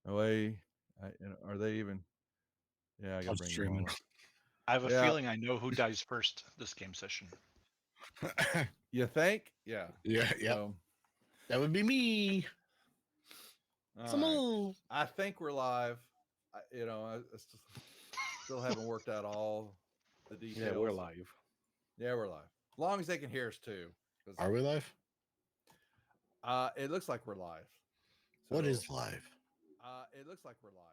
Away, are they even? Yeah, I I'm gotta bring them streaming. all up. I have a Yeah. feeling I know who dies first this game session. You think? Yeah. Yeah, So, that would be me. all Come right. on. I think we're live. I still haven't worked out all the details. Yeah, we're live. Yeah, we're live. As long as they can hear us too. Are we live? It looks like we're live. What is live? It looks like we're live.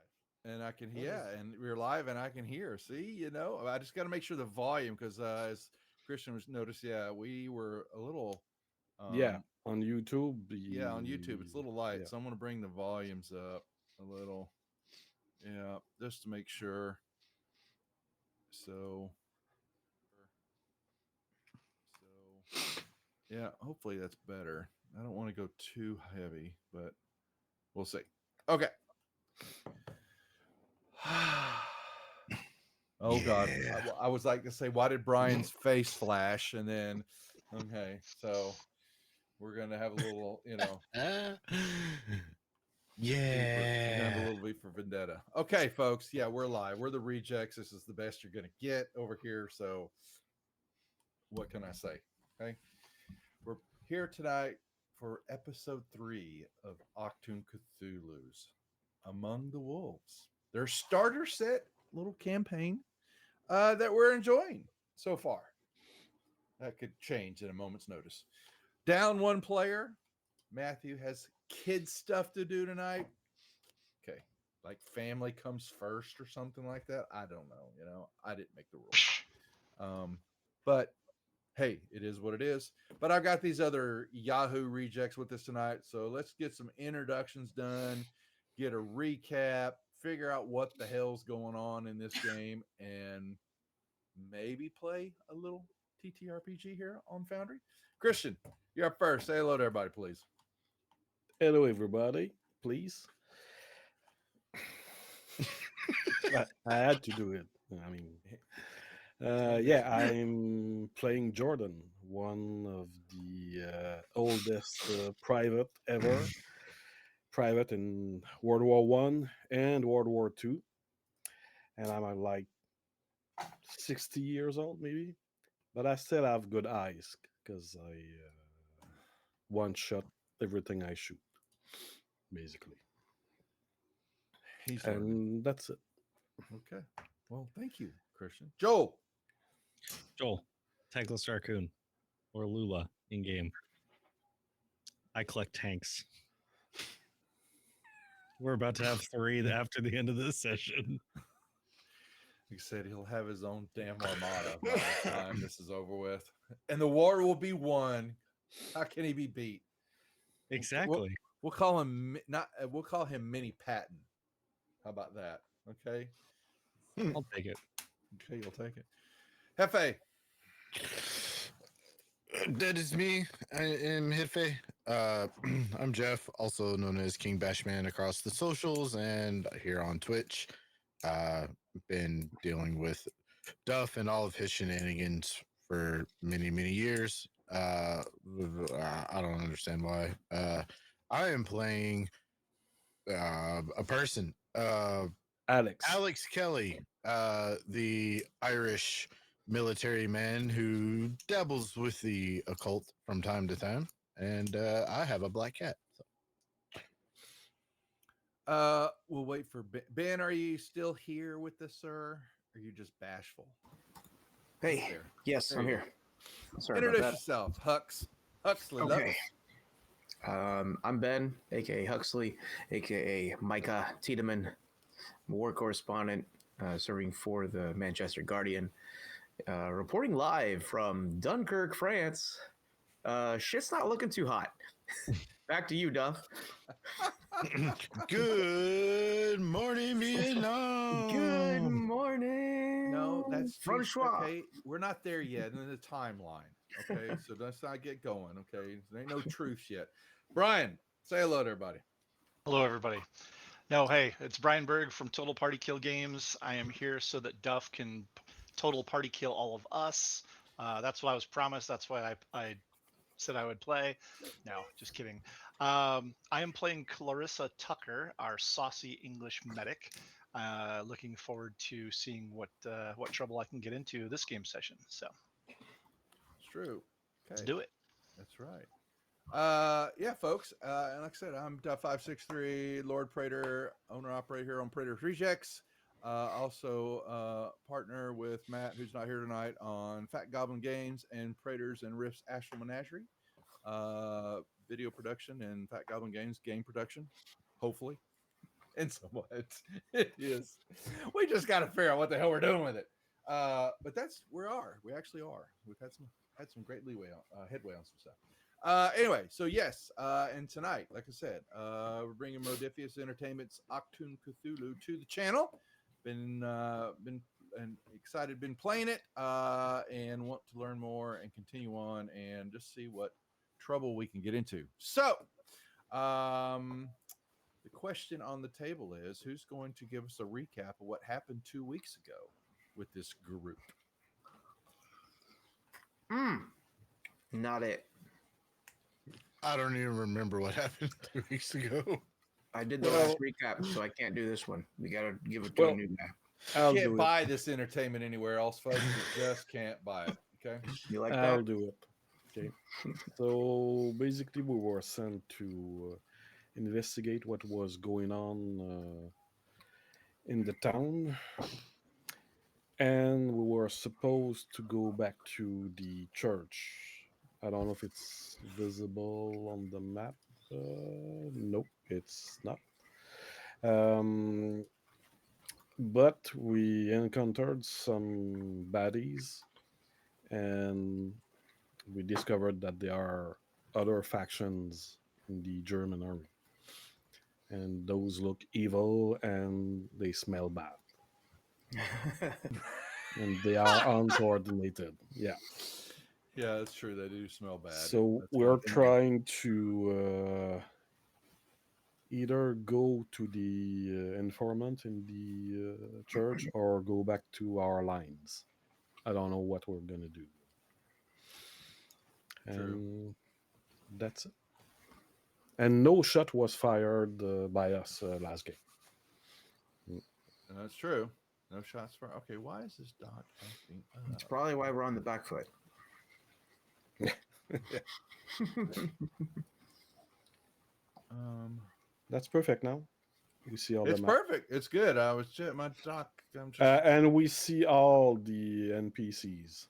And I can and we're live and I can hear. See, I just got to make sure the volume because as Christian was noticed, we were a little On YouTube. on YouTube it's a little light. Yeah. So I'm going to bring the volumes up a little. Yeah, just to make sure. So yeah, hopefully that's better. I don't want to go too heavy, but we'll see. Okay. Oh God. I was like to say, why did Brian's face flash? And then, okay, so we're going to have a little, Yeah. a little V for Vendetta. Okay, folks. Yeah, we're live. We're the rejects. This is the best you're going to get over here. So what can I say? Okay. We're here tonight for episode 3 of Achtung Cthulhu's Among the Wolves. Their starter set little campaign that we're enjoying so far. That could change in a moment's notice. Down one player. Matthew has kid stuff to do tonight. Okay. Like family comes first or something like that. I don't know. I didn't make the rules. But hey, it is what it is. But I've got these other Yahoo rejects with us tonight. So let's get some introductions done, get a recap, figure out what the hell's going on in this game, and maybe play a little TTRPG here on Foundry. Christian, you're up first. Say hello to everybody, please. Hello, everybody. Please. I had to do it. I mean, I'm playing Jordan, one of the oldest private ever. Private in World War One and World War Two, and I'm like 60 years old, maybe, but I still have good eyes because I one shot everything I shoot, basically. And that's it. Okay. Well, thank you, Christian. Joel, Tankless Raccoon, or Lula in game. I collect tanks. We're about to have 3 after the end of this session. he said he'll have his own damn armada by the time this is over with, and the war will be won. How can he be beat? Exactly. We'll call him We'll call him Mini Patton. How about that? Okay. I'll take it. Okay, you'll take it. Hefe. That is me. I am Hefe. I'm Jeff, also known as King Bashman across the socials and here on Twitch. Been dealing with Duff and all of his shenanigans for many, many years. I don't understand why. I am playing a person. Alex Kelly, the Irish military man who dabbles with the occult from time to time, and I have a black cat. So. We'll wait for Ben. Ben, are you still here with us, sir? Or are you just bashful? Hey, yes, I'm here. Sorry Introduce about that. yourself, Huxley. Okay. I'm Ben, aka Huxley, aka Micah Tiedemann. I'm a war correspondent serving for the Manchester Guardian. Reporting live from Dunkirk, France. Shit's not looking too hot. Back to you, Duff. Good morning, Vietnam. Good morning. No, that's Francois. Okay, we're not there yet in the timeline. Okay, so let's not get going. Okay, there ain't no truth yet. Brian, say hello to everybody. Hello, everybody. No, hey, it's Brian Berg from Total Party Kill Games. I am here so that Duff can total party kill all of us. That's what I was promised. That's why I said I would play. No, just kidding. I am playing Clarissa Tucker, our saucy English medic. Looking forward to seeing what trouble I can get into this game session. So It's true. let's Okay, do it. that's right. Yeah, folks. And like I said, I'm 563 Lord Praetor, owner operator here on Praetor's Rejects. Also partner with Matt, who's not here tonight, on Fat Goblin Games and Praetors and Riffs Astral Menagerie. Video production and Fat Goblin Games game production, hopefully. And somewhat it is. We just got to figure out what the hell we're doing with it. But that's where we are. We actually are. We've had some great leeway on headway on some stuff. Anyway, so yes, and tonight, like I said, we're bringing Modifius Entertainment's Achtung Cthulhu to the channel. Been and excited, been playing it, and want to learn more and continue on and just see what trouble we can get into. So, the question on the table is, who's going to give us a recap of what happened 2 weeks ago with this group? Not it. I don't even remember what happened 2 weeks ago. I did the last recap, so I can't do this one. We got to give it to a new guy. I'll Can't do buy this entertainment anywhere else, folks. You just can't buy it. Okay. You like I'll that? do it. Okay. So basically, we were sent to investigate what was going on in the town, and we were supposed to go back to the church. I don't know if it's visible on the map. Nope, it's not. But we encountered some baddies, and we discovered that there are other factions in the German army. And those look evil and they smell bad. And they are uncoordinated. Yeah. Yeah, that's true. They do smell bad. So That's we're one thing. trying to either go to the informant in the church or go back to our lines. I don't know what we're going to do. True. And that's it. And no shot was fired by us last game. That's true. No shots for. Okay, why is this dot acting That's up? probably why we're on the back foot. That's perfect now. We see all It's the map. perfect. It's good. I was just my doc. I'm just. And we see all the NPCs.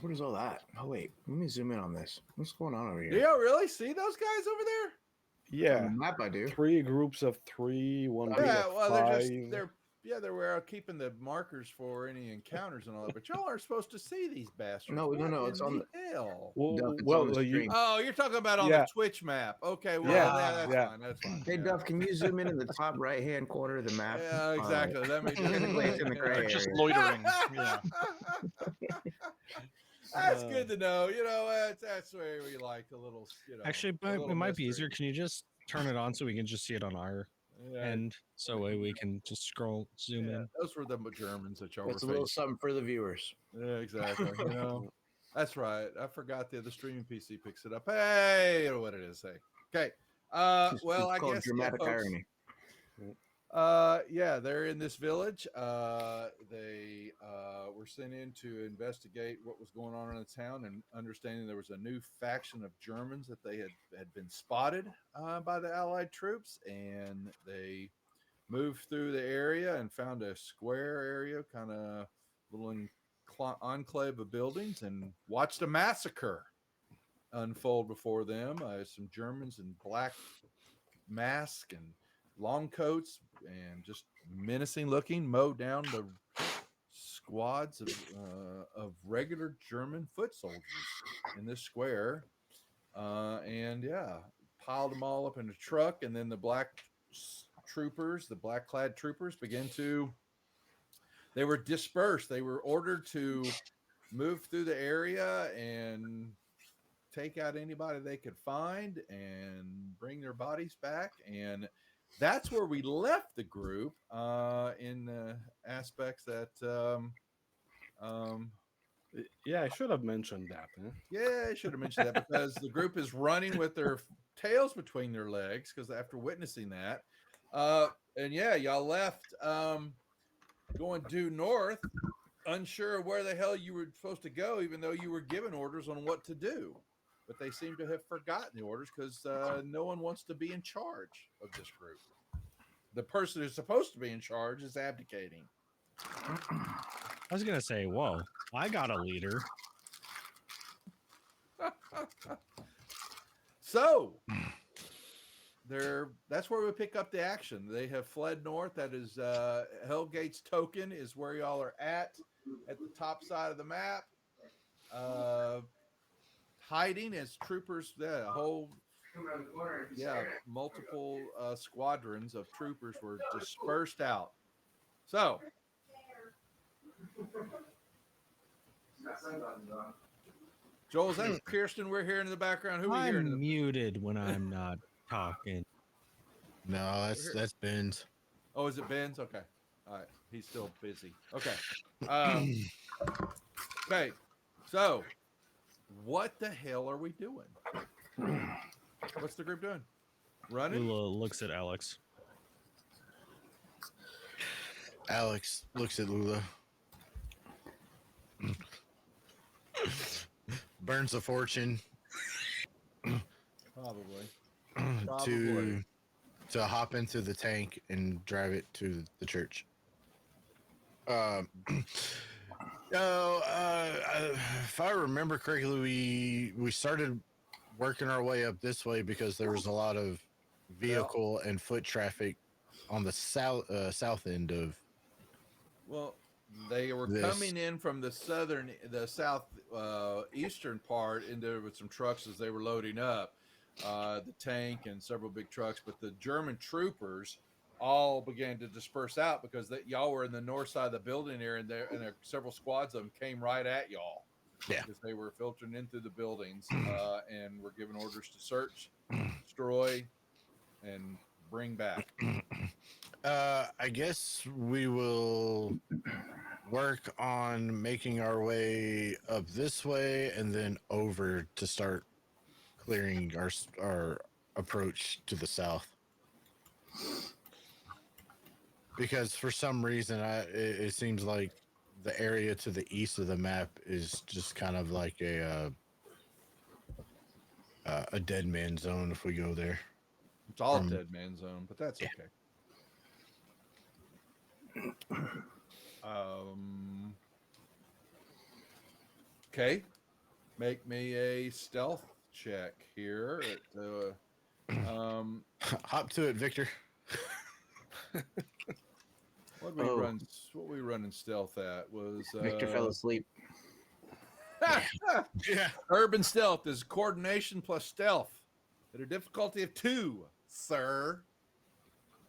What is all that? Oh, wait. Let me zoom in on this. What's going on over here? Do y'all really see those guys over there? Yeah. On the map, I do. 3 groups of 3, one group Yeah, of well, 5. they were keeping the markers for any encounters and all that. But y'all aren't supposed to see these bastards. No, What it's in on the hell. Duff, it's Well, on the stream. Oh, you're talking about on Yeah. the Twitch map. Okay, well, Yeah, that's yeah. fine. That's fine. Hey, yeah. Duff, can you zoom in the top right-hand corner of the map? Yeah, exactly. Let me Technically, it's in the gray Just area. loitering. Yeah. That's good to know. You know, that's where we like a little. You know, Actually, a little it might be mystery. easier. Can you just turn it on so we can just see it on our Yeah, end? So way we can just zoom yeah, in. those were the Germans that y'all That's a were little facing. something for the viewers. Yeah, exactly. You know, that's right. I forgot the streaming PC picks it up. Hey, you know what it is. Hey, okay. Well, I It's called guess dramatic folks, irony. yeah, they're in this village. They were sent in to investigate what was going on in the town, and understanding there was a new faction of Germans that they had been spotted by the Allied troops, and they moved through the area and found a square area, kind of little enclave of buildings, and watched a massacre unfold before them. Some Germans in black masks and long coats and just menacing looking mowed down the squads of regular German foot soldiers in this square, and yeah, piled them all up in a truck. And then the black clad troopers began to. They were dispersed. They were ordered to move through the area and take out anybody they could find and bring their bodies back. And that's where we left the group in aspects that Yeah, I should have mentioned that. Huh? Yeah, I should have mentioned that because the group is running with their tails between their legs because after witnessing that, and yeah, y'all left going due north, unsure of where the hell you were supposed to go, even though you were given orders on what to do. But they seem to have forgotten the orders because no one wants to be in charge of this group. The person who's supposed to be in charge is abdicating. I was gonna say, whoa, I got a leader. So that's where we pick up the action. They have fled north. That is Hellgate's token is where y'all are at the top side of the map. Hiding as troopers, multiple squadrons of troopers were dispersed out. So Joel, is that Kirsten we're hearing in the background? Who are we hearing? I'm muted when I'm not talking. No, that's Ben's. Oh, is it Ben's? Okay. All right. He's still busy. Okay. Okay. So, what the hell are we doing? What's the group doing? Running? Lula looks at Alex. Alex looks at Lula. Burns a fortune Probably. to hop into the tank and drive it to the church. If I remember correctly, we started working our way up this way because there was a lot of vehicle and foot traffic on the south end of. Well, they were coming in from the south eastern part with some trucks as they were loading up the tank and several big trucks. But the German troopers all began to disperse out because y'all were in the north side of the building here, and several squads of them came right at y'all. Yeah, because they were filtering in through the buildings and were given orders to search, destroy, and bring back. I guess we will work on making our way up this way and then over to start clearing our approach to the south. Because for some reason, it seems like the area to the east of the map is just kind of like a dead man zone if we go there. It's all dead man zone, but that's okay. Okay. Make me a stealth check here. Hop to it, Victor. What we running stealth at was Victor fell asleep. Yeah. Urban stealth is coordination plus stealth at a difficulty of 2, sir.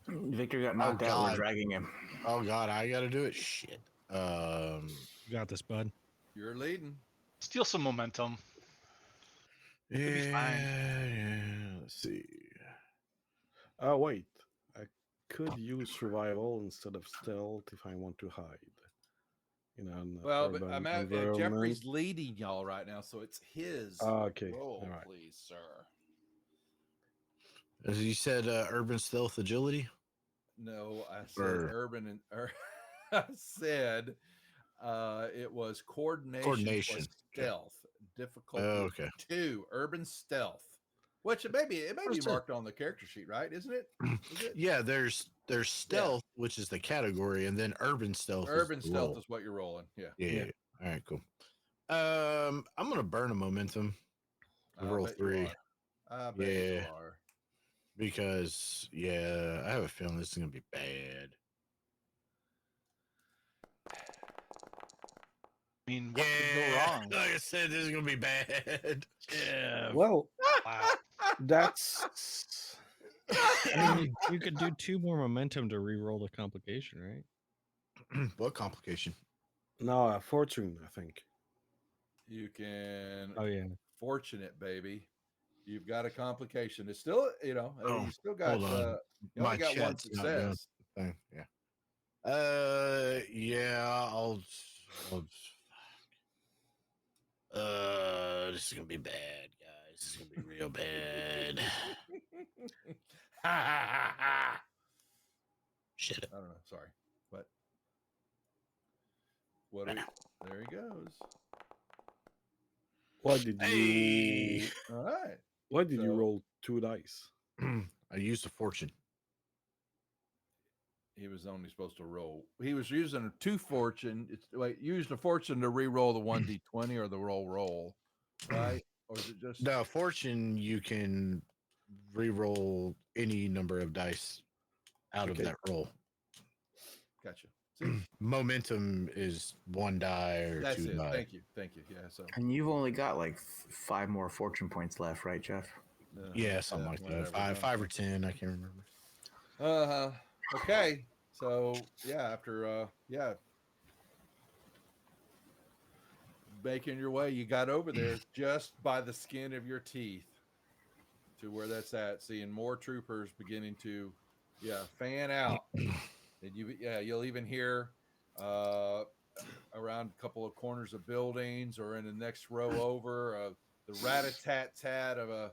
Victor got knocked out. God. We're dragging him. Oh God, I gotta do it. Shit. You got this, bud. You're leading. Steal some momentum. Yeah. Let's see. Oh wait, I could use survival instead of stealth if I want to hide. Well, but I'm at Jeffrey's leading y'all right now, so it's his okay. roll, All right. please, sir. As you said, urban stealth agility. No, I said urban and I said it was coordination plus stealth. Difficulty 2, urban stealth. Which it may be marked on the character sheet, right? Isn't it? Is it? Yeah, there's stealth, which is the category, and then urban stealth. Urban stealth is what you're rolling. Yeah. All right, cool. I'm gonna burn a momentum. Roll 3. I bet you are. Because I have a feeling this is gonna be bad. I mean, what could go wrong? Like I said, this is gonna be bad. Yeah. Well, Wow. that's. I mean, you could do 2 more momentum to re-roll the complication, right? What complication? No, fortune, I think. You can. Oh yeah. Fortunate, baby. You've got a complication. It's still, you still got. Hold on. You only got 1 success. Yeah. I'll this is gonna be bad, guys. This is gonna be real bad. Shit. I don't know. Sorry. What? There he goes. Why did you? Hey! All right. Why did you So- roll 2 dice? I used a fortune. He was only supposed to roll. He was using a 2 fortune. Used a fortune to re-roll the 1d20 or the roll, right? Or is it just No, fortune, you can re-roll any number of dice out of Okay. that roll. Gotcha. See, Momentum is 1 die or that's 2 it. die. Thank you. Yeah. So And you've only got like 5 more fortune points left, right, Jeff? Yeah, something like that. whatever, 5 or 10, I can't remember. Okay. So yeah, after making your way, you got over there just by the skin of your teeth to where that's at, seeing more troopers beginning to fan out. And you'll even hear around a couple of corners of buildings or in the next row over the rat-a-tat-tat of a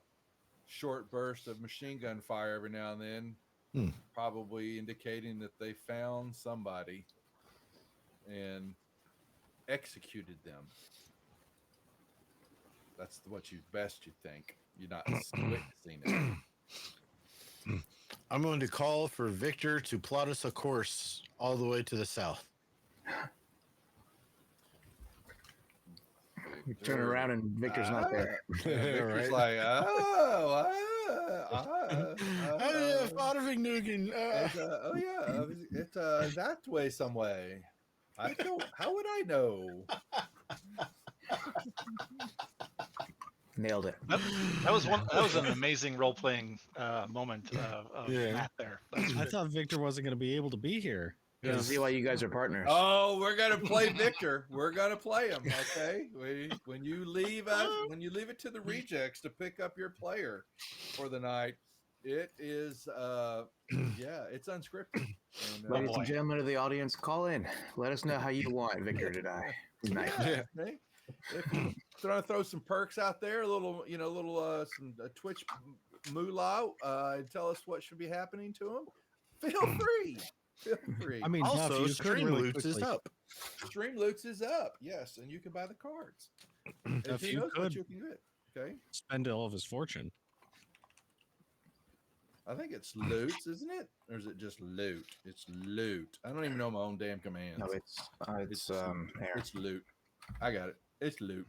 short burst of machine gun fire every now and then, probably indicating that they found somebody and executed them. That's what you think. You're not witnessing it. I'm going to call for Victor to plot us a course all the way to the south. You turn around and Victor's not there. Victor's Right. like, Father Vignugan. it's that way some way. How would I know? Nailed it. That was an amazing role playing moment of Yeah. Matt there. That's I good. thought Victor wasn't going to be able to be here. You can see why you guys are partners. Oh, we're gonna play Victor. We're gonna play him. Okay. When you leave it to the rejects to pick up your player for the night, it is it's unscripted. And, Ladies boy. and gentlemen of the audience, call in. Let us know how you want Victor to die tonight. Hey, if you throw some perks out there, a little some Twitch moolah, and tell us what should be happening to him. Feel free. Feel free. I mean, Jeff, Also, you could Stream really Loots is quickly- up. Stream Loots is up, yes, and you can buy the cards. And If who you knows what could- you can get? Okay, spend all of his fortune. I think it's loots, isn't it? Or is it just loot? It's loot. I don't even know my own damn commands. No, it's here. It's loot. I got it. It's loot.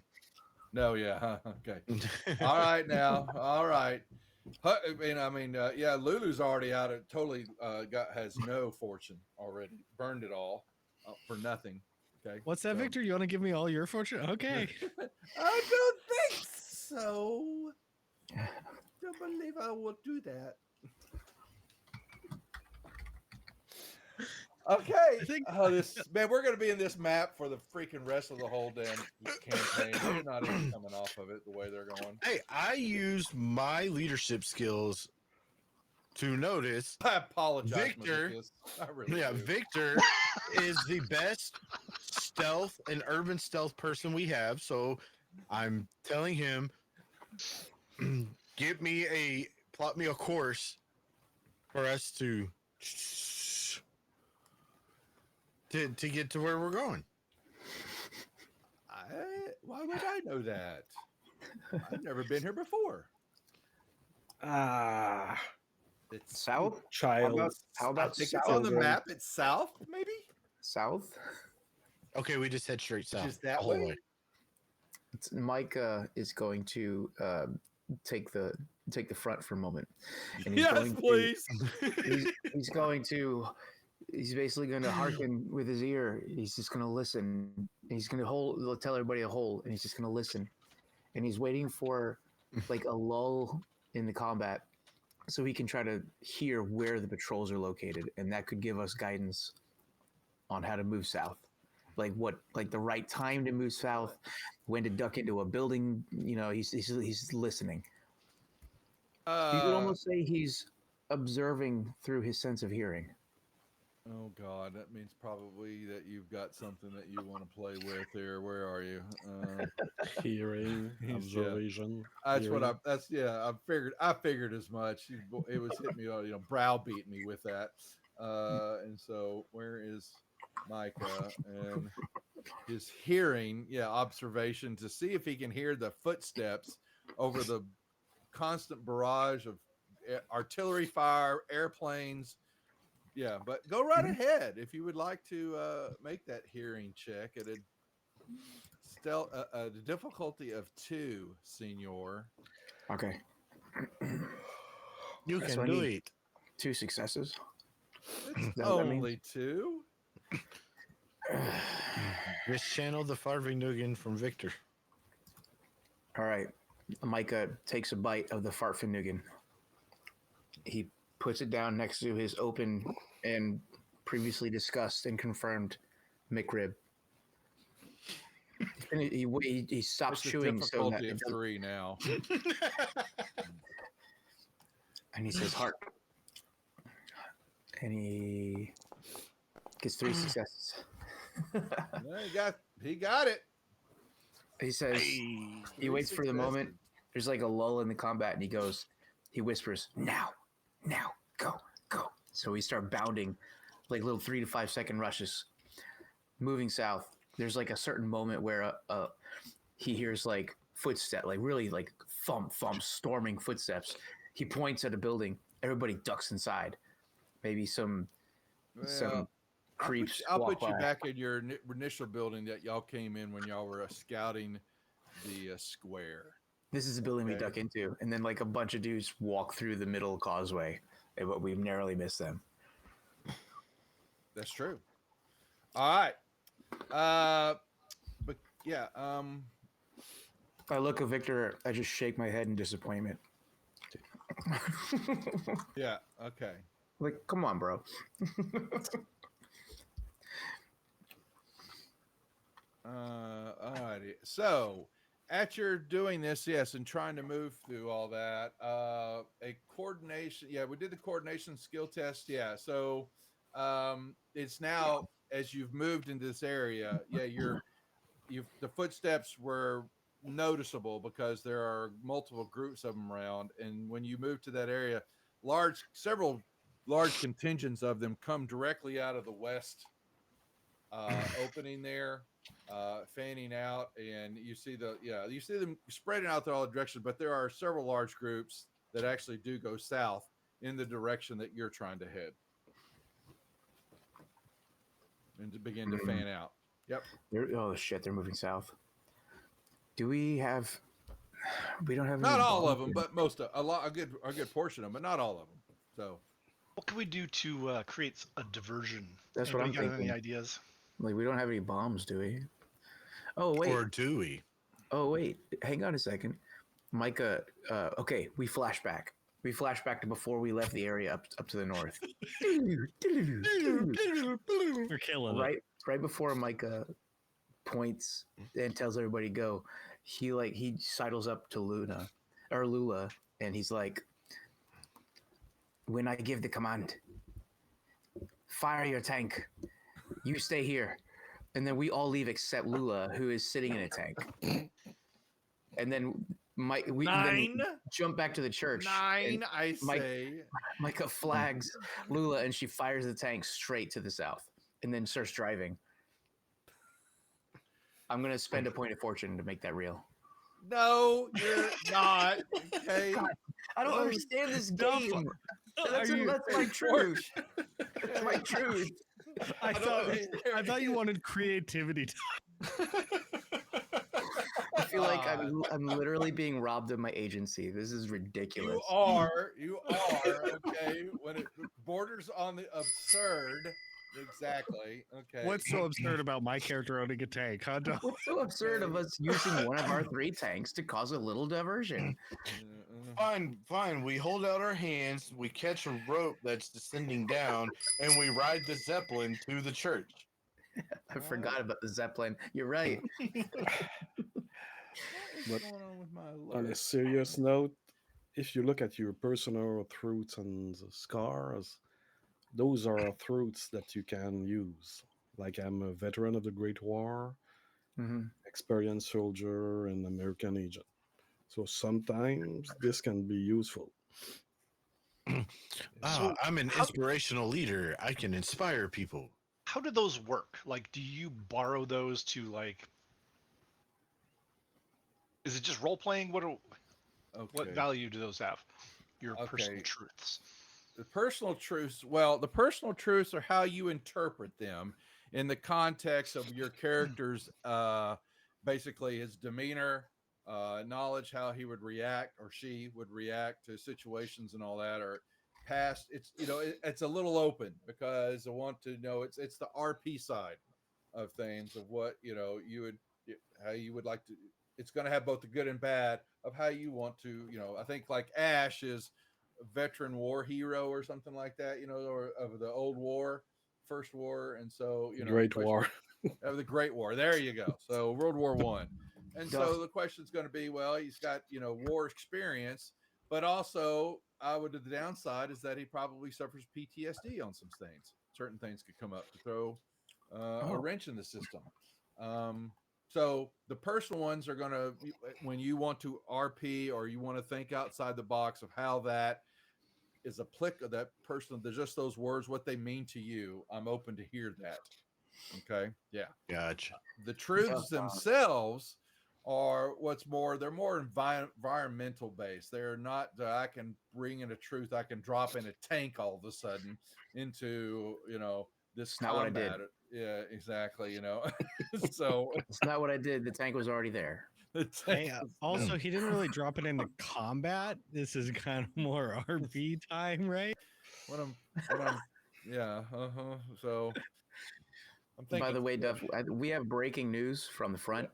No, yeah, huh? Okay. All right, now. All right. Lulu's already out. It totally has no fortune already. Burned it all for nothing. Okay. What's that, So- Victor? You want to give me all your fortune? Okay. I don't think so. Don't believe I will do that. Okay. We're going to be in this map for the freaking rest of the whole damn campaign. They're not even coming off of it the way they're going. Hey, I use my leadership skills to notice. I apologize, Victor. Malicus. I really do. Victor is the best stealth and urban stealth person we have. So I'm telling him, plot me a course for us to get to where we're going. Why would I know that? I've never been here before. It's South? Child. How I about think south? it's on the map. It's south, maybe. South? Okay, we just head straight south. Just that the whole way? Mike is going to take the front for a moment. And Yes, please. He's basically going to hearken with his ear. He's just going to listen. He's going to tell everybody to hold, and he's just going to listen. And he's waiting for like a lull in the combat so he can try to hear where the patrols are located, and that could give us guidance on how to move south. Like the right time to move south, when to duck into a building. You know, he's listening. You could almost say he's observing through his sense of hearing. Oh God, that means probably that you've got something that you want to play with here. Where are you? Hearing, Yeah. observation. That's what hearing. I figured as much. It was hitting me, browbeating me with that. And so where is Micah and his hearing? Yeah, observation to see if he can hear the footsteps over the constant barrage of artillery fire, airplanes. Yeah, but go right ahead if you would like to make that hearing check at a difficulty of 2, Senor. Okay. You So can I do need it. 2 successes. It's Is that what that means? only 2. Just channel the Farvinugan from Victor. All right. Micah takes a bite of the fartfinugan. He puts it down next to his open and previously discussed and confirmed McRib. And he stops It's a chewing so that difficulty it of doesn't, 3 now. and he says heart. And he gets 3 successes. Yeah, he got it. He says he waits for the moment. There's like a lull in the combat, and he whispers, now, go. So we start bounding like little 3 to 5 second rushes, moving south. There's like a certain moment where he hears like footsteps, like really like thump, storming footsteps. He points at a building. Everybody ducks inside. Maybe some creeps. I'll walk put you by. back in your initial building that y'all came in when y'all were scouting the square. This is the building we Okay. duck into, and then like a bunch of dudes walk through the middle causeway, but we've narrowly missed them. That's true. All right. But yeah. I look at Victor. I just shake my head in disappointment. Yeah. Okay. Like, come on, bro. All righty. So, at your doing this, yes, and trying to move through all that, a coordination. Yeah, we did the coordination skill test. Yeah. So, it's now as you've moved into this area. Yeah, the footsteps were noticeable because there are multiple groups of them around, and when you move to that area, several large contingents of them come directly out of the west opening there, fanning out, and you see them spreading out to all directions, but there are several large groups that actually do go south in the direction that you're trying to head and to begin to fan out. Yep. Oh shit, they're moving south. Do we have? We don't have Not any all bombs of them, in- but a good portion of them, but not all of them. So What can we do to create a diversion? That's what I'm Anybody got thinking. Any ideas? Like, we don't have any bombs, do we? Oh wait. Or do we? Oh wait. Hang on a second, Micah. Okay, we flash back. We flash back to before we left the area up to the north. We're killing it. Right before Micah points and tells everybody to go, he sidles up to Lula, and he's like, when I give the command, fire your tank. You stay here. And then we all leave except Lula, who is sitting in a tank. And then we then jump back to the church. I say. Micah flags Lula, and she fires the tank straight to the south and then starts driving. I'm going to spend a point of fortune to make that real. No, you're not. Okay. God, I don't understand this game. That's my truth. That's my truth. I thought you wanted creativity. I feel like I'm literally being robbed of my agency. This is ridiculous. You are. Okay. When it borders on the absurd. Exactly. Okay. What's so absurd about my character owning a tank, huh? Dom? What's so absurd of us using one of our 3 tanks to cause a little diversion? Fine. We hold out our hands, we catch a rope that's descending down, and we ride the Zeppelin to the church. I forgot about the Zeppelin. You're right. But on a serious note, if you look at your personal truths and scars, those are truths that you can use. Like I'm a veteran of the Great War, Hmm. experienced soldier, and American agent. So sometimes this can be useful. So I'm an how inspirational leader. I can inspire people. how do those work? Like, do you borrow those to like? Is it just role playing? What Okay. value do those have? Your personal Okay. truths. The personal truths, well, the personal truths are how you interpret them in the context of your character's basically his demeanor, knowledge, how he would react or she would react to situations and all that, or past. It's it's a little open because I want to know it's the RP side of things of what you would how you would like to. It's going to have both the good and bad of how you want to. I think like Ash is veteran war hero or something like that, or of the old war, first war, and so the Great question War. of the Great War. There you go. So World War One, and Duff. so the question's going to be, well, he's got war experience, but also I would the downside is that he probably suffers PTSD on some things. Certain things could come up to throw a wrench in the system. So the personal ones are going to, when you want to RP or you want to think outside the box of how that is applicable, that person, there's just those words, what they mean to you. I'm open to hear that. Okay. Yeah. Gotcha. The truths themselves are they're more environmental based. They're not, I can bring in a truth, I can drop in a tank all of a sudden into, this It's not what I did. combat. Yeah, exactly. So It's not what I did. The tank was already there. the Hey, tank is- also, he didn't really drop it into combat. This is kind of more RP time, right? what I'm yeah, so I'm thinking. By the way, Duff, we have breaking news from the front.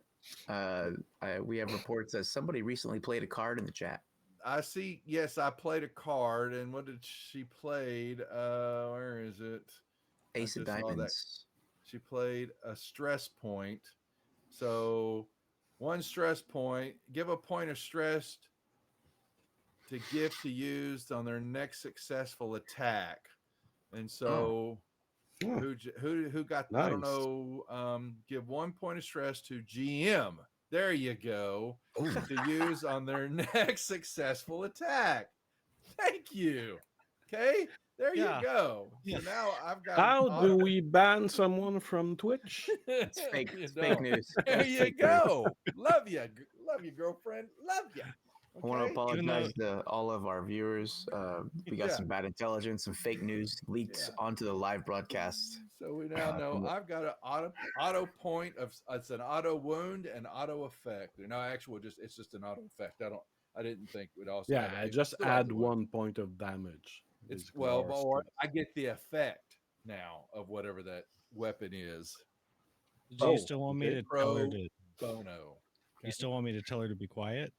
We have reports that somebody recently played a card in the chat. I see. Yes, I played a card, and what did she played? Where is it? Ace of just saw that. Diamonds. She played a stress point. So one stress point. Give a point of stress to gift to use on their next successful attack. And so who got? I don't Nice. know. Give 1 point of stress to GM. There you go. To use on their next successful attack. Thank you. Okay, there Yeah. you go. Yeah. So now I've got. How do we ban someone from Twitch? It's fake. You It's fake don't. news. There That's you fake news. go. Love you, girlfriend. Love you. I want to Okay? apologize to all of our viewers. We got Yeah. some bad intelligence, some fake news leaks Yeah. onto the live broadcast. So we now know I've got an auto point of it's an auto wound and auto effect. No, actually, it's just an auto effect. I didn't think we'd also. Yeah, have I it just still has add the wound. 1 point of damage. It's basically, or or stress. I get the effect now of whatever that weapon is. Do you still want me to tell her Pro to? bono. You still want me to tell her to be quiet?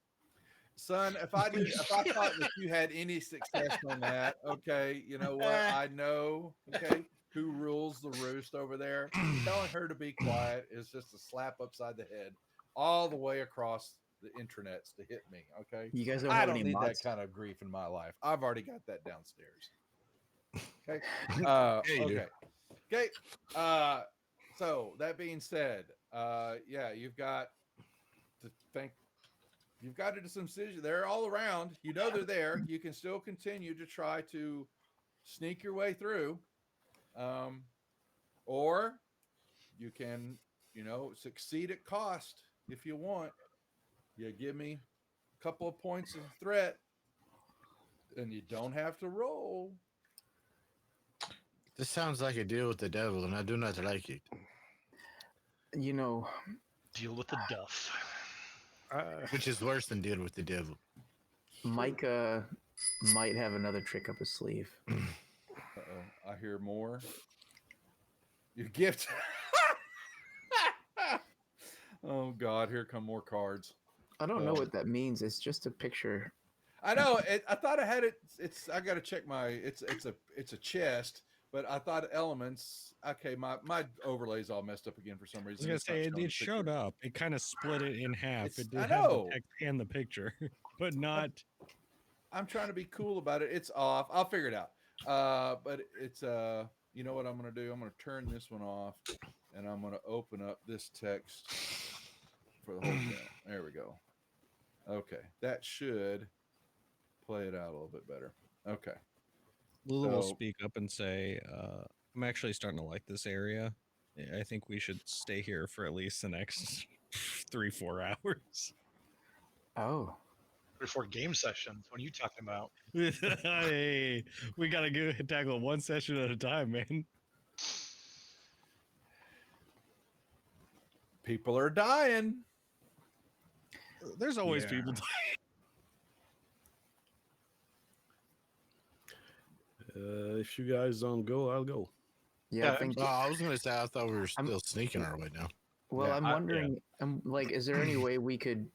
Son, if I thought that you had any success on that, okay, you know what? I know, okay, who rules the roost over there. Telling her to be quiet is just a slap upside the head all the way across the intranets to hit me. Okay. You guys don't I have don't any need mods? that kind of grief in my life. I've already got that downstairs. Okay. Yeah, you do. Okay. Okay. So that being said, yeah, you've got to think. You've got to do some decisions. They're all around. You know they're there. You can still continue to try to sneak your way through, or you can, succeed at cost if you want. You give me a couple of points of threat, and you don't have to roll. This sounds like a deal with the devil, and I do not like it. You know, Deal with the duff. Which is worse than deal with the devil. Micah might have another trick up his sleeve. Uh-oh, I hear more. Your gift. Oh God, here come more cards. I don't know what that means. It's just a picture. I know. I thought I had it. I got to check my. It's a chest, but I thought elements. Okay, my overlay's all messed up again for some I was reason. gonna It's not say showing the it showed picture. up. It kind of split it in half. It's- It did I have know. the text and the picture, but not. I'm trying to be cool about it. It's off. I'll figure it out. But it's you know what I'm going to do? I'm going to turn this one off, and I'm going to open up this text for the whole thing. There we go. Okay, that should play it out a little bit better. Okay. Lulu will So- speak up and say, I'm actually starting to like this area. Yeah, I think we should stay here for at least the next 3-4 hours. Oh, 3 or 4 game sessions. What are you talking about? Hey, we gotta go tackle one session at a time, man. People are dying. There's always Yeah. people. If you guys don't go, I'll go. yeah. Yeah, I think. Oh, I was gonna say I thought we were I'm- still sneaking our way now. Well, Yeah, I'm yeah. wondering. I'm like, is there any way we could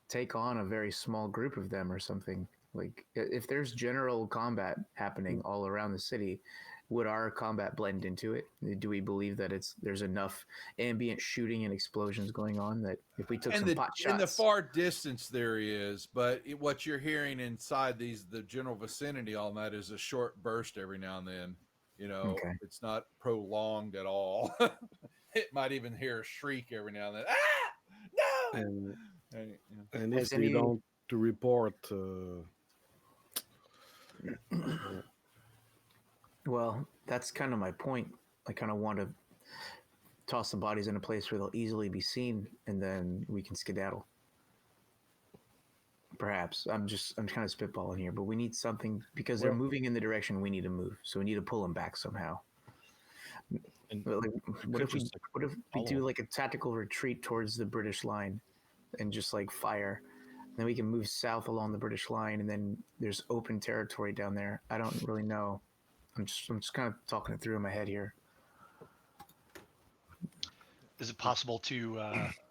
take on a very small group of them or something? Like, if there's general combat happening all around the city, would our combat blend into it? Do we believe that there's enough ambient shooting and explosions going on that if we took And some the pot shots, in the far distance there is, but what you're hearing inside the general vicinity, all that is a short burst every now and then. You know, Okay. it's not prolonged at all. It might even hear a shriek every now and then. Ah, no! And Yeah. and if Has they any- don't to report, well, that's kind of my point. I kind of want to toss the bodies in a place where they'll easily be seen, and then we can skedaddle. Perhaps I'm kind of spitballing here, but we need something because they're Well- moving in the direction we need to move, so we need to pull them back somehow. And But like, what could if we just, like, what if we do follow. like a tactical retreat towards the British line, and just like fire? Then we can move south along the British line, and then there's open territory down there. I don't really know. I'm just kind of talking it through in my head here. Is it possible to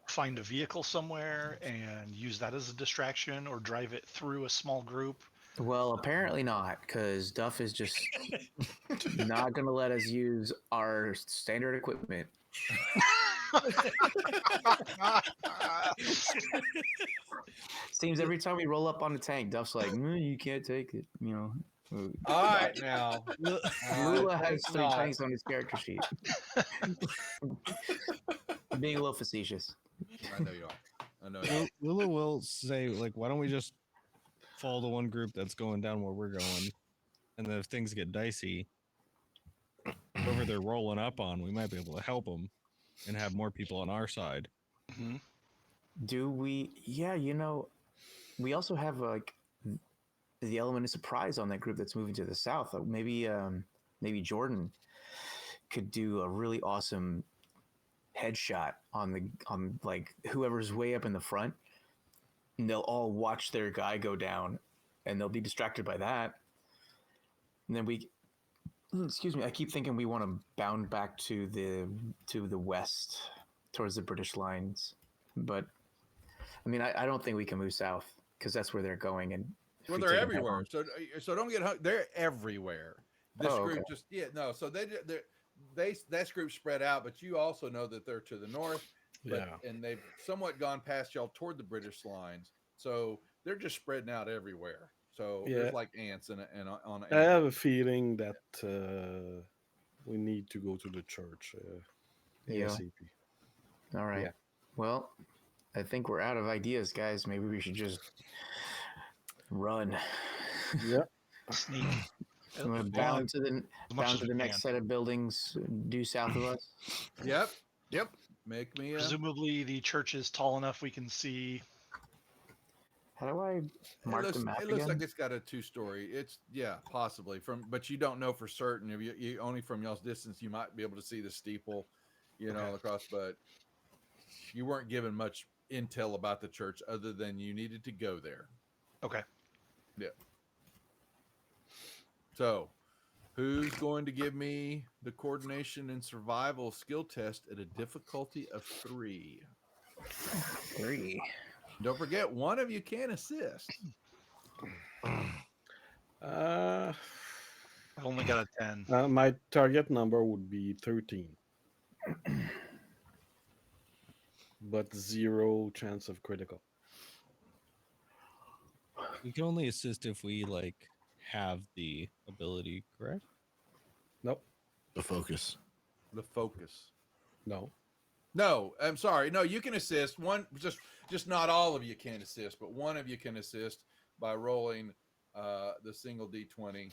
find a vehicle somewhere and use that as a distraction, or drive it through a small group? Well, apparently not, because Duff is just not going to let us use our standard equipment. Seems every time we roll up on a tank, Duff's like, you can't take it. You know. All right, now. Lula has think 3 not. tanks on his character sheet. Being a little facetious. I know you are. I know you are. Lulu will say, like, why don't we just follow the one group that's going down where we're going, and then if things get dicey, whoever they're rolling up on, we might be able to help them and have more people on our side. Mhm. Do we? Yeah, we also have like the element of surprise on that group that's moving to the south. Maybe Jordan could do a really awesome headshot on like whoever's way up in the front, and they'll all watch their guy go down, and they'll be distracted by that. And then excuse me, I keep thinking we want to bound back to the west towards the British lines, but I mean, I don't think we can move south because that's where they're going. And if Well, we they're take them head everywhere. on- So don't get hung. They're everywhere. This Oh, group okay. just so this group spread out, but you also know that they're to the north, and they've somewhat gone past y'all toward the British lines. So they're just spreading out everywhere. So Yeah. there's like ants on an I have a feeling that we need to go to the church Yeah. ASAP. All right. Yeah. Well, I think we're out of ideas, guys. Maybe we should just run. Yeah. Sneak. I'm gonna As bound to the much as we next can. set of buildings due south of us. Yep. Make me a Presumably, the church is tall enough we can see. How do I mark the map it looks again? like it's got a 2-story. It's possibly but you don't know for certain. If you only from y'all's distance, you might be able to see the steeple, Okay. across. But you weren't given much intel about the church other than you needed to go there. Okay. Yeah. So, who's going to give me the coordination and survival skill test at a difficulty of 3? 3. Don't forget, one of you can assist. Uh, I've only got a 10. My target number would be 13. But 0 chance of critical. We can only assist if we like have the ability, correct? Nope. The focus. The focus. No. No, I'm sorry. No, you can assist. One, just not all of you can assist, but one of you can assist by rolling the single d20.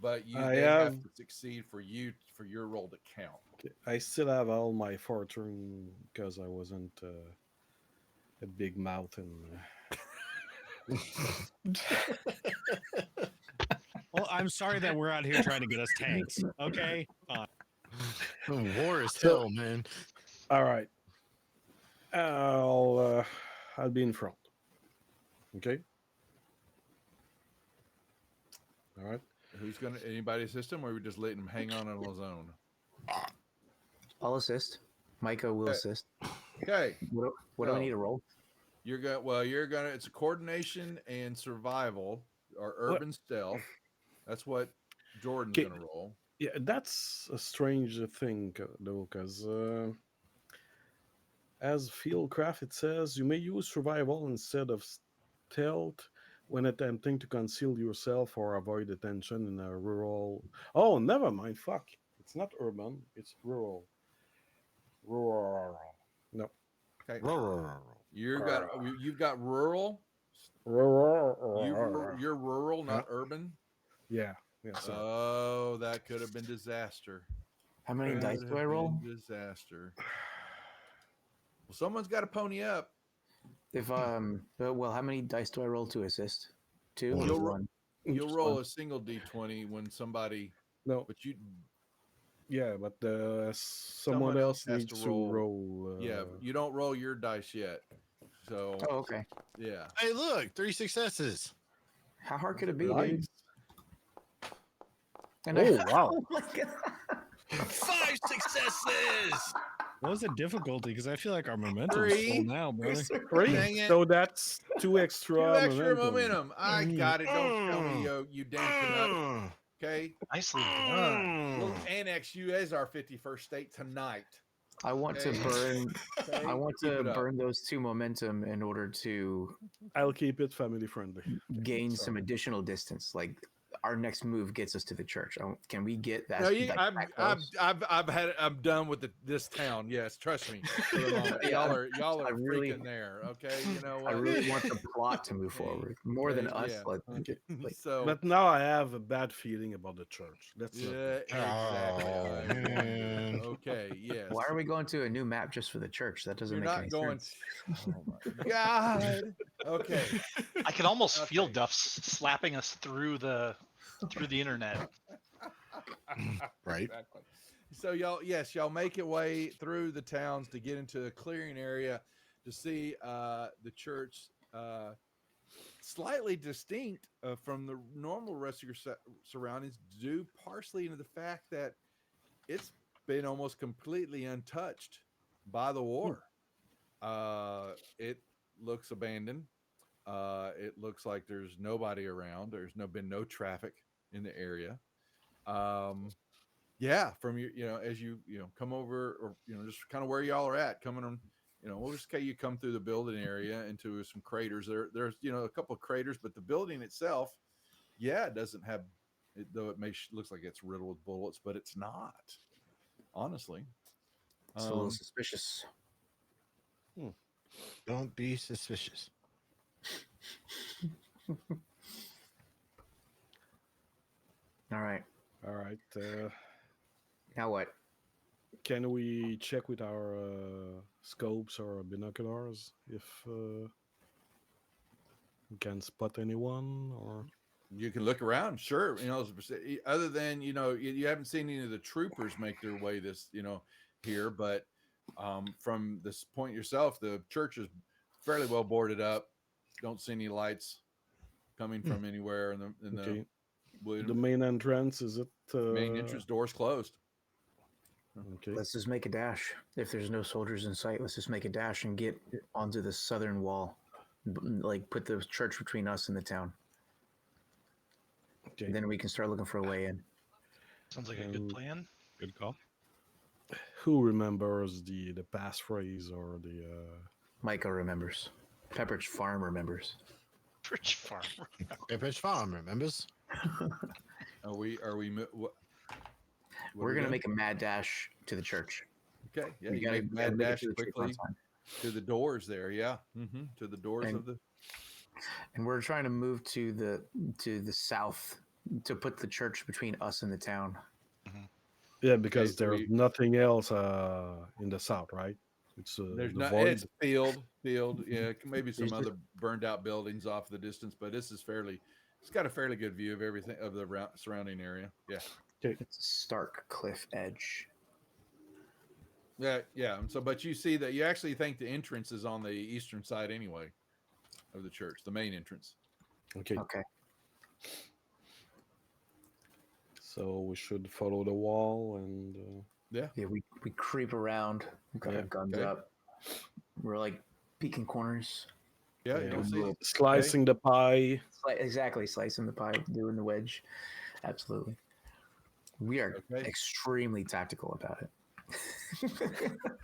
But I they have have- to succeed for your roll to count. Okay. I still have all my fortune because I wasn't a big mouth and. Well, I'm sorry that we're out here trying to get us tanks. Okay, fine. War is So- hell, man. All right. I'll be in front. Okay. All right. Who's gonna anybody assist him, or are we just letting him hang on his own? I'll assist. Micah will Okay. assist. Okay, What do I need to roll? you're gonna. It's a coordination and survival or urban stealth. That's what Jordan's Okay. gonna roll. Yeah, that's a strange thing, though, because as Fieldcraft, it says you may use survival instead of stealth when attempting to conceal yourself or avoid attention in a rural. Oh, never mind. Fuck. It's not urban. It's rural. Rural. No. Okay, Rural. you've got rural. Rural. You're rural, not urban. Yeah. Yeah. So. Oh, that could have been disaster. How many Could dice do I have roll? been Disaster. Well, someone's got to pony up. If well, how many dice do I roll to assist? Two or You'll ro- one? You'll Just roll one. a single d20 when somebody, No. but you, Yeah, but someone Someone else has needs to to roll. roll. yeah, you don't roll your dice yet. So Oh, okay. yeah, Hey, look, 3 successes. How hard could it be, Nice. dude? And Oh, wow. Oh my god! 5 successes. What was the difficulty? Because I feel like our momentum's Three. full now, brother. Great. Dang it. So that's two extra. two extra momentum. momentum. I got it. Don't tell me you damn Canuck. Okay, Nicely done. we'll annex you as our 51st state tonight. I want to Okay. burn. Okay? I want Keep to it up. burn those two momentum in order to I'll keep it family friendly. gain so- some additional distance. Like our next move gets us to the church. Can we get that? No, that close? I'm done with this town. Yes, trust me. For the moment. Yeah, y'all are I really- freaking there. Okay, you know I what? really want the plot to move Okay, forward more than okay, us. yeah. Like, Okay. like, So But now I have a bad feeling about the church. That's not yeah, good. exactly. Oh, I wonder. man. Okay, yes. why are we going to a new map just for the church? That doesn't You're make not any going. sense. Oh my God. Okay. I can almost feel Okay. Duff slapping us through the internet. Right. Exactly. So y'all make your way through the towns to get into a clearing area to see the church slightly distinct from the normal rest of your surroundings, due partially into the fact that it's been almost completely untouched by the war. It looks abandoned. It looks like there's nobody around. There's been no traffic in the area. Yeah, from your, as you come over, or just kind of where y'all are at, coming on, we'll just say you come through the building area into some craters. There's a couple of craters, but the building itself, it doesn't have, though it looks like it's riddled with bullets, but it's not. Honestly, It's a little suspicious. Don't be suspicious. All right. All right. Now what? Can we check with our scopes or binoculars if we can spot anyone? Or you can look around, sure. Other than you haven't seen any of the troopers make their way here, but from this point yourself, the church is fairly well boarded up. Don't see any lights coming from anywhere in okay. the The main entrance, is it? main entrance door's closed. Okay. Let's just make a dash. If there's no soldiers in sight, let's just make a dash and get onto the southern wall. Like put the church between us and the town. Okay. And then we can start looking for a way in. Sounds like a good plan. Good call. Who remembers the passphrase or the? Micah remembers. Pepperidge Farm remembers. Pepperidge Farm. Pepperidge Farm, remembers? Are we? What We're are we gonna doing? make a mad dash to the church. Okay, yeah, We you gotta- make we gotta mad make it dash to the church on quickly time. to the doors there. Yeah, to the doors And- of the. And we're trying to move to the south to put the church between us and the town. Yeah, because so there's nothing else in the south, right? It's There's the not. void. It's field. Yeah, maybe some There's other burned out buildings off the distance, but this is fairly. It's got a fairly good view of everything of the surrounding area. Yeah, It's a stark cliff edge. yeah. And so, but you see that you actually think the entrance is on the eastern side anyway of the church, the main entrance. Okay, Okay. so we should follow the wall and Yeah, we creep around. We've got our guns okay. up. We're like peeking corners. Yeah, yeah, you'll see. slicing the pie. Exactly, slicing the pie, doing the wedge. Absolutely. We are Okay. extremely tactical about it.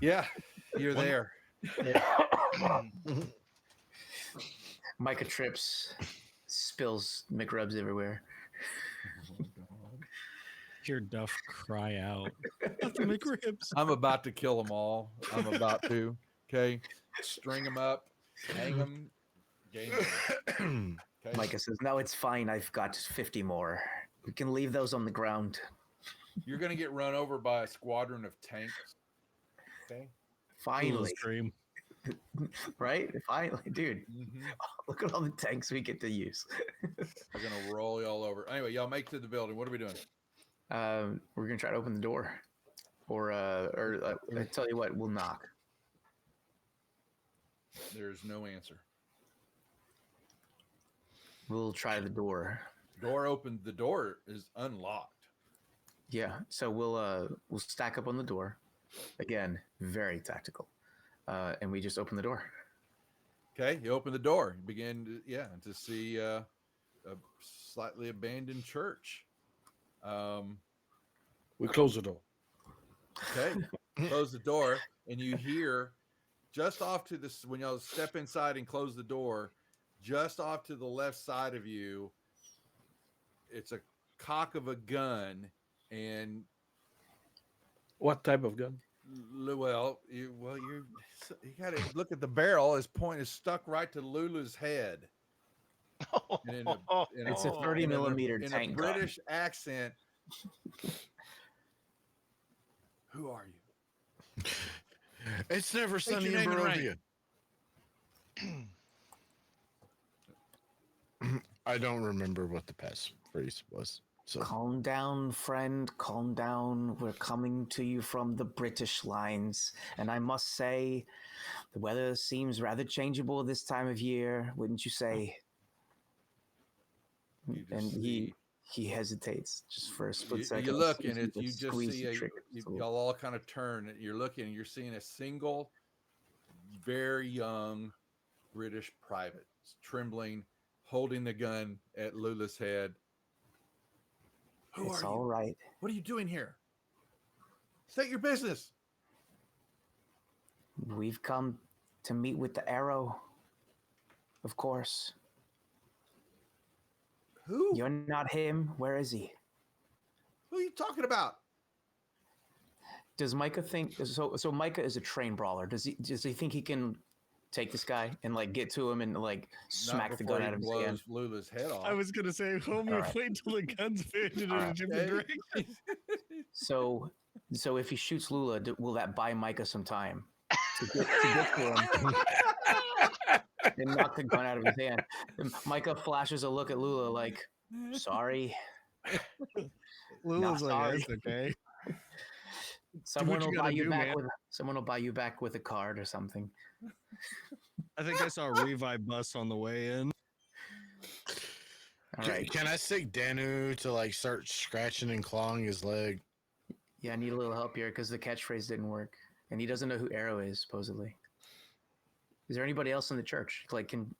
Yeah, you're there. Micah trips, spills McRubs everywhere. Hear Duff cry out. Not the McRibs. I'm about to kill them all. I'm about to. Okay, string them up, hang them. Game over. Okay. Micah says, "No, it's fine. I've got 50 more. We can leave those on the ground." You're gonna get run over by a squadron of tanks. Okay. Finally, Scream. right? Finally, dude. Mm-hmm. Look at all the tanks we get to use. They're gonna roll you all over. Anyway, y'all make it to the building. What are we doing? We're gonna try to open the door, or I tell you what, we'll knock. There's no answer. We'll try the door. Door opened. The door is unlocked. Yeah, so we'll stack up on the door. Again, very tactical. And we just open the door. Okay, you open the door. You begin to see a slightly abandoned church. We close the door. Okay, close the door, and you hear just off to this when y'all step inside and close the door, just off to the left side of you, it's a cock of a gun, and What type of gun? you got to look at the barrel. His point is stuck right to Lulu's head. And It's a 30 millimeter in tank a gun. British accent. Who are you? It's never sunny your in name and rank. Barovia. I don't remember what the passphrase was. So Calm down, friend. Calm down. We're coming to you from the British lines. And I must say, the weather seems rather changeable this time of year, wouldn't you say? You just And see- he hesitates just for a split second. You look and Sees you me just squeeze see the trigger just a little. y'all all kind of turn. And you're looking and you're seeing a single, very young British private trembling, holding the gun at Lula's head. Who It's are all you? right. What are you doing here? State your business. We've come to meet with the Arrow, of course. Who? You're not him. Where is he? Who are you talking about? Does Micah think so? So Micah is a trained brawler. Does he think he can take this guy and like get to him and like smack Not the before gun he out of his blows hand? Lula's head off. I was gonna say, homie, All right. wait till the gun's pointed in All a right. different Okay. direction. So if he shoots Lula, will that buy Micah some time to get to him and knock the gun out of his hand? And Micah flashes a look at Lula like, "Sorry, Lula's like, sorry. that's okay. someone you will buy gotta you do, back man." with someone will buy you back with a card or something." I think I saw a revive bus on the way in. All right. Can I stick Danu to like start scratching and clawing his leg? Yeah, I need a little help here because the catchphrase didn't work, and he doesn't know who Arrow is. Supposedly, is there anybody else in the church? Like, can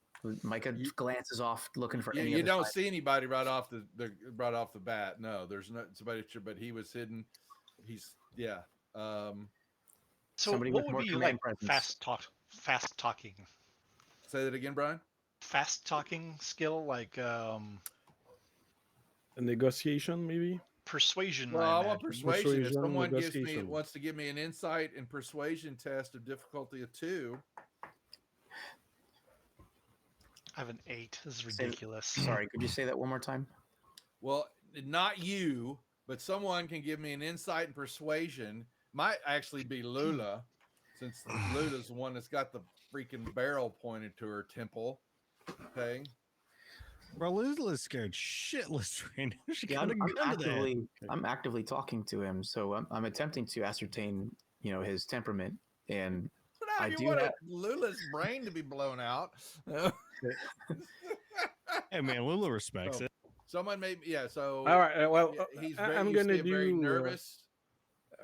Micah glances off looking for any? You other don't sign? see anybody right off the bat. No, there's no somebody, but he was hidden. He's So Somebody what with would more be command like presence. fast talking? Say that again, Brian. fast talking skill, like A negotiation, maybe. persuasion? Well, I want imagine. persuasion. If Persuasion, someone negotiation. wants to give me an insight and persuasion test of difficulty of 2, I have an 8. This is Say- ridiculous. Sorry, could you say that one more time? well, not you, but someone can give me an insight and persuasion. Might actually be Lula, since Lula's the one that's got the freaking barrel pointed to her temple. Okay. Bro, Lula's scared shitless right now. She Yeah, got a gun to the head. I'm actively talking to him, so I'm attempting to ascertain, his temperament, and But how I do do you want have- Lula's brain to be blown out? Hey man, Lula respects So, it. someone made so All right. Well, he's I'm you see gonna him very do. nervous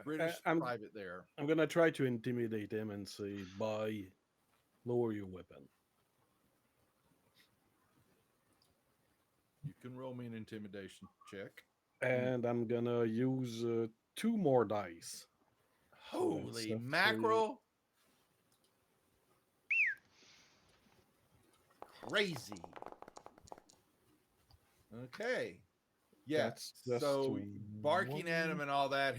British I'm private there. I'm gonna try to intimidate him and say, "Boy, lower your weapon." You can roll me an intimidation check. And I'm gonna use 2 more dice. So it's Holy a mackerel! Crazy. Okay. Yes. That's So to barking at him 1. and all that.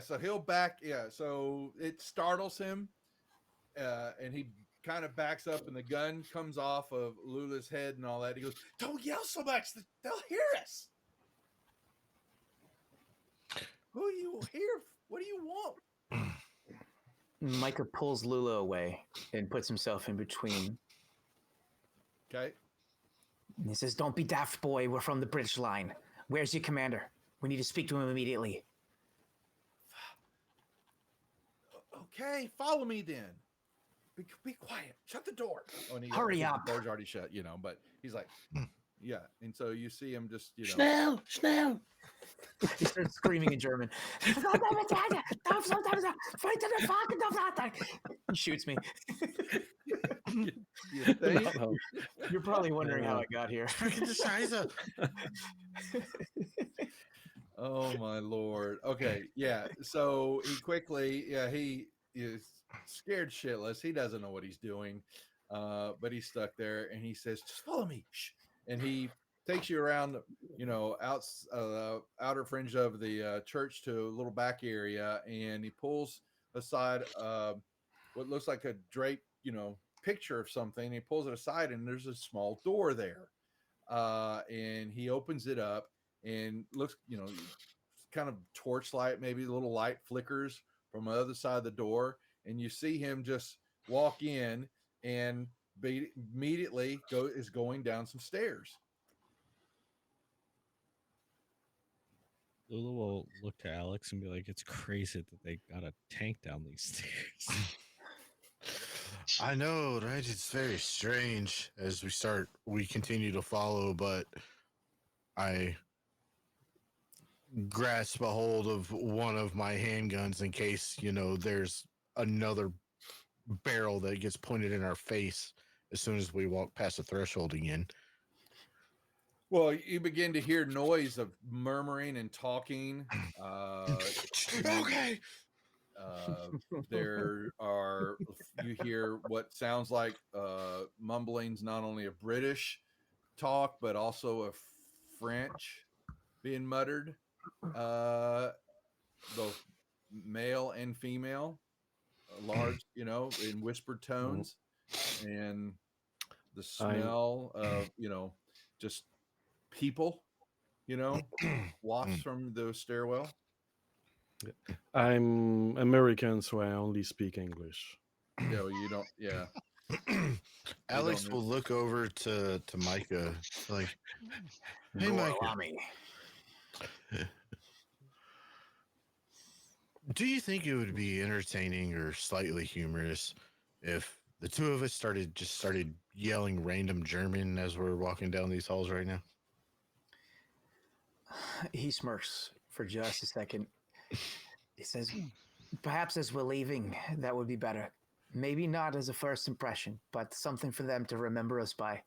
So he'll back. Yeah. So it startles him, and he kind of backs up, and the gun comes off of Lula's head and all that. He goes, "Don't yell so much; they'll hear us." Who are you here? What do you want? Micah pulls Lula away and puts himself in between. Okay. And he says, "Don't be daft, boy. We're from the British line. Where's your commander? We need to speak to him immediately." Okay, follow me then. Be quiet. Shut the door. Oh, and Hurry up. The door's already shut, but he's like, yeah. And so you see him just, Schnell, Schnell. He starts screaming in German. He shoots me. you think? No. You're probably wondering how I got here. Freaking the Shiza. Oh my lord. Okay, yeah. So he quickly, he is scared shitless. He doesn't know what he's doing, but he's stuck there, and he says, "Just follow me." Shh. And he takes you around, outer fringe of the church to a little back area, and he pulls aside what looks like a draped, picture of something. He pulls it aside, and there's a small door there, and he opens it up and looks, kind of torchlight, maybe a little light flickers from the other side of the door, and you see him just walk in and immediately is going down some stairs. Lula will look to Alex and be like, "It's crazy that they got a tank down these stairs." I know, right? It's very strange as we continue to follow, but I grasp a hold of one of my handguns in case, there's another barrel that gets pointed in our face as soon as we walk past the threshold again. Well, you begin to hear noise of murmuring and talking. Okay. You hear what sounds like mumblings, not only of British talk, but also of French being muttered, both male and female, large, in whispered tones, and the smell of, just people, wafts from the stairwell. I'm American, so I only speak English. Yeah, well, you don't. Yeah. Alex don't will look over to Micah like, "Hey, Micah, Gorlami. do you think it would be entertaining or slightly humorous if the two of us started yelling random German as we're walking down these halls right now?" He smirks for just a second. He says, "Perhaps as we're leaving, that would be better. Maybe not as a first impression, but something for them to remember us by."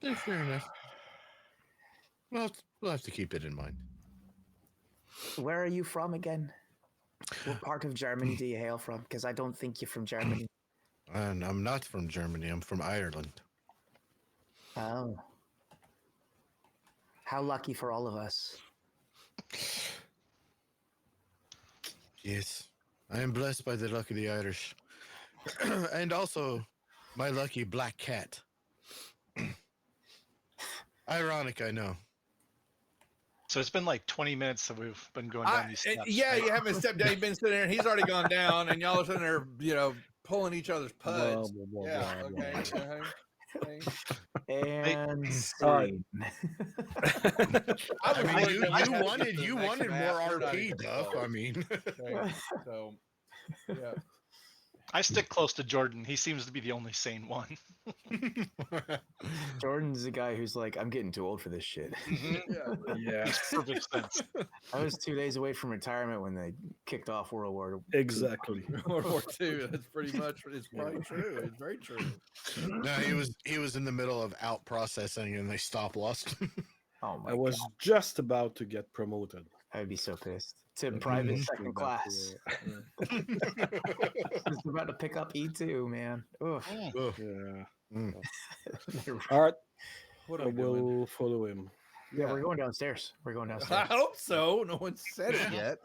Yeah, fair enough. Well, we'll have to keep it in mind. Where are you from again? What part of Germany do you hail from? Because I don't think you're from Germany. And I'm not from Germany. I'm from Ireland. Oh. How lucky for all of us. Yes, I am blessed by the luck of the Irish, and also my lucky black cat. Ironic, I know. So it's been like 20 minutes that we've been going down these steps. Yeah, right? you haven't stepped down. You've been sitting there, and he's already gone down, and y'all are sitting there, pulling each other's Blah, puds. blah, blah, Yeah, blah, okay. blah. Okay. And All right. scene. I I mean, worried that we had to get wanted to the you next wanted map. more We're not RP, even Duff. close. I mean, Okay, so, yeah. I stick close to Jordan. He seems to be the only sane one. Jordan's the guy who's like, I'm getting too old for this shit. Yeah. Yeah, Makes perfect sense. I was 2 days away from retirement when they kicked off World War. exactly. World War II. That's pretty much. It's probably true. It's very true. no, he was in the middle of out processing, and they stop lost. Oh my I was god, just about to get promoted. I'd be so pissed. To private Mhm. second class. I was about to pick up E2, man. Oof. Ugh. Yeah. Mm. All right. What I are we doing? will follow him. Yeah, we're going downstairs. We're going I downstairs. hope so. No one said it yet.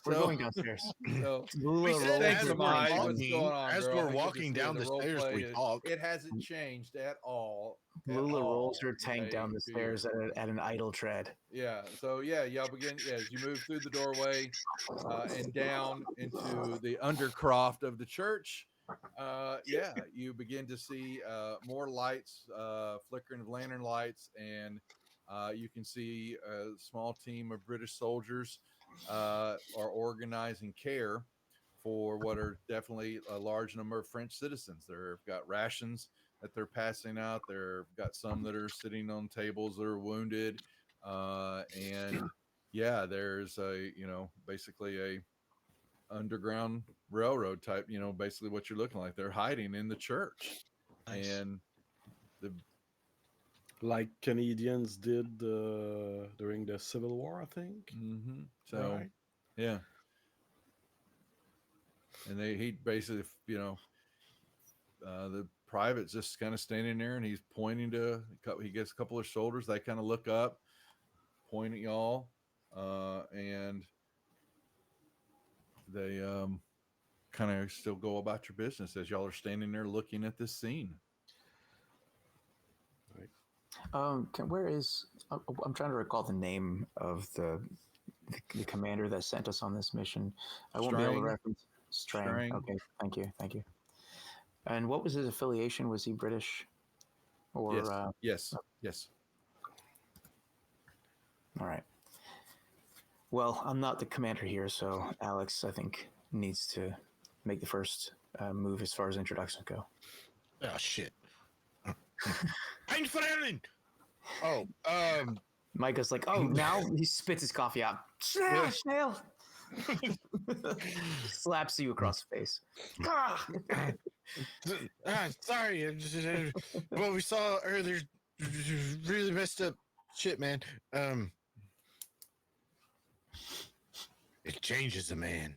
We're So- going downstairs. So, Lula We said rolls thanks, as her we're Samai. punch. What's walking- going on, as girl? we're Good to walking see you. down the role stairs, play we is- talk. It hasn't changed at all. at Lula rolls all her tank today down the to stairs you. at an idle tread. Yeah. So y'all begin. Yeah, as you move through the doorway and down into the undercroft of the church. You begin to see more lights, flickering of lantern lights, and you can see a small team of British soldiers are organizing care for what are definitely a large number of French citizens. They've got rations that they're passing out. They've got some that are sitting on tables that are wounded, and yeah, there's basically a underground railroad type, basically what you're looking like. They're hiding in the church. Nice. And the Like Canadians did during the Civil War, I think. so Right. yeah. And he basically, the private's just kind of standing there, and he's pointing to, he gets a couple of shoulders. They kind of look up, point at y'all, and they kind of still go about your business as y'all are standing there looking at this scene. Where is? I'm trying to recall the name of the commander that sent us on this mission. I won't be able to Strang. reference Strang. Strang. Okay, thank you. And what was his affiliation? Was he British? Or Yes. Yes. all right. Well, I'm not the commander here, so Alex, I think, needs to make the first move as far as introductions go. Oh shit! Infiltrate! Oh, Micah's like, oh, now he spits his coffee out. Snail! Slaps you across the face. sorry. What we saw earlier really messed up shit, man. It changes a man.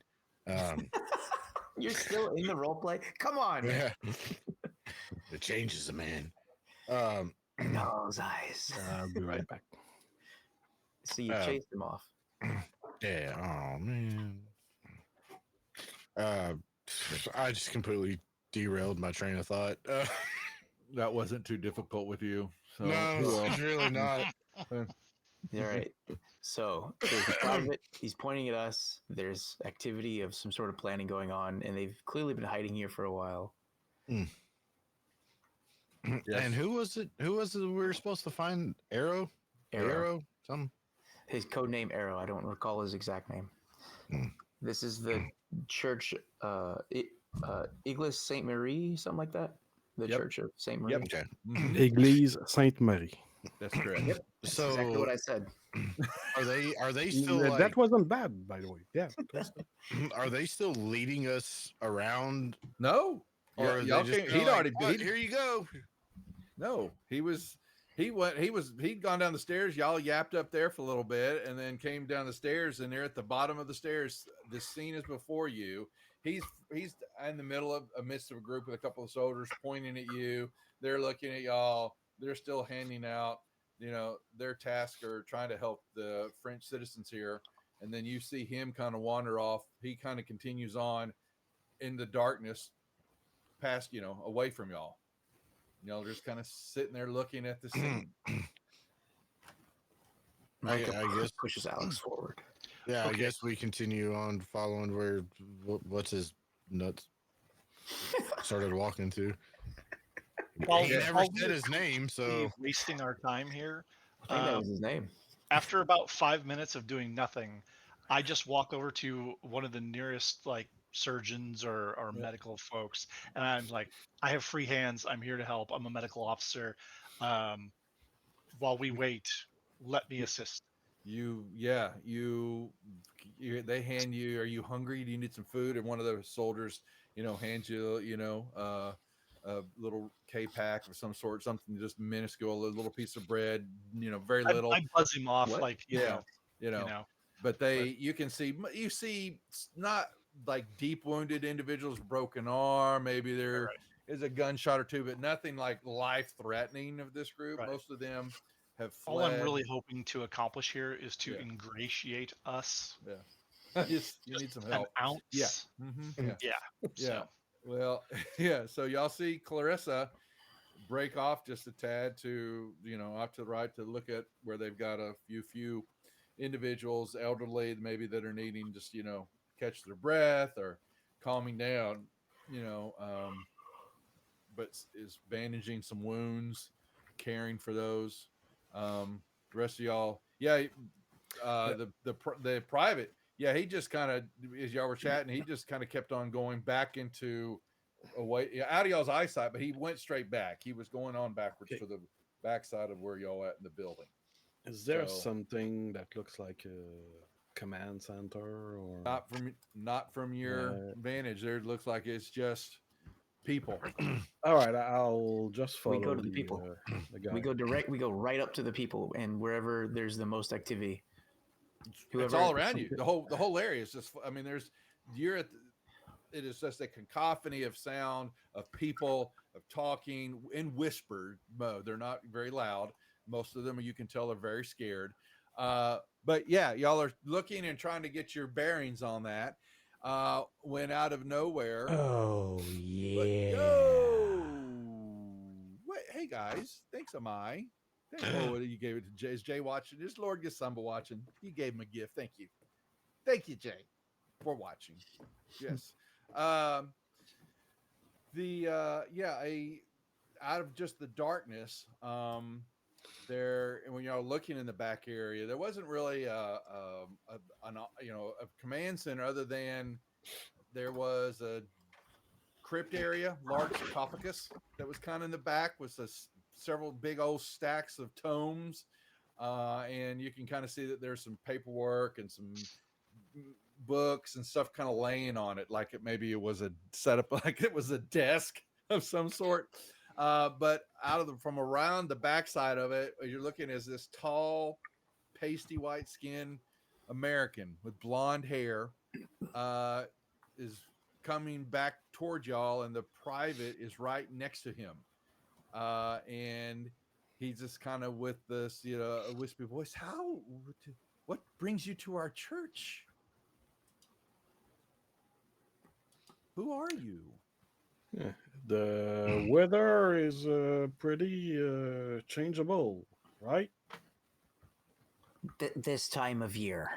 You're still in the role play? Come on. Yeah. It changes a man. Those eyes. I'll be right back. So you chased him off. Yeah. Oh man. I just completely derailed my train of thought. That wasn't too difficult with you. So No, it's really not. All right. So there's a private. He's pointing at us. There's activity of some sort of planning going on, and they've clearly been hiding here for a while. Yes. And who was it? Who was it we were supposed to find? Arrow? Something? His code name Arrow. I don't recall his exact name. This is the church, Église Sainte Marie, something like that. The Yep. Church of Sainte Marie. Yep. Okay. Mhm. Église Sainte-Marie. That's correct. Yep. That's So exactly what I said. are they still like, That wasn't bad, by the way. Yeah. it was good. are they still leading us around? No. Or Yeah, are they y'all just can't, kinda he'd like, already "Oh, here you go. No, he'd gone down the stairs. Y'all yapped up there for a little bit and then came down the stairs, and they're at the bottom of the stairs. This scene is before you. he's in the middle of amidst of a group with a couple of soldiers pointing at you. They're looking at y'all. They're still handing out, their task or trying to help the French citizens here. And then you see him kind of wander off. He kind of continues on in the darkness past, away from y'all. Just kind of sitting there looking at the scene. Micah I guess pushes Alex forward. Yeah, I Okay. guess we continue on following where what's his nuts started walking to. While- He never while said we're his name, so completely wasting our time here. I think that was his name. After about 5 minutes of doing nothing, I just walk over to one of the nearest like surgeons or medical folks, and I'm like, I have free hands. I'm here to help. I'm a medical officer. While we wait, let me assist. They hand you, are you hungry? Do you need some food? And one of the soldiers, hands you, a little K-pack of some sort, something just minuscule, a little piece of bread, very little. I buzz him off What? like Yeah, but but- you see not like deep wounded individuals, broken arm, maybe there is a gunshot or two, but nothing like life threatening of this group. Right. Most of them have fled. All I'm really hoping to accomplish here is to Yeah. ingratiate us. you need Just some an help. ounce. Yeah. Yeah. Yeah. Well, yeah. So y'all see Clarissa break off just a tad to, off to the right to look at where they've got a few individuals, elderly, maybe that are needing just, catch their breath or calming down, but is bandaging some wounds, caring for those. The rest of y'all, the private, he just kind of, as y'all were chatting, he just kind of kept on going back into away out of y'all's eyesight, but he went straight back. He was going on backwards to the backside of where y'all at in the building. Is there So- something that looks like a command center or Not from your vantage. There it looks like it's just people. All right, I'll just follow We go to the people. The guy. We go right up to the people, and wherever there's the most activity. It's all around you. The whole area is just. I mean, it is just a cacophony of sound of people of talking in whispered mode. They're not very loud. Most of them, you can tell, are very scared. But yeah, y'all are looking and trying to get your bearings on that. When out of nowhere, Oh yeah. Wait, hey guys, thanks, Amai. Oh, you gave it to Jay. Is Jay watching? Is Lord Gasumba watching? You gave him a gift. Thank you, Jay, for watching. Yes. Out of just the darkness, there, when you're looking in the back area, there wasn't really a command center other than there was a crypt area, large sarcophagus that was kind of in the back with several big old stacks of tomes, and you can kind of see that there's some paperwork and some books and stuff kind of laying on it, like maybe it was a setup, like it was a desk of some sort. But from around the backside of it, you're looking as this tall, pasty white skin American with blonde hair is coming back towards y'all, and the private is right next to him. And he's just kind of with this, a wispy voice. What brings you to our church? Who are you? Yeah, the weather is pretty changeable, right? This time of year.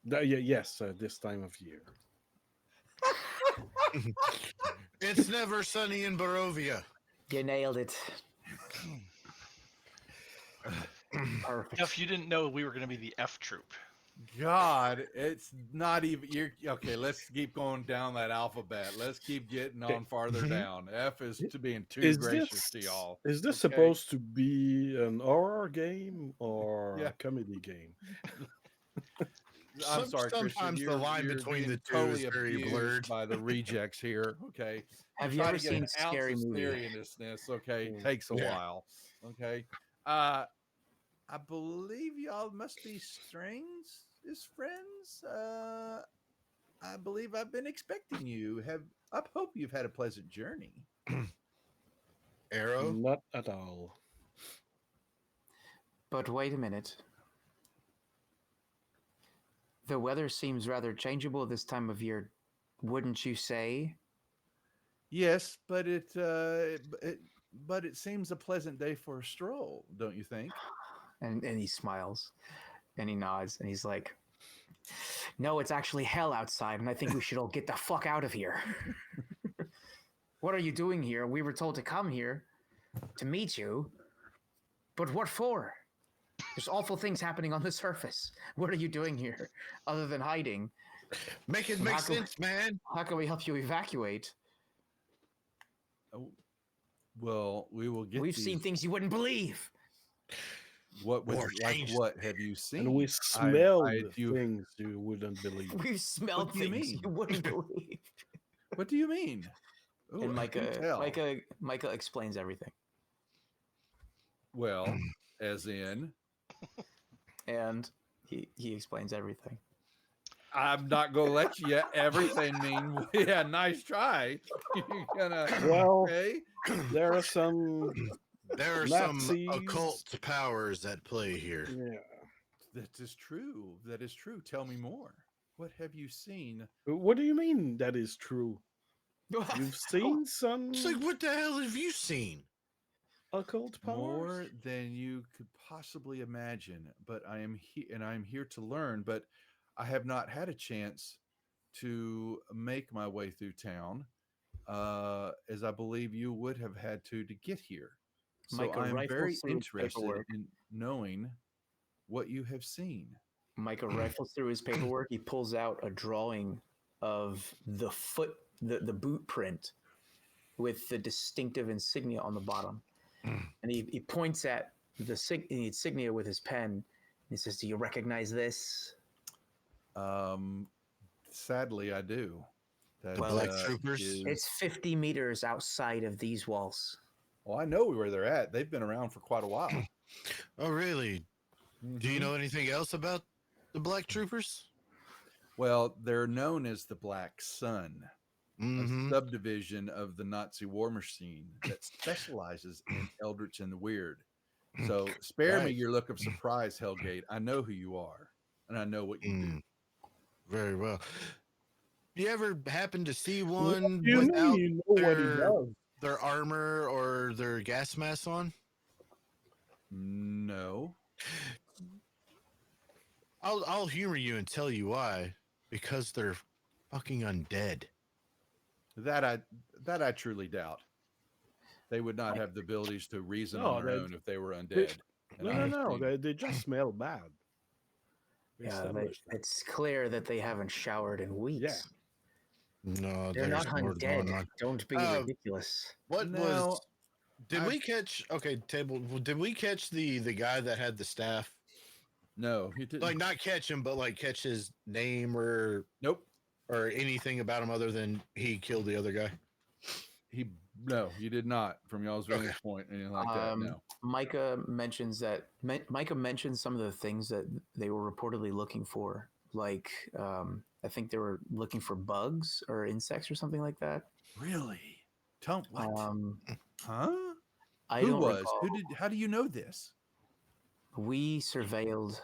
Yes, this time of year. it's never sunny in Barovia. You nailed it. Perfect. Jeff, you didn't know we were going to be the F troop. God, it's not even. You're okay. Let's keep going down that alphabet. Let's keep getting on farther down. F is to being too gracious to y'all. Is this Okay? supposed to be an horror game or Yeah. a comedy game? I'm sorry, Christian. Sometimes the line you're between being the two totally is very abused blurred. by the rejects here. Okay. Have To you try ever to get seen an ounce Scary of Movie? seriousness, okay, Mm. takes a Yeah. while. Okay. I believe y'all must be friends. I believe I've been expecting you. I hope you've had a pleasant journey. Arrow? Not at all. But wait a minute. The weather seems rather changeable this time of year, wouldn't you say? Yes, but it seems a pleasant day for a stroll, don't you think? And he smiles and he nods and he's like, no, it's actually hell outside, and I think we should all get the fuck out of here. What are you doing here? We were told to come here to meet you, but what for? There's awful things happening on the surface. What are you doing here other than hiding? Make it make sense, man. How can we help you evacuate? Oh, well, we will get. We've seen things you wouldn't believe. What would Or like? change What have you seen? And we smelled things you wouldn't believe. We've smelled What do you things mean? you wouldn't believe. What do you mean? Ooh, And do tell. Micah explains everything. Well, as in, And he explains everything. I'm not gonna let you everything mean. Yeah, nice try. You're gonna Well, okay. there are some. There are Nazis. some occult powers at play here. Yeah. That is true. That is true. Tell me more. What have you seen? What do you mean that is true? You've seen some It's like, what the hell have you seen? occult powers? More than you could possibly imagine. But I am here, and I am here to learn. But I have not had a chance to make my way through town, as I believe you would have had to get here. So Micah I am rifles very through his interested paperwork. in knowing what you have seen. Micah rifles through his paperwork. He pulls out a drawing of the boot print with the distinctive insignia on the bottom. And he points at the insignia with his pen. And he says, do you recognize this? Sadly, I do. That, Well, Black Troopers? It's 50 meters outside of these walls. Well, I know where they're at. They've been around for quite a while. Oh, really? Do you know anything else about the Black Troopers? Well, they're known as the Black Sun, Mm-hmm. a subdivision of the Nazi war machine that specializes in Eldritch and the Weird. So spare me Right. your look of surprise, Hellgate. I know who you are, and I know what you do. Very well. You ever happen to see What one do you mean without you know what he their, does? their armor or their gas mask on? No. I'll humor you and tell you why. Because they're fucking undead. That I truly doubt. They would not have the abilities to reason No, on their they- own if they were undead. And I have No. seen- They just smell bad. We Yeah, established that. it's clear that they haven't showered in weeks. Yeah. No, They're there's not more going undead. on. Don't be Uh, ridiculous. What No, was? Did I- we catch? Okay, table. Did we catch the guy that had the staff? No, he didn't. Like not catch him, but like catch his name or Nope. anything about him other than he killed the other guy. No, you did not. From y'all's vantage point, anything like that. No. Micah mentions some of the things that they were reportedly looking for. Like, I think they were looking for bugs or insects or something like that. Really? Tell what? Huh? I Who don't was? recall. Who did? How do you know this? We surveilled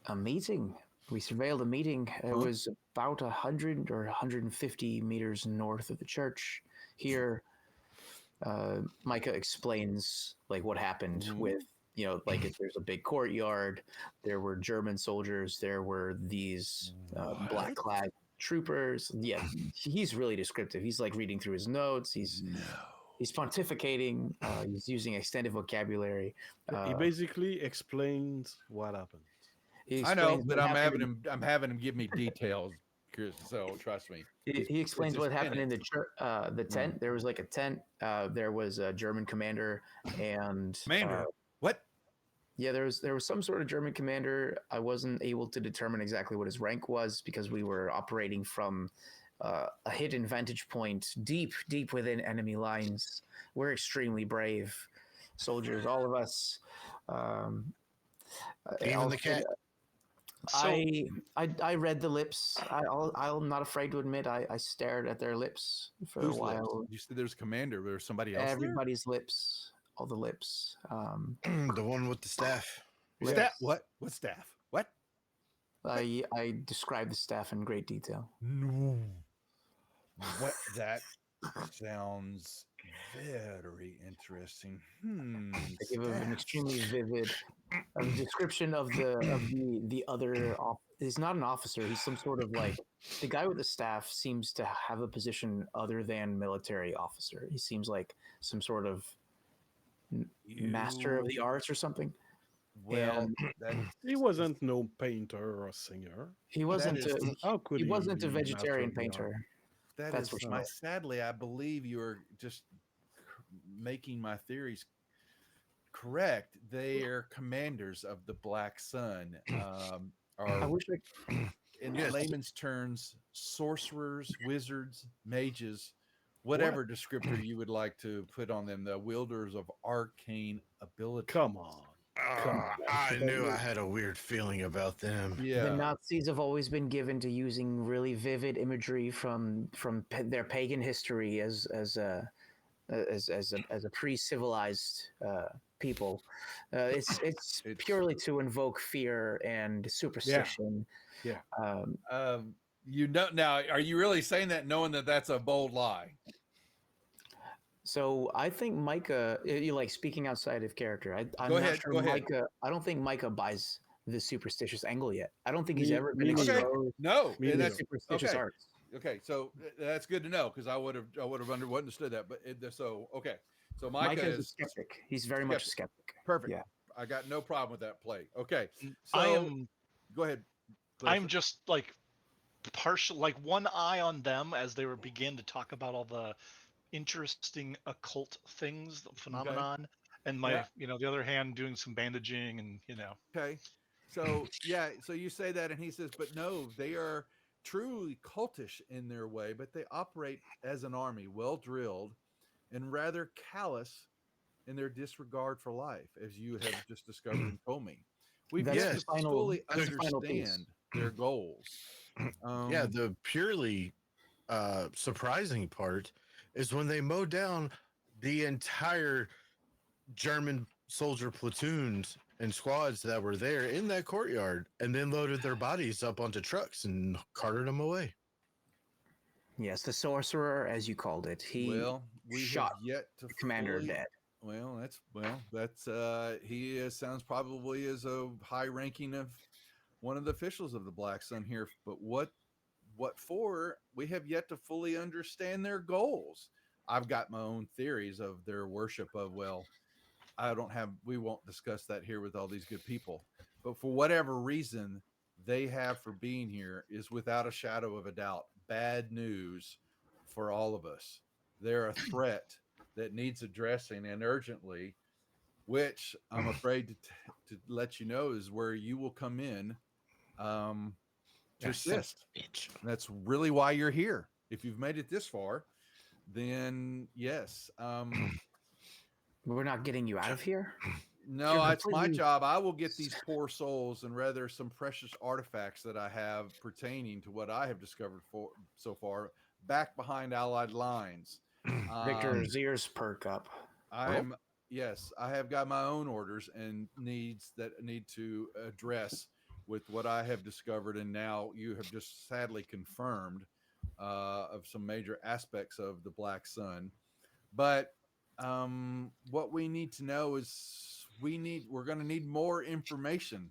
a meeting. It was about 100 or 150 meters north of the church. Here, Micah explains like what happened with, there's a big courtyard. There were German soldiers. There were these black-clad troopers. Yeah, he's really descriptive. He's like reading through his notes. He's pontificating. He's using extended vocabulary. He basically explains what happened. He I know, explains but what I'm happened having him give me details. So trust me. He explains it's what his happened in the the tent. Mm. There was like a tent. There was a German commander and Commander. What? yeah, there was some sort of German commander. I wasn't able to determine exactly what his rank was because we were operating from a hidden vantage point deep within enemy lines. We're extremely brave soldiers, all of us. Even the cat. So I read the lips. I'm not afraid to admit I stared at their lips for a Whose lips? while. You said there's a commander. There's somebody else there? Everybody's lips, all the lips. The one with the staff. Staff? lips. What? What staff? What? I described the staff in great detail. No. What? That sounds very interesting. I give an extremely vivid description of the other. He's not an officer. He's some sort of like the guy with the staff seems to have a position other than military officer. He seems like some sort of master of the arts or something. Well, He wasn't no painter or singer. He wasn't. is- How could He wasn't a be master vegetarian of the art? painter. that That's is for my. sure. Sadly, I believe you are just making my theories correct. They are commanders of the Black Sun. I Are wish in Yes. layman's terms, sorcerers, wizards, mages, whatever descriptor you would like to put on them, the wielders of arcane ability. Come on. Come on. I knew I had a weird feeling about them. the Yeah. Nazis have always been given to using really vivid imagery from their pagan history as a pre-civilized people. It's purely to invoke fear and superstition. Yeah. You know, now, are you really saying that knowing that that's a bold lie? So I think Micah, you like speaking outside of character. I'm Go not ahead, sure go ahead. Micah. I don't think Micah buys the superstitious angle yet. I don't think he's Me- ever been me neither. exposed No, Me and to that's superstitious okay. arts. Okay, so that's good to know because I would have understood that. But so okay, so Micah Micah's a is skeptic. He's very much a skeptic. perfect. Yeah. I got no problem with that play. Okay, so I am go ahead. I'm just like partial, like one eye on them as they were begin to talk about all the interesting occult things, the phenomenon, and my Yeah. the other hand doing some bandaging and Okay, so yeah, so you say that, and he says, but no, they are truly cultish in their way, but they operate as an army, well drilled, and rather callous in their disregard for life, as you have just discovered and told me. We've That's yet the to final- fully that's the final piece. understand their goals. Yeah, the purely surprising part is when they mowed down the entire German soldier platoons and squads that were there in that courtyard and then loaded their bodies up onto trucks and carted them away. Yes, the sorcerer, as you called it. He we shot have yet to the commander fully- dead. That's he sounds probably as a high ranking of one of the officials of the Black Sun here, but what for, we have yet to fully understand their goals. I've got my own theories of their worship of, well, we won't discuss that here with all these good people, but for whatever reason they have for being here is without a shadow of a doubt bad news for all of us. They're a threat that needs addressing, and urgently, which I'm afraid to let you know is where you will come in to assist. That's really why you're here. If you've made it this far, then yes. We're not getting you out of here. No, You're it's my completely- job. I will get these poor souls and rather some precious artifacts that I have pertaining to what I have discovered so far back behind Allied lines. Victor's ears perk up. Yes, I have got my own orders and needs that need to address with what I have discovered, and now you have just sadly confirmed of some major aspects of the Black Sun. But what we need to know is we're going to need more information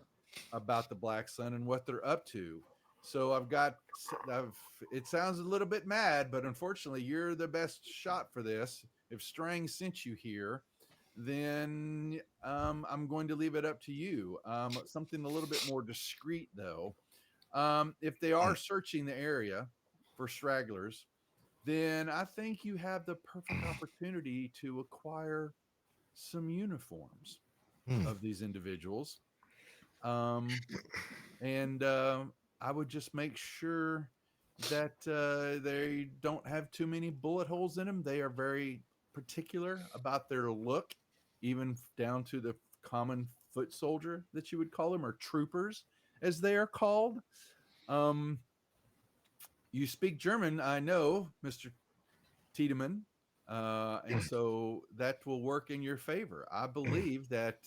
about the Black Sun and what they're up to. So it sounds a little bit mad, but unfortunately you're the best shot for this. If Strang sent you here, then I'm going to leave it up to you. Something a little bit more discreet though. If they are searching the area for stragglers, then I think you have the perfect opportunity to acquire some uniforms of these individuals. I would just make sure that they don't have too many bullet holes in them. They are very particular about their look, even down to the common foot soldier that you would call them, or troopers, as they are called. You speak German, I know, Mr. Tiedemann, and so that will work in your favor. I believe that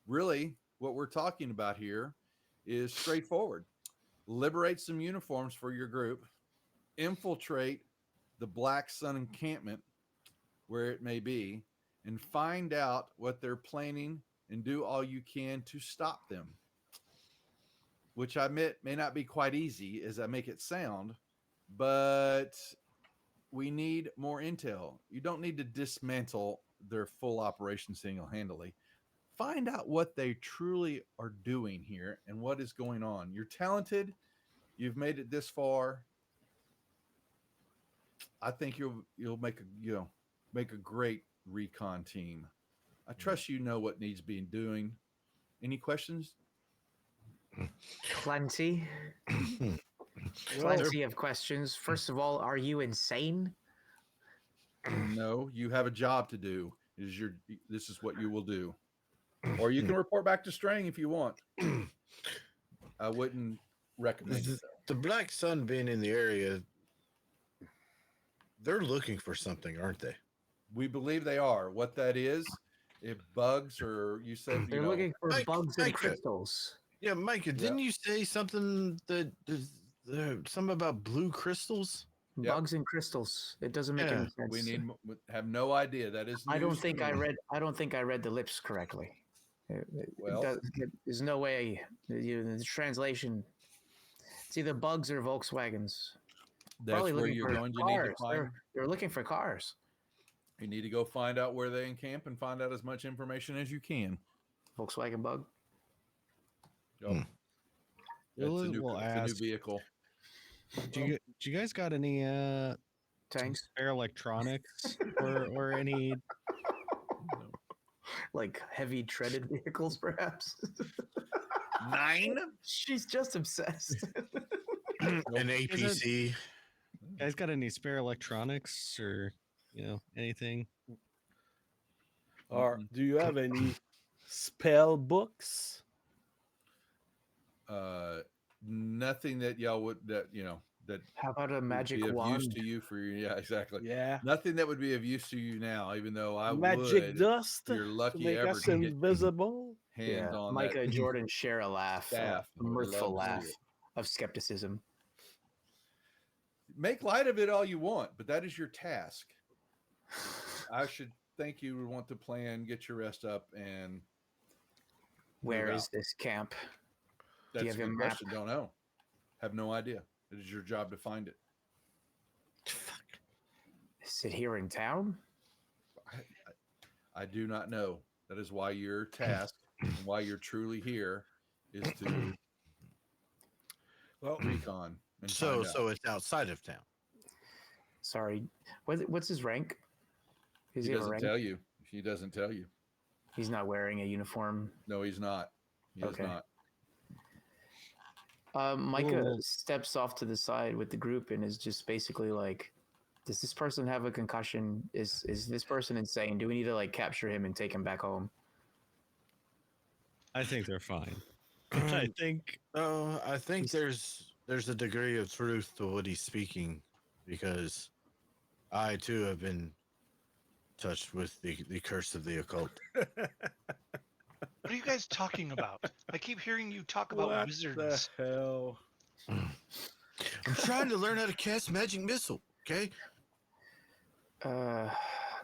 really what we're talking about here is straightforward. Liberate some uniforms for your group, infiltrate the Black Sun encampment where it may be, and find out what they're planning and do all you can to stop them. Which I admit may not be quite easy as I make it sound, but we need more intel. You don't need to dismantle their full operation single-handedly. Find out what they truly are doing here and what is going on. You're talented. You've made it this far. I think you'll make a great recon team. I trust you know what needs being doing. Any questions? Plenty. Plenty of questions. First of all, are you insane? No, you have a job to do. This is what you will do. Or you can report back to Strang if you want. I wouldn't recommend it. The Black Sun being in the area, they're looking for something, aren't they? We believe they are. What that is, if bugs or you said They're looking for bugs and Micah. crystals. Yeah, Micah, didn't you say something that something about blue crystals? Yep. Bugs and crystals. It doesn't make any sense. We have no idea. That is. I don't think I read the lips correctly. There's no way. The translation. It's either bugs or Volkswagens. That's Probably where looking you're for going. You cars. need to find. They're looking for cars. You need to go find out where they encamp and find out as much information as you can. Volkswagen Bug. Yep. It's a new vehicle. Do you guys got any Tanks? spare electronics or any Like heavy treaded vehicles, perhaps? 9? She's just obsessed. An APC. guys got any spare electronics or anything? Or do you have any spell books? Nothing that y'all would that How about a magic would be wand? of use to you for exactly. Yeah. Nothing that would be of use to you now, even though I Magic would. dust You're to lucky make ever us to get invisible. hands on Micah that and Jordan share a laugh, staff. a mirthful Love to see laugh it. of skepticism. Make light of it all you want, but that is your task. I should think you would want to plan, get your rest up, and Where move is out. this camp? That's you a have a good map? question. Don't know. Have no idea. It is your job to find it. Is it here in town? I do not know. That is why your task and why you're truly here is to recon. And So find out. it's outside of town. Sorry. What's his rank? Does He he have a doesn't rank? tell you. He doesn't tell you. He's not wearing a uniform. No, he's not. He is not. Micah Ooh. steps off to the side with the group and is just basically like, does this person have a concussion? Is this person insane? Do we need to like capture him and take him back home? I think they're fine. I think I think there's a degree of truth to what he's speaking, because I too have been touched with the curse of the occult. What are you guys talking about? I keep hearing you talk about What wizards. the hell? I'm trying to learn how to cast magic missile. Okay.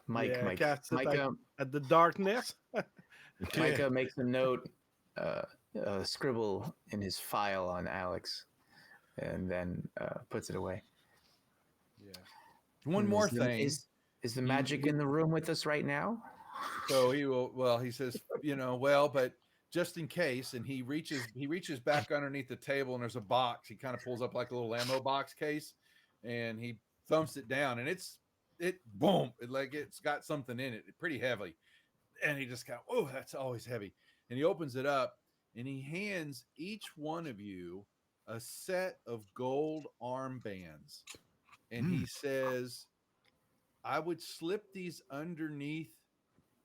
Micah at the darkness. Micah makes a note, scribble in his file on Alex, and then puts it away. Yeah. One more Is the- thing. Is the magic in the room with us right now? So he will. Well, he says, but just in case, and he reaches back underneath the table, and there's a box. He kind of pulls up like a little ammo box case, and he thumps it down, and boom, it's got something in it, pretty heavy, and he just oh, that's always heavy, and he opens it up, and he hands each one of you a set of gold armbands, and he says, I would slip these underneath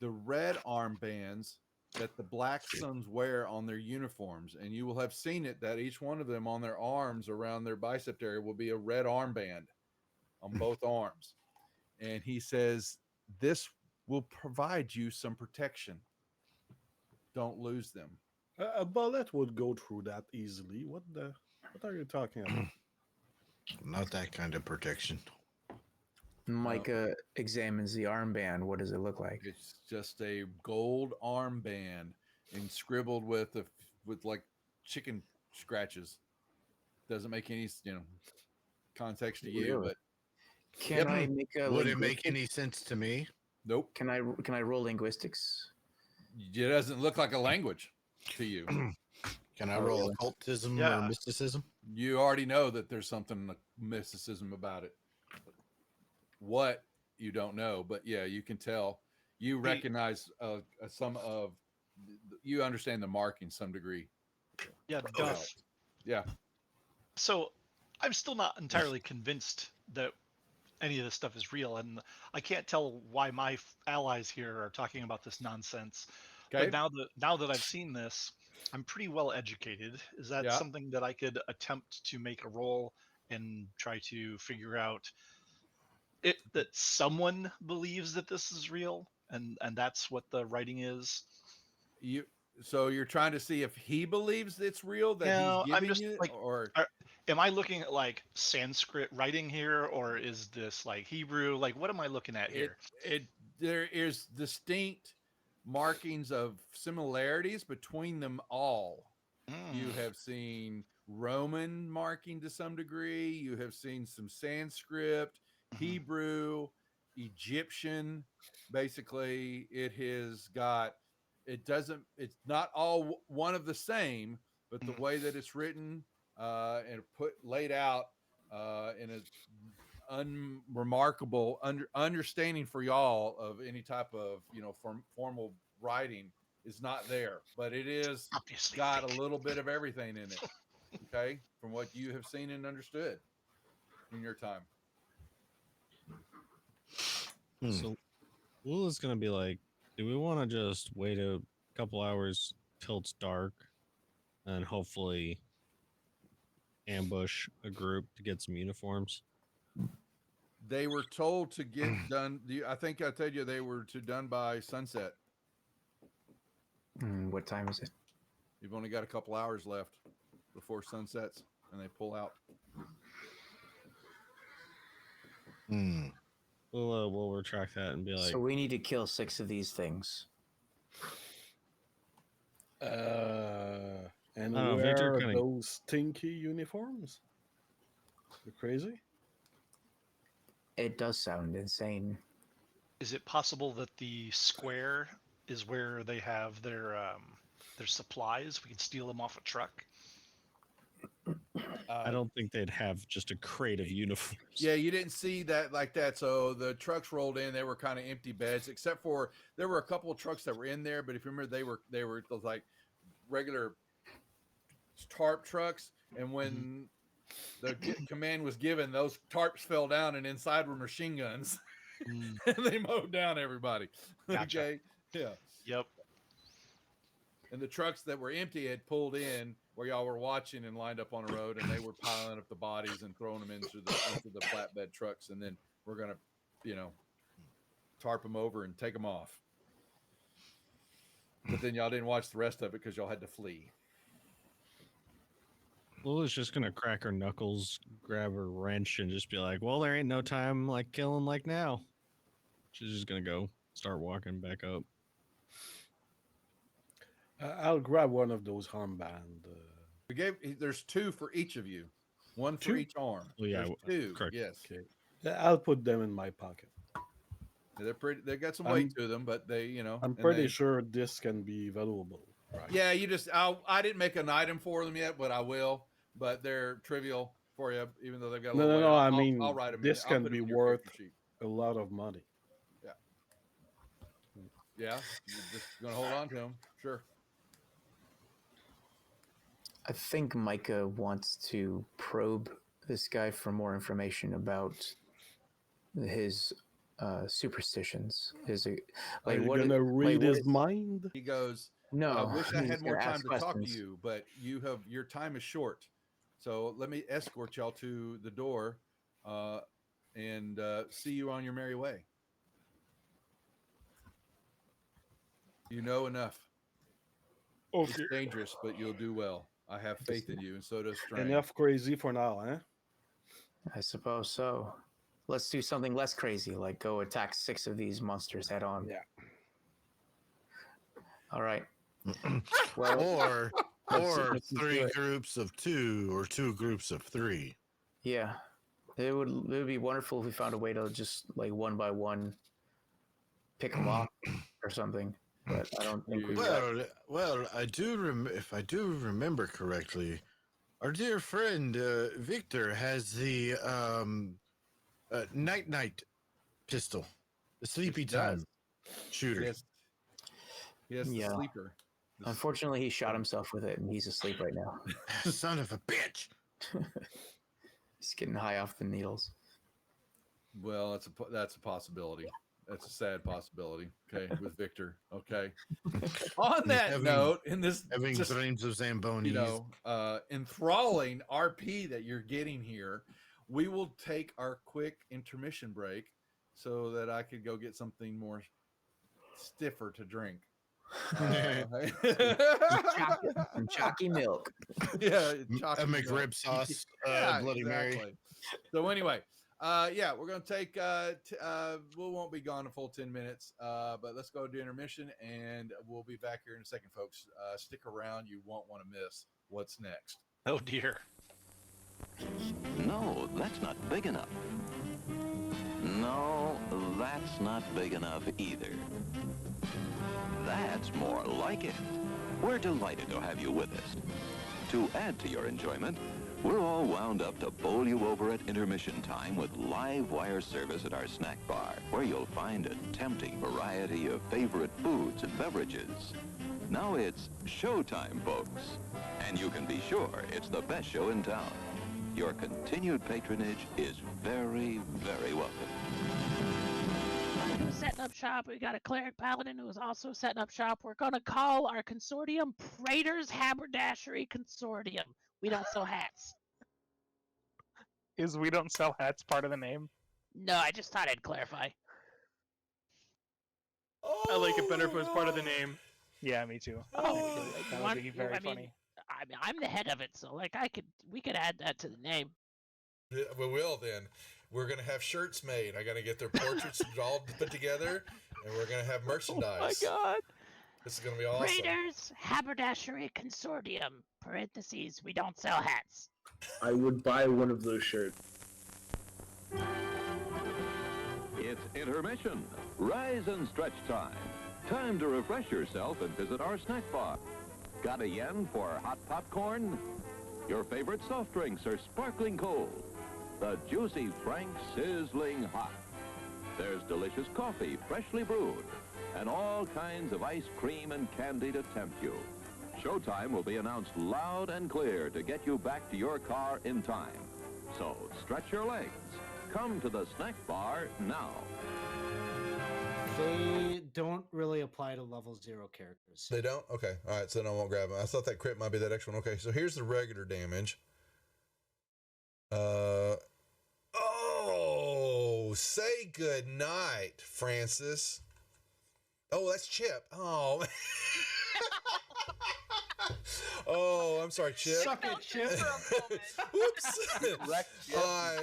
the red armbands that the Black Suns wear on their uniforms, and you will have seen it that each one of them on their arms around their bicep area will be a red armband on both arms. And he says, this will provide you some protection. Don't lose them. A bullet would go through that easily. What are you talking about? Not that kind of protection. Micah examines the armband. What does it look like? It's just a gold armband and scribbled with like chicken scratches. Doesn't make any context to you, Really? but Can I make a Would it make any sense to me? nope. Can I roll linguistics? It doesn't look like a language to you. Can I Oh, roll really? occultism Yeah. or mysticism? You already know that there's something like mysticism about it. What you don't know, but yeah, you can tell. You recognize some of. You understand the marking some degree. Yeah, That duh. helps. Yeah. So I'm still not entirely convinced that any of this stuff is real, and I can't tell why my allies here are talking about this nonsense. Okay. But now that I've seen this, I'm pretty well educated. Is that Yeah. something that I could attempt to make a roll and try to figure out it that someone believes that this is real, and that's what the writing is? So you're trying to see if he believes it's real that No, he's I'm giving just you, like, or am I looking at like Sanskrit writing here, or is this like Hebrew? Like, what am I looking at here? there is distinct markings of similarities between them all. You have seen Roman marking to some degree. You have seen some Sanskrit, Hebrew, Egyptian. Basically, it's not all one of the same, but the way that it's written and laid out in a unremarkable understanding for y'all of any type of formal writing is not there, but it is Obviously got fake. a little bit of everything in it. Okay, from what you have seen and understood in your time. So Lula's gonna be like, do we want to just wait a couple hours till it's dark and hopefully ambush a group to get some uniforms? They were told to get done. I think I told you they were done by sunset. What time is it? You've only got a couple hours left before sunsets, and they pull out. We'll retract that and be like, So we need to kill 6 of these things. And I don't know, where Victor are kinda- those stinky uniforms? You're crazy? It does sound insane. Is it possible that the square is where they have their supplies? We can steal them off a truck. I don't think they'd have just a crate of uniforms. Yeah, you didn't see that like that. So the trucks rolled in; they were kind of empty beds, except for there were a couple of trucks that were in there. But if you remember, they were like regular tarp trucks. And when the command was given, those tarps fell down, and inside were machine guns, and they mowed down everybody. Gotcha. Okay, yeah. Yep. And the trucks that were empty had pulled in where y'all were watching and lined up on a road, and they were piling up the bodies and throwing them into the flatbed trucks. And then we're gonna, tarp them over and take them off. But then y'all didn't watch the rest of it because y'all had to flee. Lula's just gonna crack her knuckles, grab her wrench, and just be like, "Well, there ain't no time like killing like now." She's just gonna go start walking back up. I'll grab one of those armband. There's 2 for each of you, 1 for 2? each arm. Oh, yeah, There's 2. correct. Yes, Okay. I'll put them in my pocket. they're pretty. They got some weight to them, but they, I'm pretty sure this can be valuable. Right? Yeah, I didn't make an item for them yet, but I will. But they're trivial for you, even though they've got a little weight. No. I'll write them. This I'll can put be them in your worth character sheet. a lot of money. Yeah, you're just gonna hold on to them. Sure. I think Micah wants to probe this guy for more information about his superstitions? Is it Are like you what? gonna read what his is- mind? He goes, No, I wish I he's had more gonna time ask to talk to questions. you, but your time is short. So let me escort y'all to the door and see you on your merry way. You know enough. Okay. It's dangerous, but you'll do well. I have faith in you, and so does Strange. Enough crazy for now, eh? I suppose so. Let's do something less crazy, like go attack 6 of these monsters head on. Yeah. All right. Well, or let's do 3 it. groups of 2 or 2 groups of 3. Yeah, it would be wonderful if we found a way to just like one by one pick them off or something. But I don't think we. Well, if I do remember correctly, our dear friend Victor has the night pistol, the sleepy Yes, he does. time shooter. Yes, Yeah. the sleeper. Unfortunately, he shot himself with it, and he's asleep right now. Son of a bitch! He's getting high off the needles. Well, that's a possibility. That's a sad possibility. Okay, with Victor. Okay. On that note, in this Having dreams of Zambonis. enthralling RP that you're getting here, we will take our quick intermission break so that I could go get something more stiffer to drink. Some chalky milk. Yeah, A McRib sauce, Bloody Mary. So anyway, we're gonna take. We won't be gone a full 10 minutes, but let's go to intermission, and we'll be back here in a second, folks. Stick around; you won't want to miss what's next. Oh dear. No, that's not big enough. No, that's not big enough either. That's more like it. We're delighted to have you with us. To add to your enjoyment, we're all wound up to bowl you over at intermission time with live wire service at our snack bar, where you'll find a tempting variety of favorite foods and beverages. Now it's showtime, folks. And you can be sure it's the best show in town. Your continued patronage is very, very welcome. Who's setting up shop? We got a cleric paladin who's also setting up shop. We're gonna call our consortium Praetor's Haberdashery Consortium. We don't sell hats. Is we don't sell hats part of the name? No, I just thought I'd clarify. I like it better if it was part of the name. Yeah, me too. Oh, That would be very funny. I'm the head of it, so like we could add that to the name. We will then. We're gonna have shirts made. I gotta get their portraits all put together, and we're gonna have merchandise. Oh my god! This is gonna be awesome. Praetor's Haberdashery Consortium. Parentheses. We don't sell hats. I would buy one of those shirts. It's intermission. Rise and stretch time. Time to refresh yourself and visit our snack bar. Got a yen for hot popcorn? Your favorite soft drinks are sparkling cold. The juicy Frank sizzling hot. There's delicious coffee, freshly brewed, and all kinds of ice cream and candy to tempt you. Showtime will be announced loud and clear to get you back to your car in time. So stretch your legs. Come to the snack bar now. They don't really apply to level 0 characters. They don't? Okay. All right. So then I won't grab them. I thought that crit might be that extra one. Okay. So here's the regular damage. Oh, say good night, Francis. Oh, that's Chip. Oh. Oh, I'm sorry, Chip. Suck it, Chip. Whoops. I thought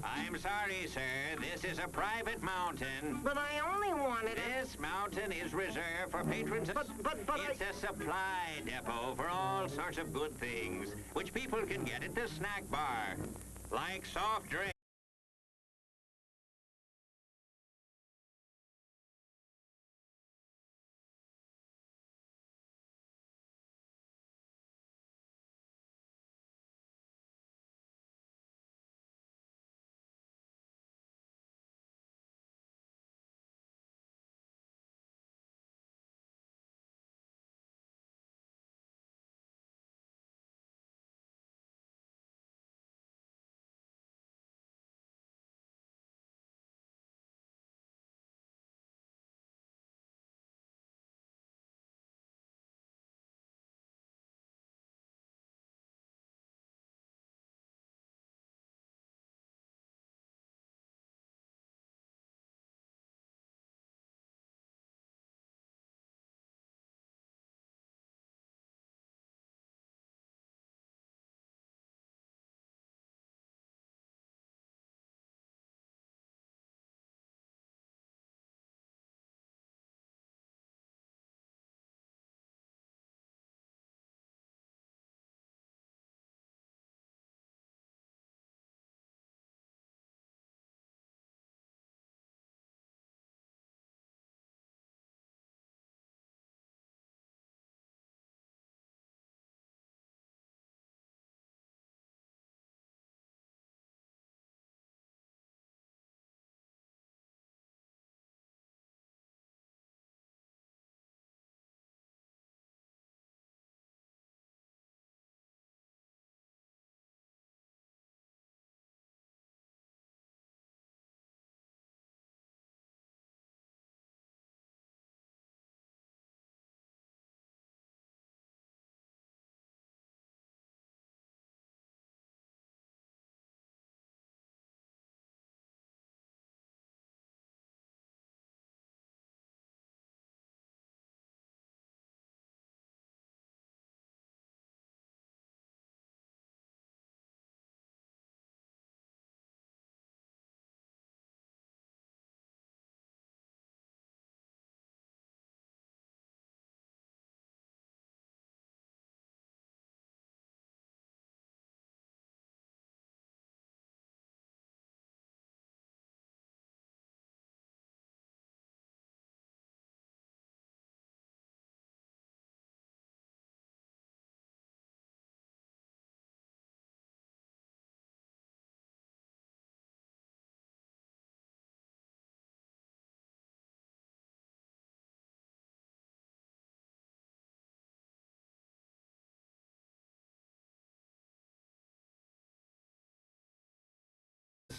I'm sorry, sir. This is a private mountain. But I only wanted This mountain is reserved for patrons. But it's a supply depot for all sorts of good things, which people can get at the snack bar, like soft drinks.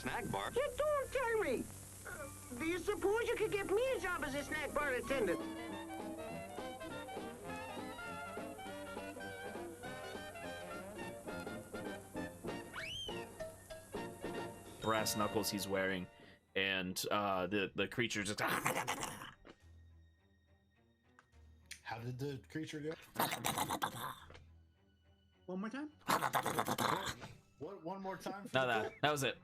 snack bar. You don't tell me. Do you suppose you could get me a job as a snack bar attendant? Brass knuckles he's wearing, and the creature just. How did the creature go? One more time? What? One more time? No, that was it.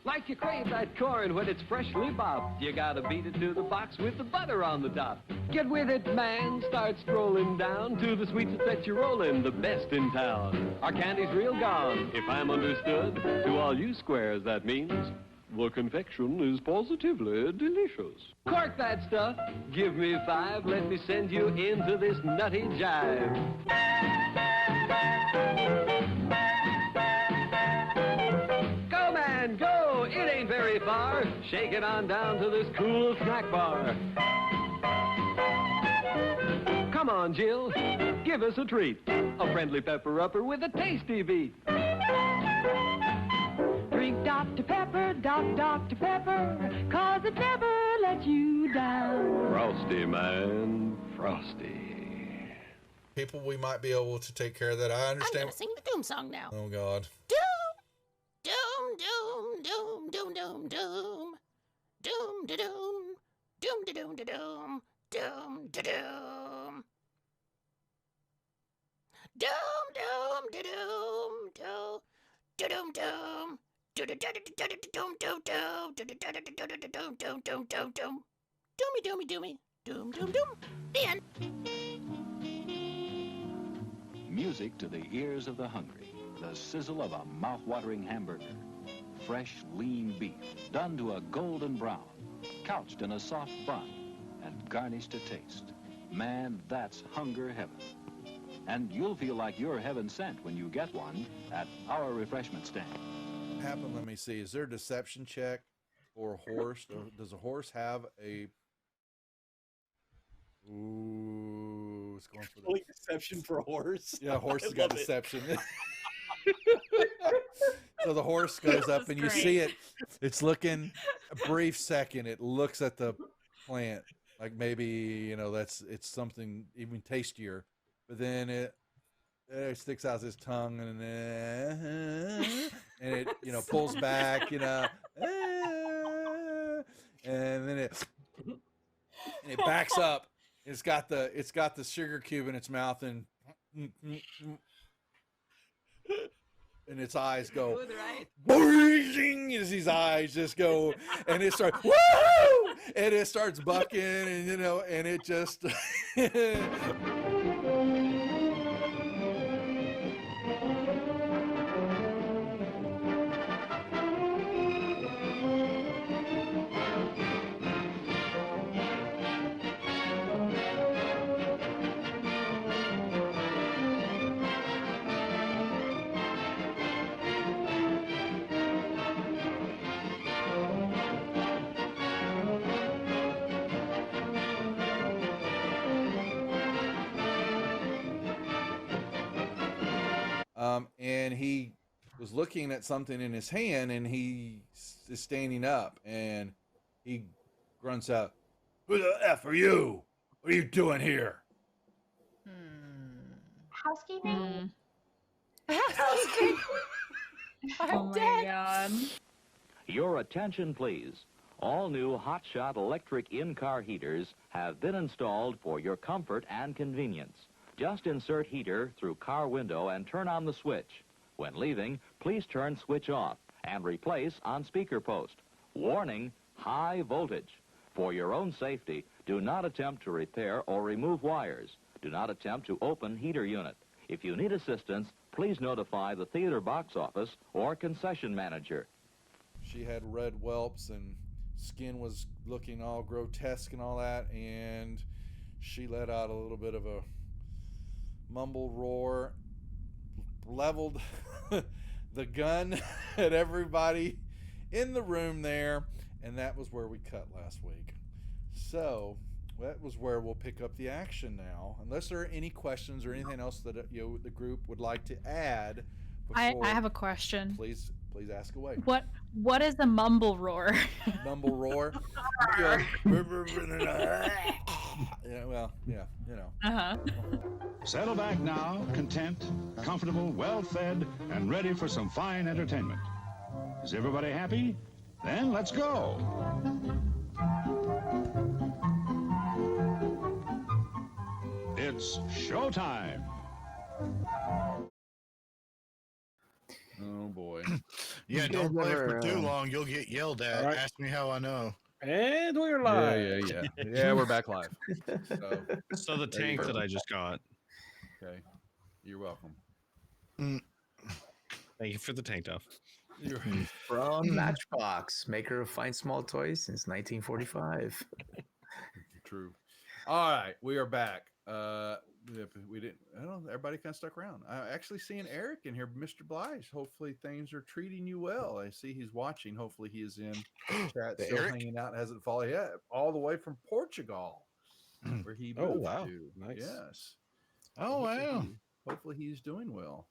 Like you crave that corn when it's freshly bobbed, you gotta beat it to the box with the butter on the top. Get with it, man. Start strolling down to the sweets that set you rolling, the best in town. Our candy's real gone, if I'm understood. To all you squares, that means the confection is positively delicious. Cork that stuff. Give me 5. Let me send you into this nutty jive. Go, man, go. It ain't very far. Shake it on down to this cool snack bar. Come on, Jill. Give us a treat. A friendly pepper-upper with a tasty beat. Drink Dr. Pepper, Dr. Pepper, 'cause it never lets you down. Frosty, man. Frosty. People, we might be able to take care of that. I I'm understand. gonna sing the Doom song now. Oh, God. Doom, doom, doom, doom, doom, doom, doom, doom, da doom, doom, da doom, da doom, doom, da doom, doom, doom, da doom, doom, da doom, doom. Doomy, doomy, doomy. Doom, doom, doom. The end. Music to the ears of the hungry. The sizzle of a mouth-watering hamburger. Fresh, lean beef, done to a golden brown, couched in a soft bun, and garnished to taste. Man, that's hunger heaven. And you'll feel like you're heaven sent when you get one at our refreshment stand. Happen. Let me see. Is there a deception check for a horse? Does a horse have a? Ooh, it's going for the deception for a horse. Yeah, a horse I has got love it. deception. So the horse goes up, and you see it. It's looking a brief second. It looks at the plant like maybe it's something even tastier, but then it sticks out his tongue and it pulls back, and then it backs up. It's got the sugar cube in its mouth, and its eyes go boing, as his eyes just go, and it starts woo, and it starts bucking, and it just and he was looking at something in his hand, and he is standing up, and he grunts out, "Who the F are you? What are you doing here?" Housekeeping? Housekeeping. Oh my god. Your attention, please. All new hotshot electric in-car heaters have been installed for your comfort and convenience. Just insert heater through car window and turn on the switch. When leaving, please turn switch off and replace on speaker post. Warning, high voltage. For your own safety, do not attempt to repair or remove wires. Do not attempt to open heater unit. If you need assistance, please notify the theater box office or concession manager. She had red whelps, and skin was looking all grotesque and all that, and she let out a little bit of a mumbled roar, leveled the gun at everybody in the room there, and that was where we cut last week. So that was where we'll pick up the action now. Unless there are any questions or anything else that the group would like to add. I have a question. Please ask away. What is a mumble roar? Mumble roar. Yeah, well, yeah, you know. Settle back now, content, comfortable, well-fed, and ready for some fine entertainment. Is everybody happy? Then let's go. It's showtime. Oh boy. Yeah, don't play for too long. You'll get yelled at. All right. Ask me how I know. And we're live. Yeah, we're back live. So the tank that I just got. Okay. You're welcome. Thank you for the tank stuff. From Matchbox, maker of fine small toys since 1945. True. All right, we are back. We didn't. I don't know. Everybody kind of stuck around. I actually seeing Eric in here, Mr. Blige. Hopefully things are treating you well. I see he's watching. Hopefully he is in chat, still Eric? hanging out. Hasn't fallen yet. All the way from Portugal, where he moved wow. to. Nice. Yes. Oh, wow. Hopefully he's doing well.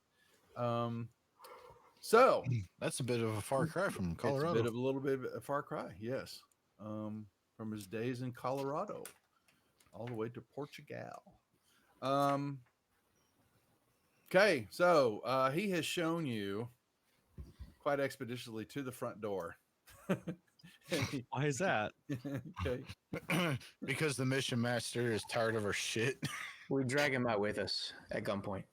So that's a bit of a far cry from Colorado. It's a little bit of a far cry, yes. From his days in Colorado, all the way to Portugal. Okay, so he has shown you quite expeditiously to the front door. Why is that? Okay. Because the mission master is tired of our shit. We drag him out with us at gunpoint.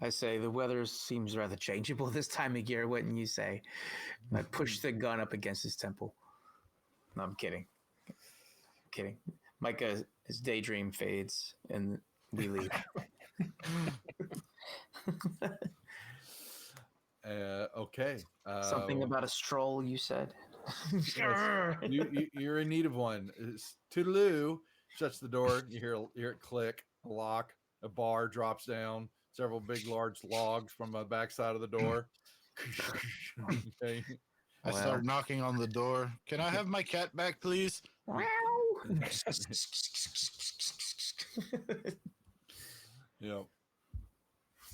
I say the weather seems rather changeable this time of year, wouldn't you say? I push the gun up against his temple. No, I'm kidding. Kidding. Micah, his daydream fades and we leave. Okay. Something about a stroll, you said? You're in need of one. Cthulhu shuts the door. You hear it click, a lock, a bar drops down, several big, large logs from the backside of the door. Okay. I start knocking on the door. Can I have my cat back, please? Yep.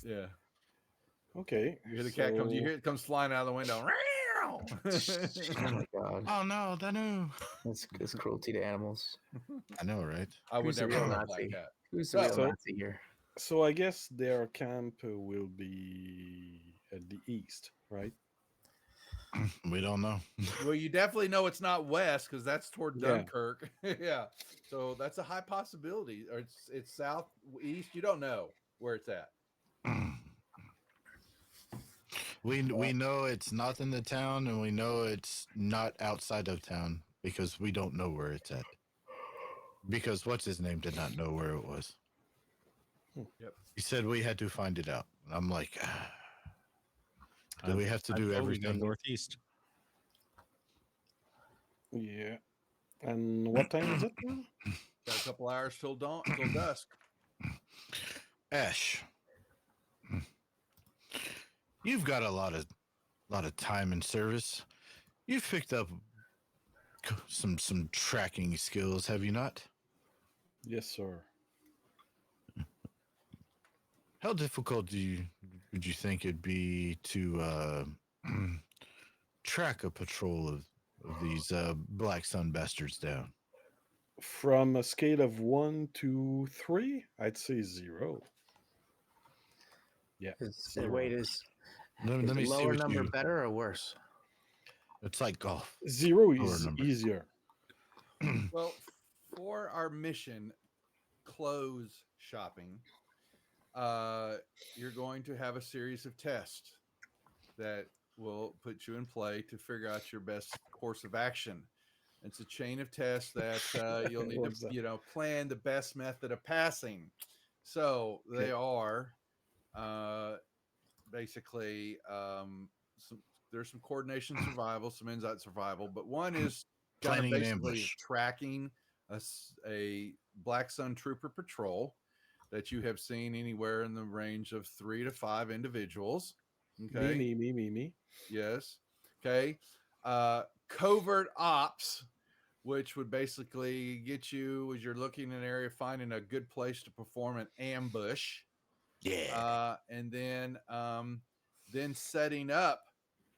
Yeah. Okay. You hear the cat comes. You hear it comes flying out of the window. Oh my god! Oh no, Danu. That's cruelty to animals. I know, right? I would Who's the never real have a Nazi? black cat. Who's the real Nazi here? So I guess their camp will be at the east, right? We don't know. Well, you definitely know it's not west because that's toward Yeah. Dunkirk. Yeah. So that's a high possibility. Or it's southeast. You don't know where it's at. We know it's not in the town, and we know it's not outside of town because we don't know where it's at. Because what's his name did not know where it was. Yep. He said we had to find it out. And I'm like, do we have to do everything northeast? Yeah. And what time is it now? Got a couple hours till dawn, till dusk. Ash, you've got a lot of time in service. You've picked up some tracking skills, have you not? Yes, sir. How difficult would you think it'd be to track a patrol of these Black Sun bastards down? From a scale of 1 to 3, I'd say 0. Yeah. Wait, is Let me the see lower what number you- better or worse? It's like golf. 0 Lower is number. easier. Well, for our mission, clothes shopping, you're going to have a series of tests that will put you in play to figure out your best course of action. It's a chain of tests that you'll need to, plan the best method of passing. So they are basically there's some coordination survival, some insight survival, but one is kind of Planning an basically ambush. tracking a Black Sun Trooper patrol that you have seen anywhere in the range of 3 to 5 individuals. Okay. Me. Yes. Okay. Covert ops, which would basically get you as you're looking in an area, finding a good place to perform an ambush. Yeah. And then setting up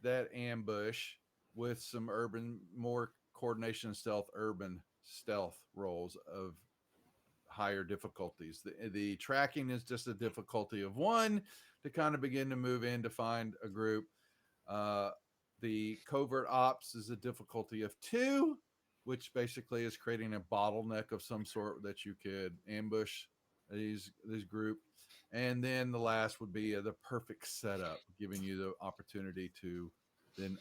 that ambush with some more coordination and stealth, urban stealth rolls of higher difficulties. The tracking is just a difficulty of 1 to kind of begin to move in to find a group. The covert ops is a difficulty of 2, which basically is creating a bottleneck of some sort that you could ambush these group. And then the last would be the perfect setup, giving you the opportunity to then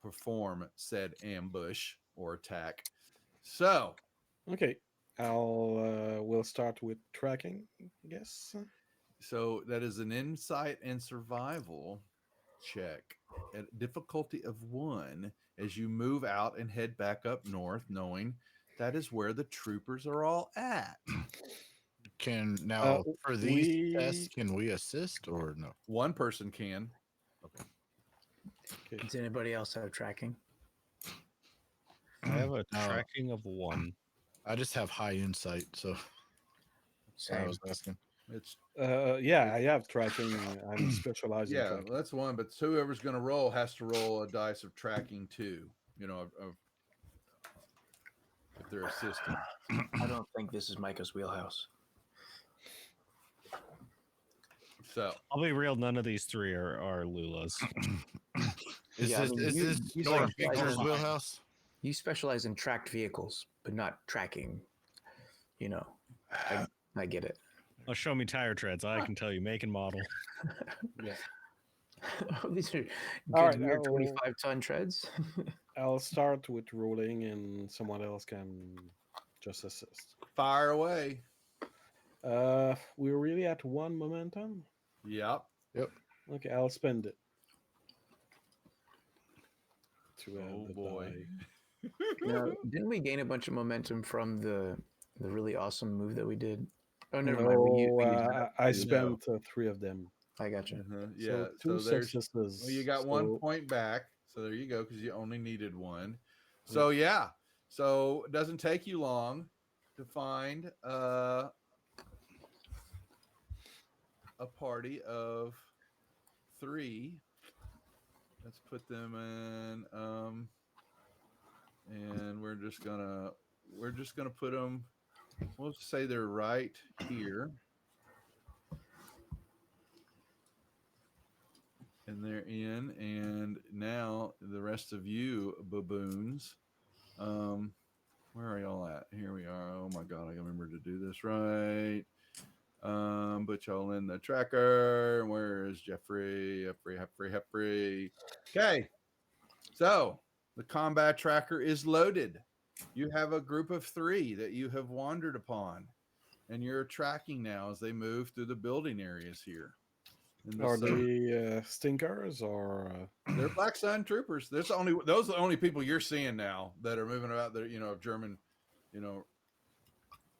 perform said ambush or attack. So, Okay, we'll start with tracking, I guess. So that is an insight and survival check at difficulty of 1 as you move out and head back up north, knowing that is where the troopers are all at. Can now for these tests, can we assist or no? One person can. Okay. Does anybody else have tracking? I have a tracking of 1. I just have high insight, so I was asking. It's yeah, I have tracking. I'm specialized in yeah, tracking. that's 1, but whoever's going to roll has to roll a dice of tracking 2. You know, if they're assisting. I don't think this is Micah's wheelhouse. So I'll be real. None of these 3 are Lula's. Is this Victor's wheelhouse? You specialize in tracked vehicles, but not tracking. You know, I get it. Well, show me tire treads. I can tell you make and model. Yeah. These are All right, 25-ton treads. I'll start with rolling, and someone else can just assist. Fire away. We're really at 1 momentum. Yep. Okay, I'll spend it. Oh boy. Now, didn't we gain a bunch of momentum from the really awesome move that we did? Oh, never No, mind. I spent 3 of them. I gotcha. Yeah. So 2 there's successes. well, you got 1 point back. So there you go, because you only needed 1. So yeah. So it doesn't take you long to find a party of 3. Let's put them in and we're just gonna put them, we'll say they're right here. And they're in, and now the rest of you baboons, where are y'all at? Here we are. Oh my god, I remember to do this right. Put y'all in the tracker. Where is Jeffrey? Heffrey. Okay, so the combat tracker is loaded. You have a group of 3 that you have wandered upon, and you're tracking now as they move through the building areas here. Are they stinkers or they're Black Sun troopers? Those are the only people you're seeing now that are moving about there, of German,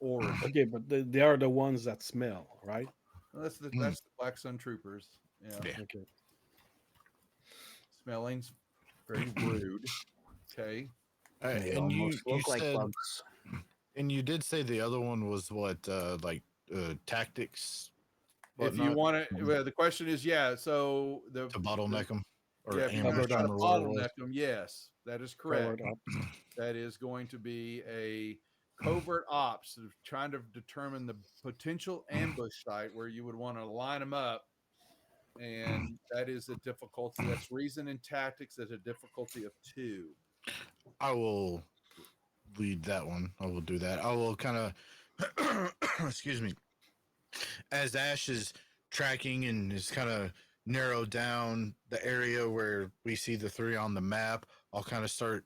origin. Okay, but they are the ones that smell, right? Well, that's the Black Sun troopers. Yeah. Okay. Smelling's very rude. Okay. And you said, and you did say the other one was what, tactics. If you want to, well, the question is, so to bottleneck them, or if you want to bottleneck them, yes, that is correct. That is going to be a covert ops, trying to determine the potential ambush site where you would want to line them up, and that is a difficulty. That's reason and tactics at a difficulty of 2. I will lead that one. I will do that. I will kind of, excuse me, as Ash is tracking and is kind of narrowed down the area where we see the 3 on the map, I'll kind of start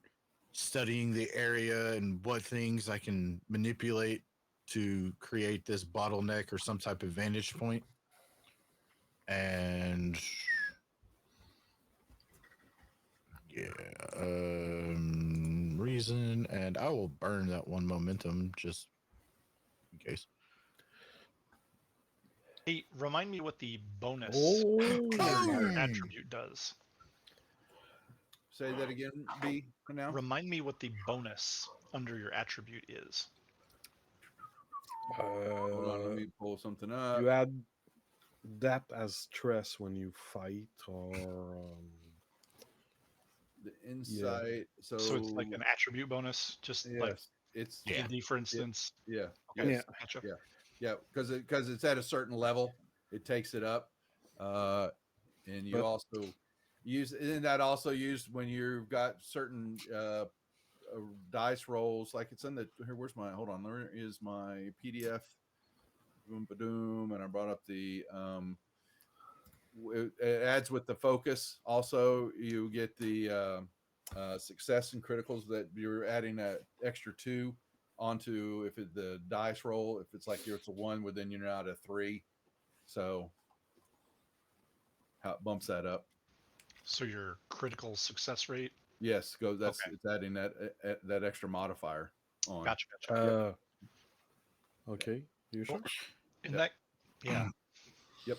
studying the area and what things I can manipulate to create this bottleneck or some type of vantage point. And reason, and I will burn that 1 momentum just in case. Hey, remind me what the bonus Oh. attribute does. Say that again, B, for now. Remind me what the bonus under your attribute is. Hold on, let me pull something up. You add that as stress when you fight, or the insight. So it's like an attribute bonus, just like it's D&D, for instance. Yeah. Okay. Yes. Gotcha. Yeah. Because it's at a certain level, it takes it up. And you also use, and that also used when you've got certain dice rolls, like it's in the here. Where's my? Hold on. There is my PDF. Boom, ba-doom, and I brought up the. It adds with the focus. Also, you get the success and criticals that you're adding that extra 2 onto if it, the dice roll. If it's like it's a 1, well, then you're not a 3. So how it bumps that up. So your critical success rate. Yes, go. That's it's adding that extra modifier on. Gotcha. Okay, you sure? In that, yeah. Yep.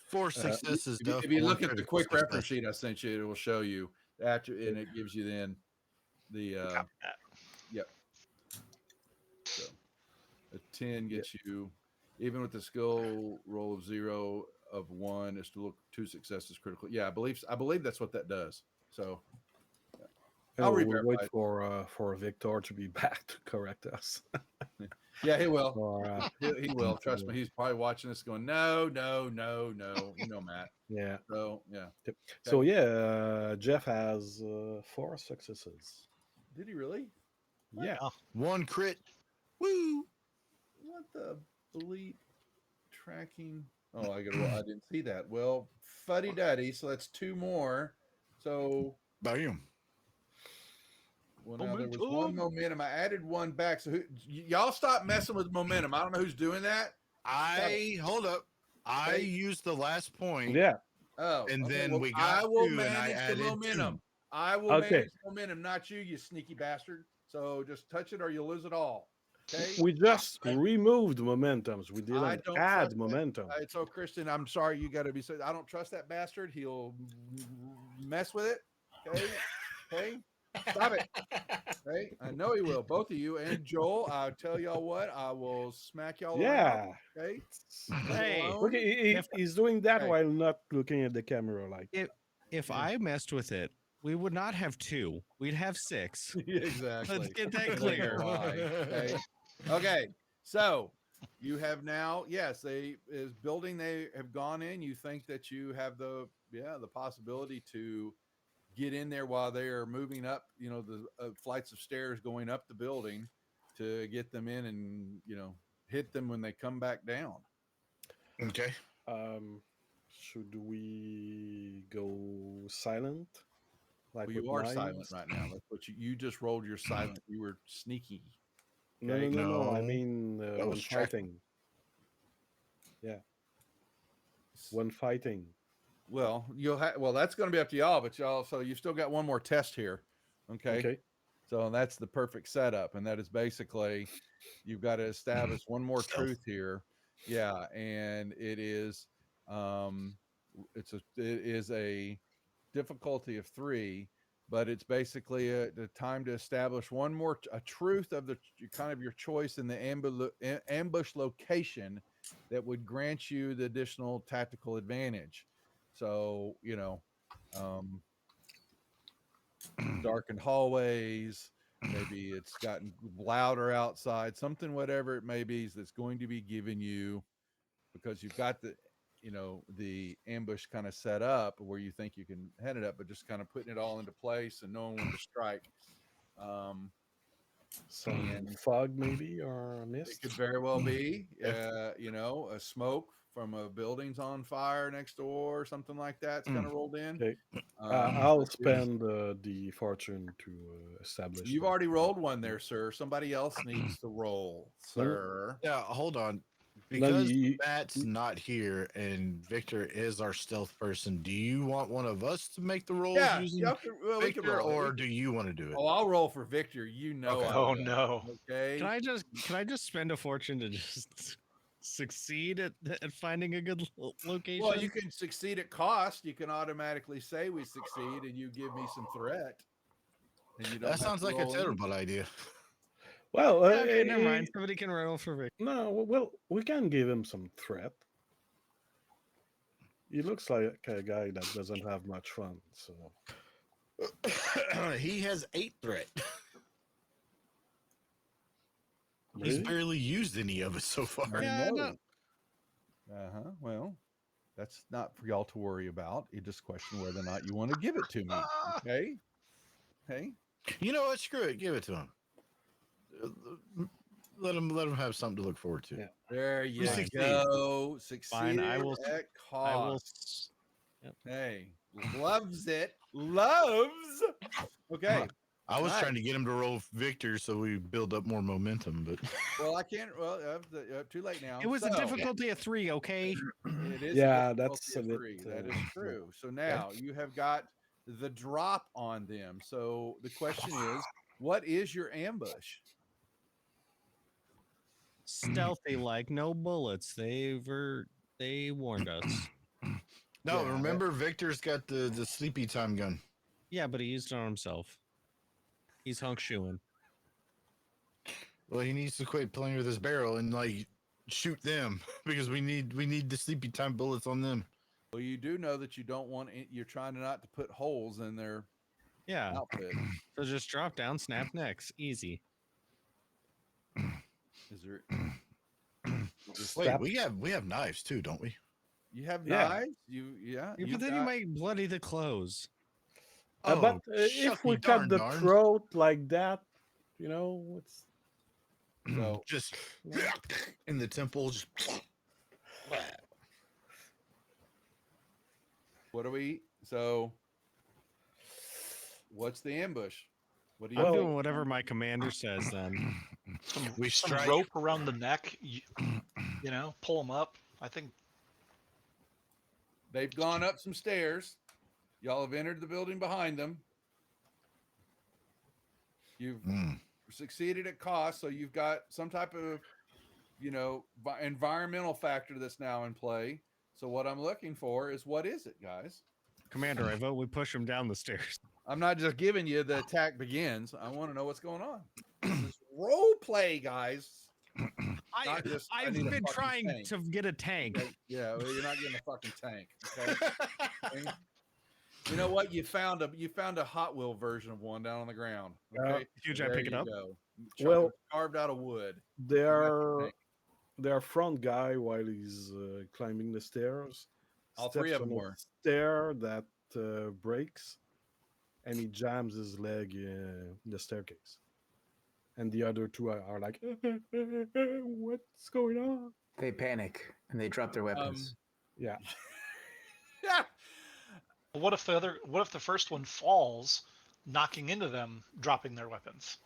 4 successes. If you look at the quick reference sheet I sent you, it will show you after, and it gives you then the. Yep. So a 10 gets you, even with the skill roll of 0 of 1, is to look 2 successes critical. Yeah, I believe that's what that does. So. I'll we'll re-verify wait it. for Victor to be back to correct us. Yeah, he will. Or, he will. Trust me. He's probably watching this, going, "No, no, no, no." You know, Matt. Yeah. So yeah. Yep. So yeah, Jeff has 4 successes. Did he really? Yeah. 1 crit. Woo! What the bleep tracking? Oh, I didn't see that. Well, fuddy duddy. So that's 2 more. So. Bam. Well, now there was 1 momentum. I added 1 back. So y'all stop messing with momentum. I don't know who's doing that. Hold up. I used the last point. Yeah. Oh, and then well, we got I will 2 and I manage added the momentum. 2. I will manage momentum, not you, you sneaky bastard. So just touch it or you'll lose it all. Okay. We just removed momentums. We I didn't don't add trust momentum. So Christian, I'm sorry, you got to be. I don't trust that bastard. He'll mess with it. Okay. Okay. Stop it. Okay. I know he will. Both of you and Joel. I'll tell y'all what. I will smack y'all. Yeah. Around, okay. Hey. Okay. He's doing that while not looking at the camera. Like if I messed with it, we would not have 2. We'd have 6. Exactly. Let's get that clear. Okay. So you have now, yes, they have gone in. You think that you have the possibility to get in there while they are moving up, the flights of stairs going up the building to get them in and, hit them when they come back down. Okay. Should we go silent? Like you are silent right now. That's what you just rolled your silent. You were sneaky. Okay? No. I mean, when fighting. Yeah. When fighting. Well, that's going to be up to y'all, but so you've still got 1 more test here. Okay. So that's the perfect setup. And that is basically, you've got to establish 1 more truth here. Yeah. And it is, it is a difficulty of 3, but it's basically the time to establish 1 more, a truth of the kind of your choice in the ambush location that would grant you the additional tactical advantage. So, darkened hallways, maybe it's gotten louder outside, something, whatever it may be, that's going to be given you, because you've got the ambush kind of set up where you think you can head it up, but just kind of putting it all into place and knowing when to strike. Some fog maybe, or a mist. It could very well be, a smoke from a building's on fire next door, or something like that's kind of rolled in. Okay. I'll spend the fortune to establish. You've already rolled 1 there, sir. Somebody else needs to roll, sir. Yeah, hold on. Because Matt's not here and Victor is our stealth person, do you want one of us to make the rolls using Victor, or do you want to do it? Oh, I'll roll for Victor. Oh no. Okay. Can I just spend a fortune to just succeed at finding a good location? Well, you can succeed at cost. You can automatically say we succeed, and you give me some threat. And you don't That sounds have to like a roll terrible anything. idea. Well, Yeah, okay, never mind. Somebody can roll for Vic. No, well, we can give him some threat. He looks like a guy that doesn't have much fun. So He has 8 threat. He's Really? barely used any of it so far. I know. Well, that's not for y'all to worry about. You just question whether or not you want to give it to me. Okay. Hey. You know what? Screw it. Give it to him. Let him have something to look forward to. Yeah. There you succeed. go. Succeed Fine, I will. at I will. cost. Hey, loves it. Loves. Okay. I was Right. trying to get him to roll victor so we build up more momentum, but Well, I can't. Well, too late now. It was a So, difficulty of 3. Okay. It is. Yeah, a that's difficulty a of bit, 3. That is yeah. true. So now you have got the drop on them. So the question is, what is your ambush? Stealthy, like no bullets. They warned us. no. Yeah, remember, Victor's got the sleepy time gun. Yeah, but he used it on himself. He's hunk shoeing. Well, he needs to quit playing with his barrel and like shoot them because we need the sleepy time bullets on them. Well, you do know that you don't want. You're trying not to put holes in their outfit. So just drop down, snap necks, easy. Is there? Wait, we have knives too, don't we? You have Yeah. knives. But then you might bloody the clothes. But if shuck we me cut the darn darn. throat like that, it's So just in the temple. Just what do we? So what's the ambush? What do you? I'm think? doing whatever my commander says. Then we Some strike. rope around the neck. Pull them up. I think They've gone up some stairs. Y'all have entered the building behind them. You've succeeded at cost, so you've got some type of, environmental factor that's now in play. So what I'm looking for is, what is it, guys? Commander, I vote we push him down the stairs. I'm not just giving you the attack begins. I want to know what's going on. This is role play, guys. I've been trying to get a tank. Okay? Yeah, well, you're not getting a fucking tank. Okay. Okay? You know what? You found a Hot Wheel version of one down on the ground. Okay, Huge. I pick it up. Well, carved out of wood. their front guy while he's climbing the stairs. All 3 of steps them on a were. stair that breaks, and he jams his leg in the staircase. And the other 2 are like, what's going on? They panic and they drop their weapons. Yeah. What if the first one falls, knocking into them, dropping their weapons?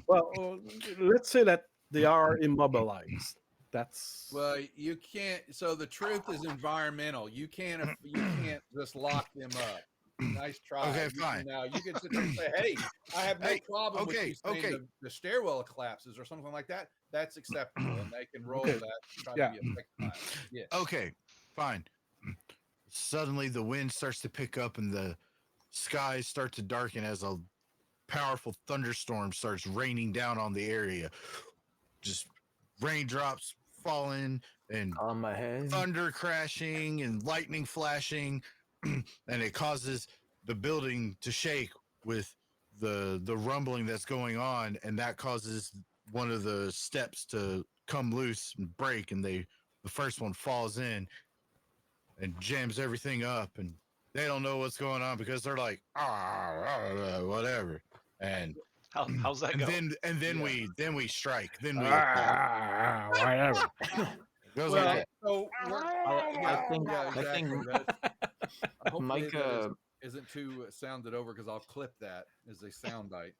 Well, let's say that they are immobilized. That's Well, you can't. So the truth is environmental. You can't just lock them up. Nice try. Okay, fine. Now you can sit there and say, "Hey, I have no problem with you saying the stairwell collapses or something like that." That's acceptable, and they can roll that. To try to be effective. Yeah. Okay, fine. Suddenly the wind starts to pick up and the skies start to darken as a powerful thunderstorm starts raining down on the area. Just raindrops falling and on my head, thunder crashing and lightning flashing, and it causes the building to shake with the rumbling that's going on, and that causes one of the steps to come loose and break, and the first one falls in and jams everything up, and they don't know what's going on because they're like, whatever. And how's that go? And then we strike. Then we whatever. Goes Well, like that. so I think hopefully Mike that isn't too sounded over because I'll clip that as a soundbite.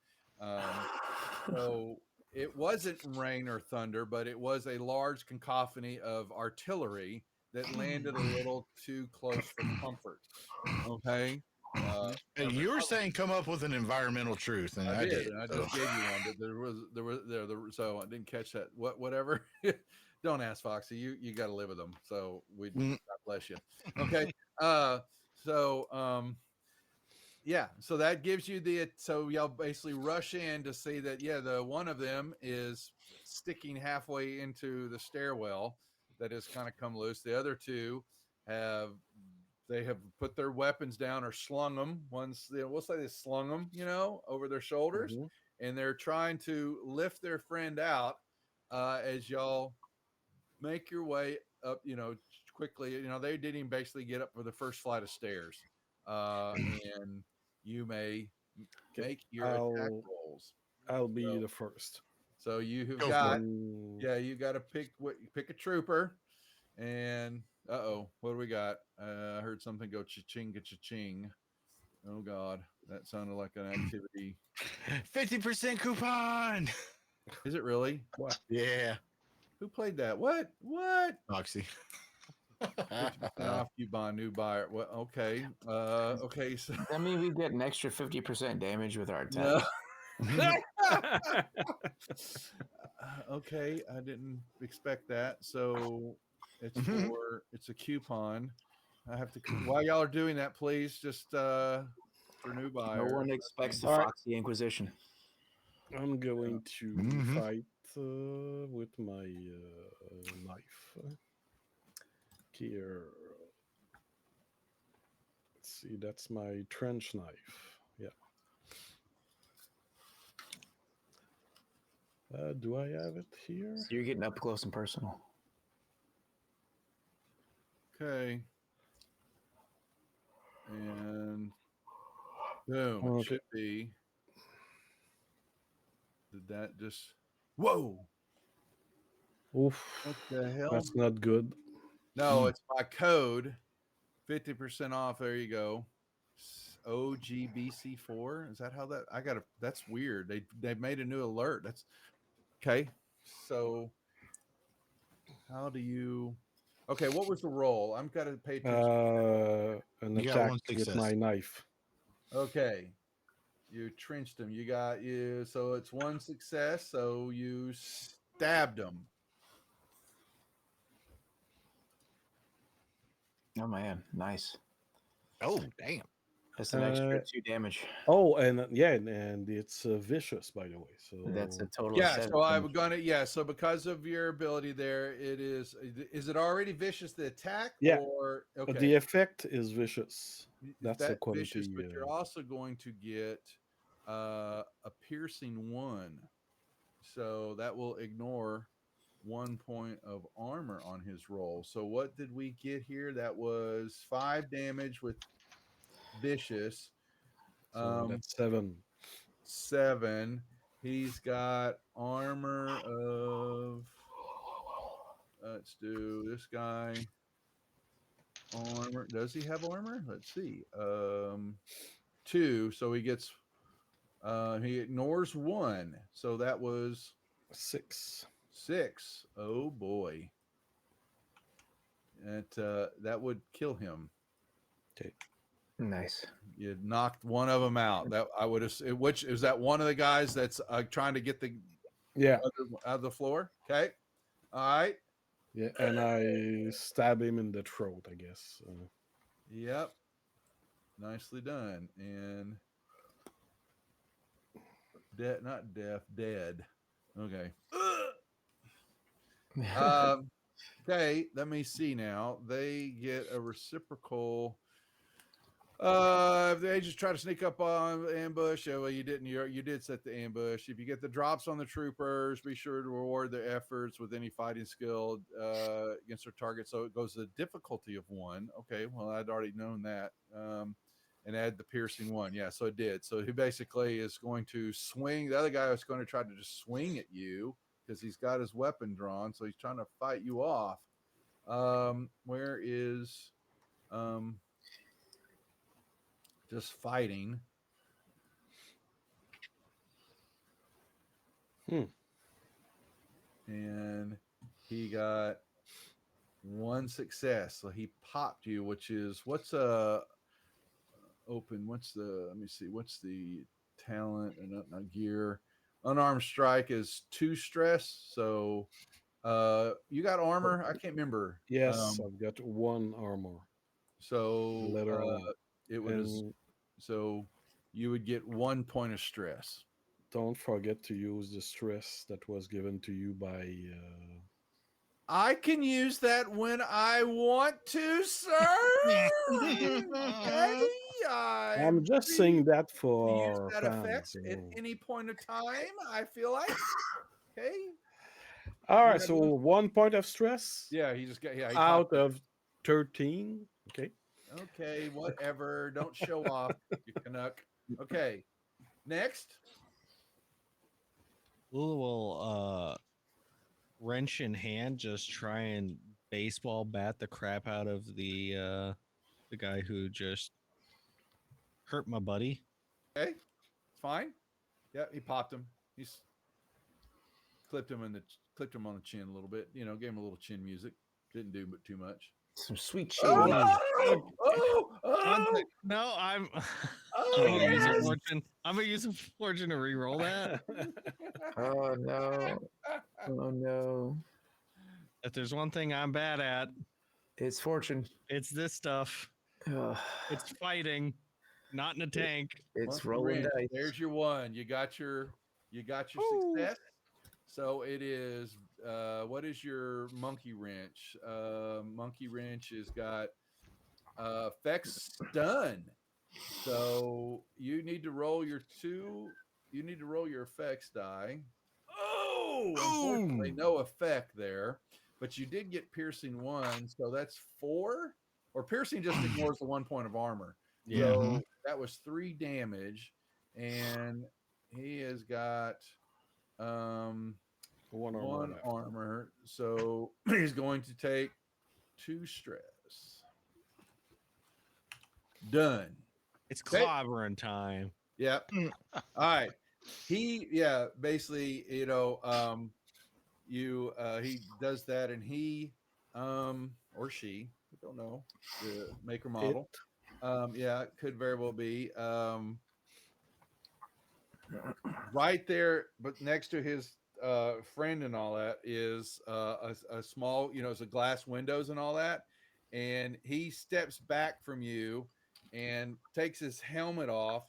So it wasn't rain or thunder, but it was a large cacophony of artillery that landed a little too close for comfort. Okay. Hey, you were saying come up with an environmental truth, and I did. And I so. just gave you one, but so I didn't catch that. Whatever. Don't ask Foxy. You got to live with them. So God bless you. Okay. Yeah. So that gives you so y'all basically rush in to see that the one of them is sticking halfway into the stairwell that has kind of come loose. The other two have put their weapons down or slung them. We'll say they slung them, over their shoulders, and they're trying to lift their friend out as y'all make your way up, quickly. They didn't even basically get up for the first flight of stairs, and you may make your attack rolls. I'll be the first. So you have got, you got to pick a trooper, and what do we got? I heard something go cha-ching, cha-ching. Oh God, that sounded like an activity. 50% coupon. Is it really? What? Yeah. Who played that? What? Moxie. 50% off. You buy a new buyer. Well, okay. Okay. So Does that mean we get an extra 50% damage with our attack? no. Okay, I didn't expect that. So it's a coupon. I have to. While y'all are doing that, please just for new buyers. No one expects the Foxy Inquisition. I'm going to fight with my knife. Here. Let's see, that's my trench knife. Yeah. Do I have it here? So you're getting up close and personal. Okay. And boom, Okay. it should be. Did that just? Whoa! Oof. What the hell? That's not good. No, it's my code. 50% off. There you go. OGBC4. Is that how that? That's weird. They made a new alert. That's okay. So how do you? Okay, what was the roll? I'm got to pay attention. An attack with my knife. Okay. You trenched him. So it's one success. So you stabbed him. Oh man, nice. Oh damn. That's an extra 2 damage. Oh, and and it's vicious, by the way. So that's a total. Yeah. Of 7 So I'm gonna. So because of your ability there, it is. Is it already vicious? The attack? Yeah. Or okay. The effect is vicious. That's that a quality. Vicious, but you're also going to get a piercing 1, so that will ignore 1 point of armor on his roll. So what did we get here? That was 5 damage with vicious. So that's 7. 7. He's got armor of. Let's do this guy. Armor. Does he have armor? Let's see. 2. So he gets. He ignores 1. So that was 6. 6. Oh boy. That would kill him. Okay. Nice. You knocked one of them out. That I would have. Which is that one of the guys that's trying to get the out of the floor? Okay. All right. Yeah, and I stab him in the throat, I guess. Yep. Nicely done. And not deaf, dead. Okay. Okay, let me see now. They get a reciprocal. If they just try to sneak up on ambush, well, you didn't. You did set the ambush. If you get the drops on the troopers, be sure to reward their efforts with any fighting skill against their target. So it goes to the difficulty of 1. Okay, well, I'd already known that. And add the piercing 1. Yeah, so it did. So he basically is going to swing. The other guy was going to try to just swing at you because he's got his weapon drawn. So he's trying to fight you off. Where is just fighting? And he got 1 success. So he popped you, which is what's open. Let me see. What's the talent and not gear? Unarmed strike is 2 stress. So you got armor? I can't remember. Yes, I've got 1 armor. So Leather armor. it was And so you would get 1 point of stress. don't forget to use the stress that was given to you by. I can use that when I want to, sir. Okay, I'm just saying that use for that fans. effect at any point of time. I feel like. Okay. All right, got so 1 point of stress. Yeah, he just got he out popped it. of 13. Okay. Okay, whatever. Don't show off, you Canuck. Okay, next. Lula will wrench in hand, just try and baseball bat the crap out of the guy who just hurt my buddy. Okay, it's fine. Yeah, he popped him. He's clipped him on the chin a little bit. You know, gave him a little chin music. Didn't do too much. Some sweet chin. No, I'm. Oh, I'm gonna use a yes. fortune. I'm gonna use a fortune to re-roll that. Oh no! Oh no! If there's one thing I'm bad at, it's fortune. It's this stuff. It's fighting, not in a tank. It's Monkey rolling wrench. dice. There's your 1. You got your success. So it is. What is your monkey wrench? Monkey wrench has got effects stun. So you need to roll your 2. You need to roll your effects die. Oh, unfortunately, no effect there. But you did get piercing 1, so that's 4. Or piercing just ignores the 1 point of armor. Yeah. So that was 3 damage, and he has got 1 armor. So he's going to take 2 stress. Done. It's clobbering time. Yep. All right. Basically, you know, he does that, and he or she, I don't know, the maker model. It could very well be right there, but next to his friend and all that is a small, you know, it's a glass windows and all that, and he steps back from you and takes his helmet off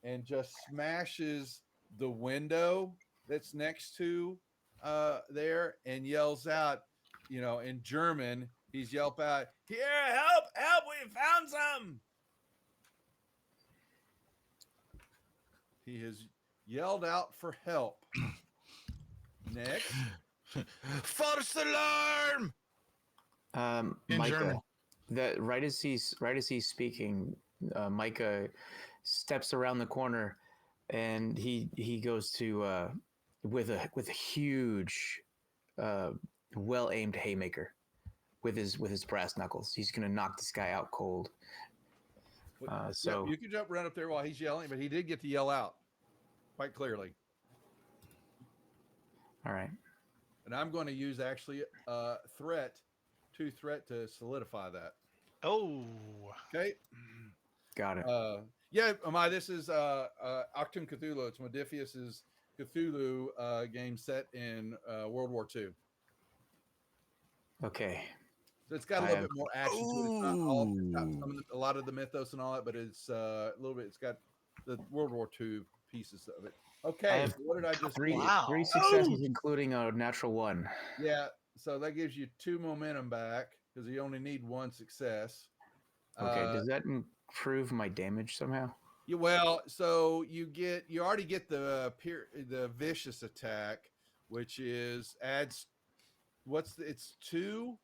and just smashes the window that's next to there and yells out, you know, in German, he's yelp out, "Here, help, we found some." He has yelled out for help. Next. False alarm. In Micah, German. that right as he's speaking, Micah steps around the corner, and he goes to with a huge, well aimed haymaker with his brass knuckles. He's gonna knock this guy out cold. So you can jump right up there while he's yelling, but he did get to yell out quite clearly. All right. And I'm going to use actually threat to solidify that. Oh. Okay. Got it. This is Achtung, Cthulhu. It's Modiphius's Cthulhu game set in World War II. Okay. So it's got a little bit more action to it. It's not a lot of the mythos and all that, but it's a little bit. It's got the World War II pieces of it. Okay, so what did I just? Three successes, including a natural 1. Yeah, so that gives you 2 momentum back because you only need 1 success. Okay, does that improve my damage somehow? So you already get the vicious attack, which is adds. It's 2.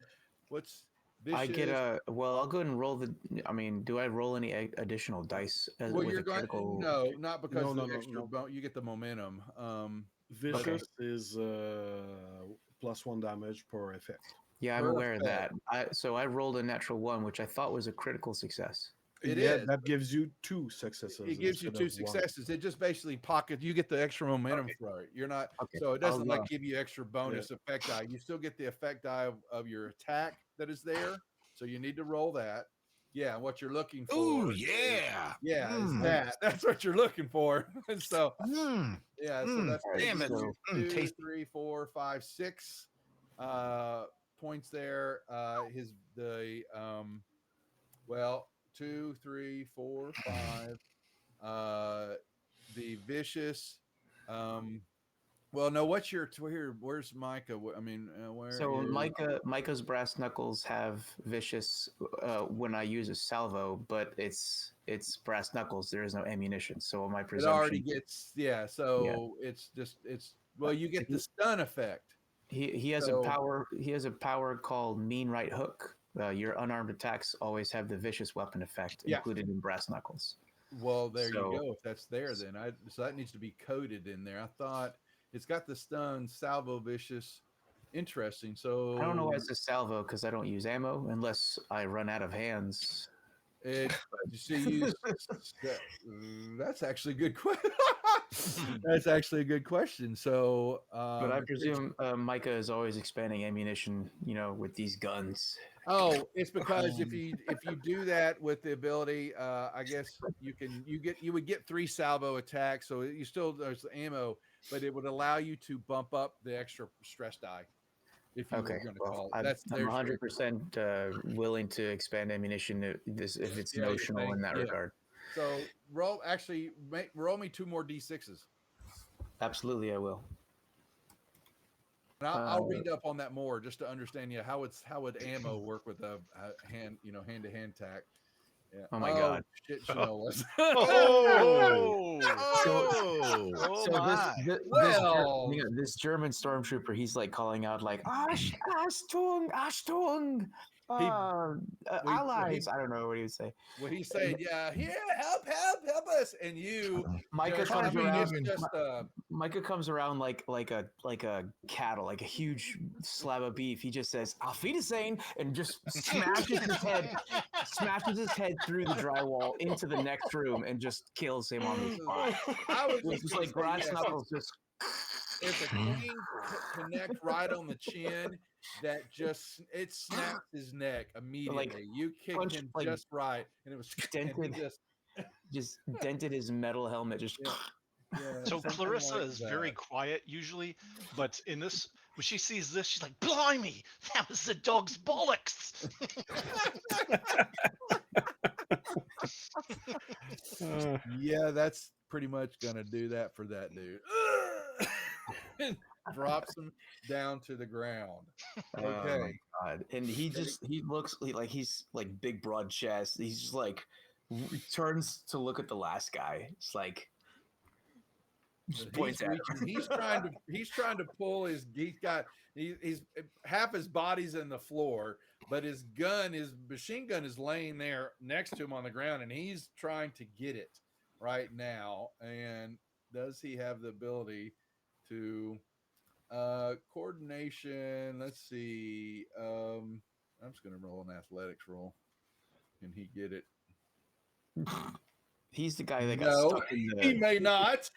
What's vicious? I get I'll go ahead and roll the. I mean, do I roll any additional dice? You're going no, not because of the extra. You get the momentum. Vicious is +1 damage per effect. Yeah, I'm aware of that. So I rolled a natural 1, which I thought was a critical success. That gives you 2 successes. It gives you 2 successes. 1. It just basically pocket. You get the extra momentum for it. You're not. Okay. So it doesn't give you extra bonus effect die. You still get the effect die of your attack that is there. So you need to roll that. Yeah, what you're looking for. Ooh, is- yeah. is that. That's what you're looking for. And so, yeah, so Mm. that's Damn it. two, Tasty. 3, 4, 5, 6 points there. Well, 2, 3, 4, 5. The vicious. Well, no. What's your here? Where's Micah? I mean, where? So is- Micah's brass knuckles have vicious when I use a salvo, but it's brass knuckles. There is no ammunition, so my It presumption. already gets So it's well, you get the stun effect. He has So- a power. He has a power called mean right hook. Your unarmed attacks always have the vicious weapon effect Yeah. included in brass knuckles. Well, there So- you go. If that's there, then so that needs to be coded in there. I thought it's got the stun, salvo, vicious. Interesting. So I don't know why it's a salvo because I don't use ammo unless I run out of hands. That's actually a good question. That's actually a good question. So, But I presume Micah is always expanding ammunition, with these guns. it's because if you do that with the ability, I guess you would get 3 salvo attacks. So you still there's ammo, but it would allow you to bump up the extra stress die. If you were going to call it, I'm 100% willing to expand ammunition if it's Yeah, you notional think? in that Yeah. regard. So roll me 2 more d6s. Absolutely, I will. And I'll read up on that more just to understand how would ammo work with a hand hand-to-hand tack. Yeah. Oh my God. Shit, Shinolas. This German stormtrooper, he's like calling out like Achtung, Achtung, allies. I don't know what he would say. Well, he's saying, yeah, help us, and you, Micah just, comes around. it's just, Micah comes around like a cattle, like a huge slab of beef. He just says "Auf Wiedersehen" and just smashes his head through the drywall into the next room and just kills him on the spot. It's just like brass knuckles. Just it's a clean connect right on the chin that just it snaps his neck immediately. You kicked him just right, and it was dented. Just dented his metal helmet. Just. Yeah, so Clarissa is very quiet usually, but in this, when she sees this, she's like, "Blimey, that was the dog's bollocks!" Yeah, that's pretty much gonna do that for that dude. Drops him down to the ground. Okay. Oh my God. And he looks like he's like big broad chest. He's just like turns to look at the last guy. It's like points at him. He's trying to pull his. He's half his body's in the floor, but his machine gun is laying there next to him on the ground, and he's trying to get it right now. And does he have the ability to coordination? Let's see. I'm just going to roll an athletics roll. Can he get it? He's the guy that got stuck in the... He may not.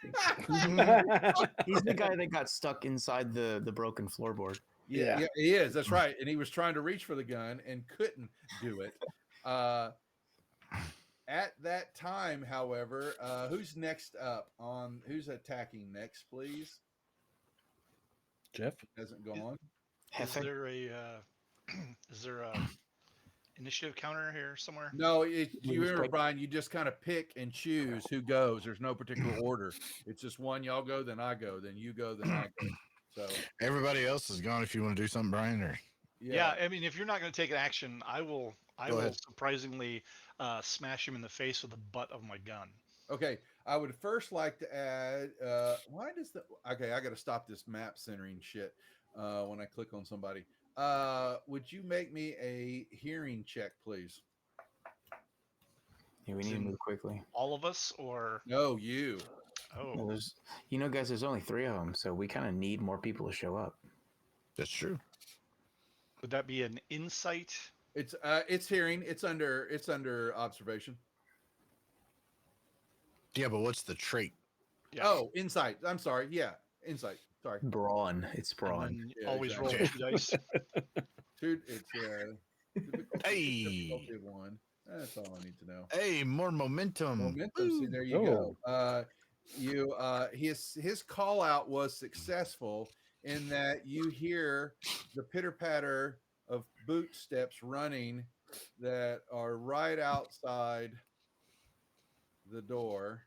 He's the guy that got stuck inside the broken floorboard. Yeah, he is. That's right. And he was trying to reach for the gun and couldn't do it. At that time, however, who's next up who's attacking next, please? Jeff hasn't gone. Is there a initiative counter here somewhere? No, you remember, Brian, you just kind of pick and choose who goes. There's no particular order. It's just one, y'all go, then I go, then you go, then I go. So everybody else is gone if you want to do something, Brian, or yeah, I mean, if you're not going to take an action, I will surprisingly smash him in the face with the butt of my gun. Okay, I would first like to add I got to stop this map centering shit when I click on somebody. Would you make me a hearing check, please? Yeah, we need to move quickly. All of us, or no, you? Oh, well, guys, there's only 3 of them, so we kind of need more people to show up. That's true. Would that be an insight? It's hearing. It's under observation. Yeah, but what's the trait? Yeah. Oh, insight. I'm sorry. Yeah, insight. Sorry. Brawn. It's brawn. Yeah, always roll 2 dice. Dude, it's hey, one. That's all I need to know. Hey, more momentum. Momentum. See, there you go. His call out was successful in that you hear the pitter patter of boot steps running that are right outside the door.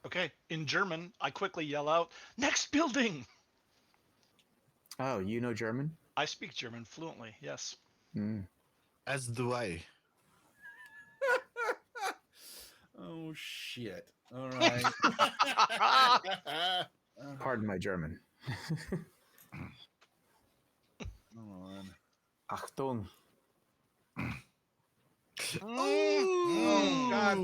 Okay. In German, I quickly yell out, "Next building!" Oh, you know German? I speak German fluently. Yes. As do I. Oh shit! All right. Pardon my German. Hold on. Achtung. Oh God!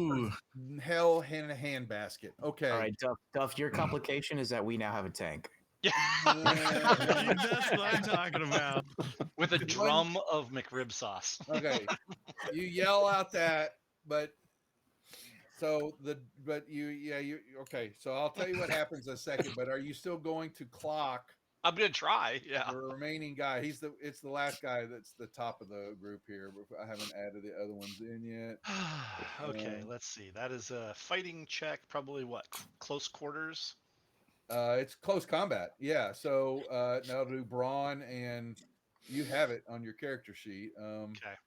Hell in a handbasket. Okay. All right, Duff. Your complication is that we now have a tank. Yeah. That's what I'm talking about. With a drum of McRib sauce. Okay. You yell out that, but you okay. So I'll tell you what happens in a second. But are you still going to clock? I'm gonna try. Yeah. The remaining guy. It's the last guy that's the top of the group here. I haven't added the other ones in yet. Okay, let's see. That is a fighting check. Probably what? Close quarters. It's close combat. Yeah. So now do brawn, and you have it on your character sheet. Okay.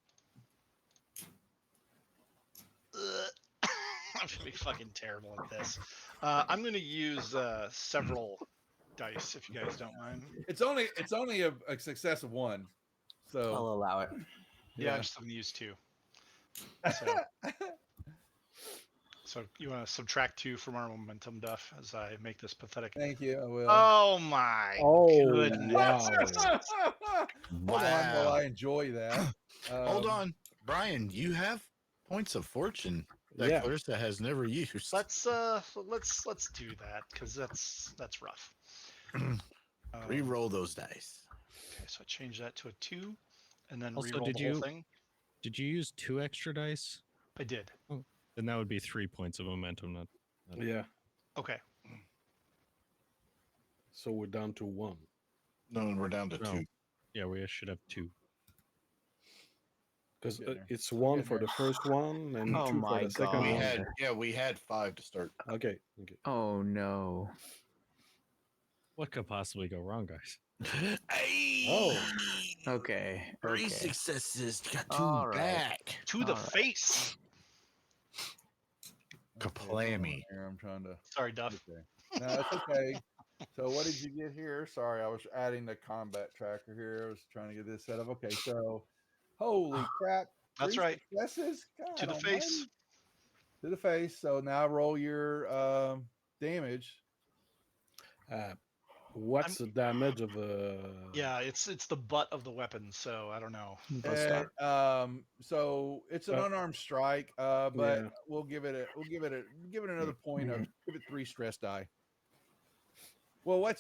I'm gonna be fucking terrible at this. I'm going to use several dice if you guys don't mind. It's only a success of one, so I'll allow it. Yeah, I'm just going to use 2. So you want to subtract 2 from our momentum, Duff, as I make this pathetic. Thank you. I will. Oh my goodness! Wow. Hold on while I enjoy that. Hold on, Brian. You have points of fortune that Clarissa has never used. Let's do that because that's rough. Re-roll those dice. Okay, so I change that to a 2, and then Also, re-roll the whole thing. Did you use 2 extra dice? I did. Oh, then that would be 3 points of momentum. Not Yeah. Okay. So we're down to 1. No, we're down to 2. Yeah, we should have 2. Because it's 1 for the first one and 2 for the second one. We had 5 to start. Okay. Oh no. What could possibly go wrong, guys? Oh. Okay. 3 successes. Got 2 All right. back. To the face. Kaplammy. Here, I'm trying to. Sorry, Duff. Okay. No, it's okay. So what did you get here? Sorry, I was adding the combat tracker here. I was trying to get this set up. Okay, so holy crap. That's 3 right. successes? To the face. To the face. So now roll your damage. What's the damage of a? Yeah, it's the butt of the weapon, so I don't know. And, so it's an unarmed strike, but we'll give it another point of give it 3 stress die. Well,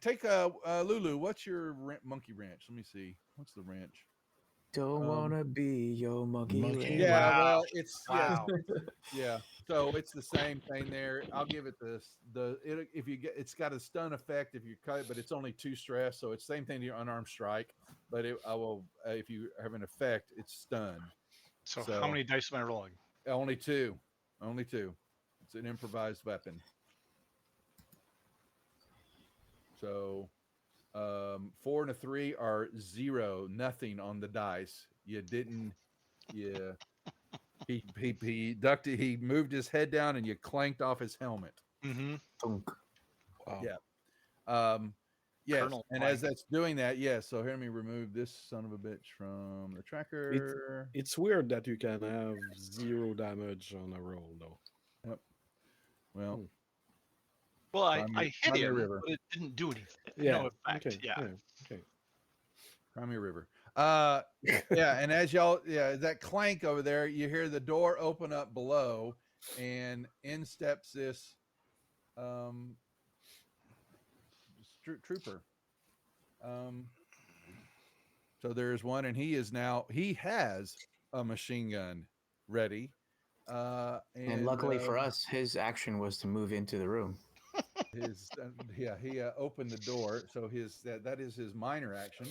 take Lulu. What's your monkey wrench? Let me see. What's the wrench? Don't wanna be your monkey. Yeah, Wow. well, yeah. So it's the same thing there. I'll give it if you get it's got a stun effect if you cut it, but it's only 2 stress, so it's same thing to your unarmed strike. But I will if you have an effect, it's stun. So how many dice am I rolling? Only 2. Only 2. It's an improvised weapon. So 4 and a 3 are 0, nothing on the dice. You didn't. Yeah. He ducked it. He moved his head down, and you clanked off his helmet. Mm-hmm. Wow. Yeah. Yes. Colonel And as that's doing that, so here, let me remove this son of a bitch from the tracker. It's weird that you can have 0 damage on a roll, though. Yep. Well. Well, I hit him, but it didn't do anything. Yeah. No effect. Okay. Yeah. Okay. Crimea River. And as y'all, that clank over there, you hear the door open up below, and in steps this trooper. So there's one, and he has a machine gun ready. And luckily for us, his action was to move into the room. He opened the door, so that is his minor action.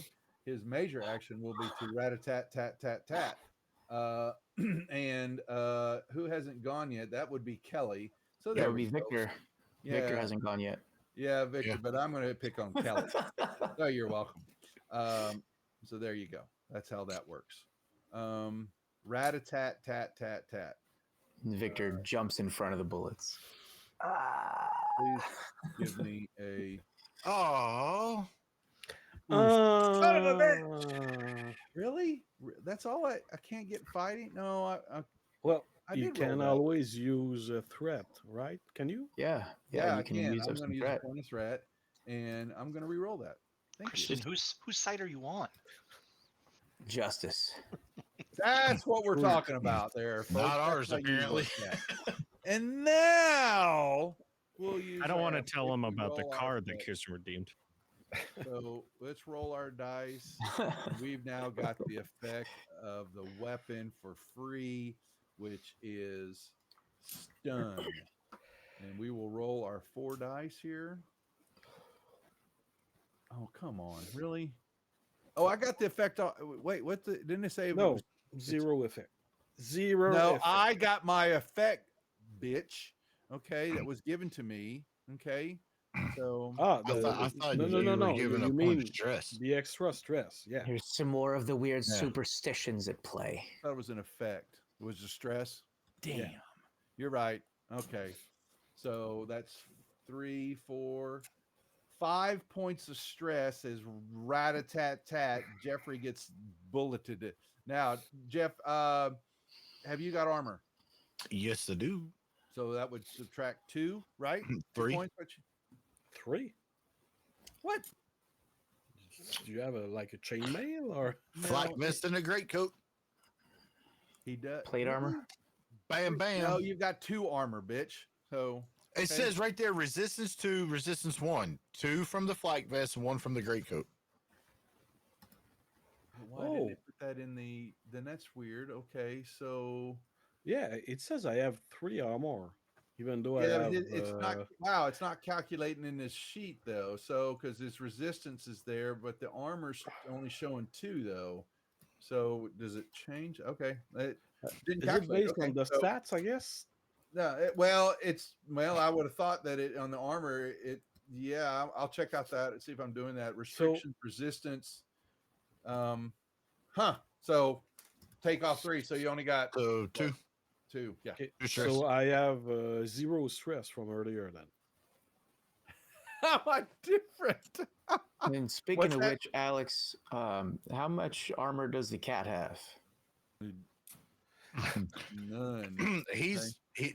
His major action will be to rat-a-tat-tat-tat-tat And who hasn't gone yet? That would be Kelly. So That there would be we go. Victor. Yeah. Victor hasn't gone yet. Yeah, Victor, but I'm going to pick on Kelly. Oh, you're welcome. So there you go. That's how that works. Rat-a-tat, tat, tat, tat. Victor jumps in front of the bullets. Please give me a. Oh. Son of a bitch! Really? That's all I can't get fighting? No, Well, I you did roll can that. always use a threat, right? Can you? Yeah, Yeah, you I can can. use I'm up going some to use threat. a point of threat, and I'm going to re-roll that. Thank Christian, you. whose side are you on? Justice. That's what we're talking about there, folks. Not That's ours, how you apparently. look at it. And now we'll use. I don't want to our- tell him about the roll our card that dice. Kirsten redeemed. So let's roll our dice. We've now got the effect of the weapon for free, which is stun. And we will roll our 4 dice here. Oh, come on. Really? Oh, I got the effect. Wait, what? Didn't it say? No, zero effect. Zero. No, effect. I got my effect, bitch. Okay, that was given to me. Okay, so I thought no, you were no. given You a point mean of stress. the extra stress? Yeah. There's some more of the weird Yeah. superstitions at play. I thought it was an effect. It was a stress. Damn, Yeah. you're right. Okay, so that's 3, 4, 5 points of stress as rat-a-tat-tat. Jeffrey gets bulleted. Now, Jeff, have you got armor? Yes, I do. So that would subtract 2, right? 2 3. points. 3. What? Do you have a chainmail or Flak vest and a greatcoat? He does. Plate armor? Bam, bam. No, you've got 2 armor, bitch. So It says right there, resistance 2, resistance 1. 2 from the flak vest and 1 from the greatcoat. Why didn't they put that in the? Then that's weird. Okay, so yeah, it says I have 3 armor, even though I yeah, have. it's not. Wow, it's not calculating in this sheet though. So because his resistance is there, but the armor's only showing 2 though. So does it change? Okay, it didn't Is it calculate. based on the so- stats? I guess. No, I would have thought that it on the armor. Yeah, I'll check out that and see if I'm doing that. Restrictions, resistance. So take off 3. So you only got 2. 2. Yeah. So I have 0 stress from earlier then. How am I different? And speaking of which, Alex, how much armor does the cat have? None.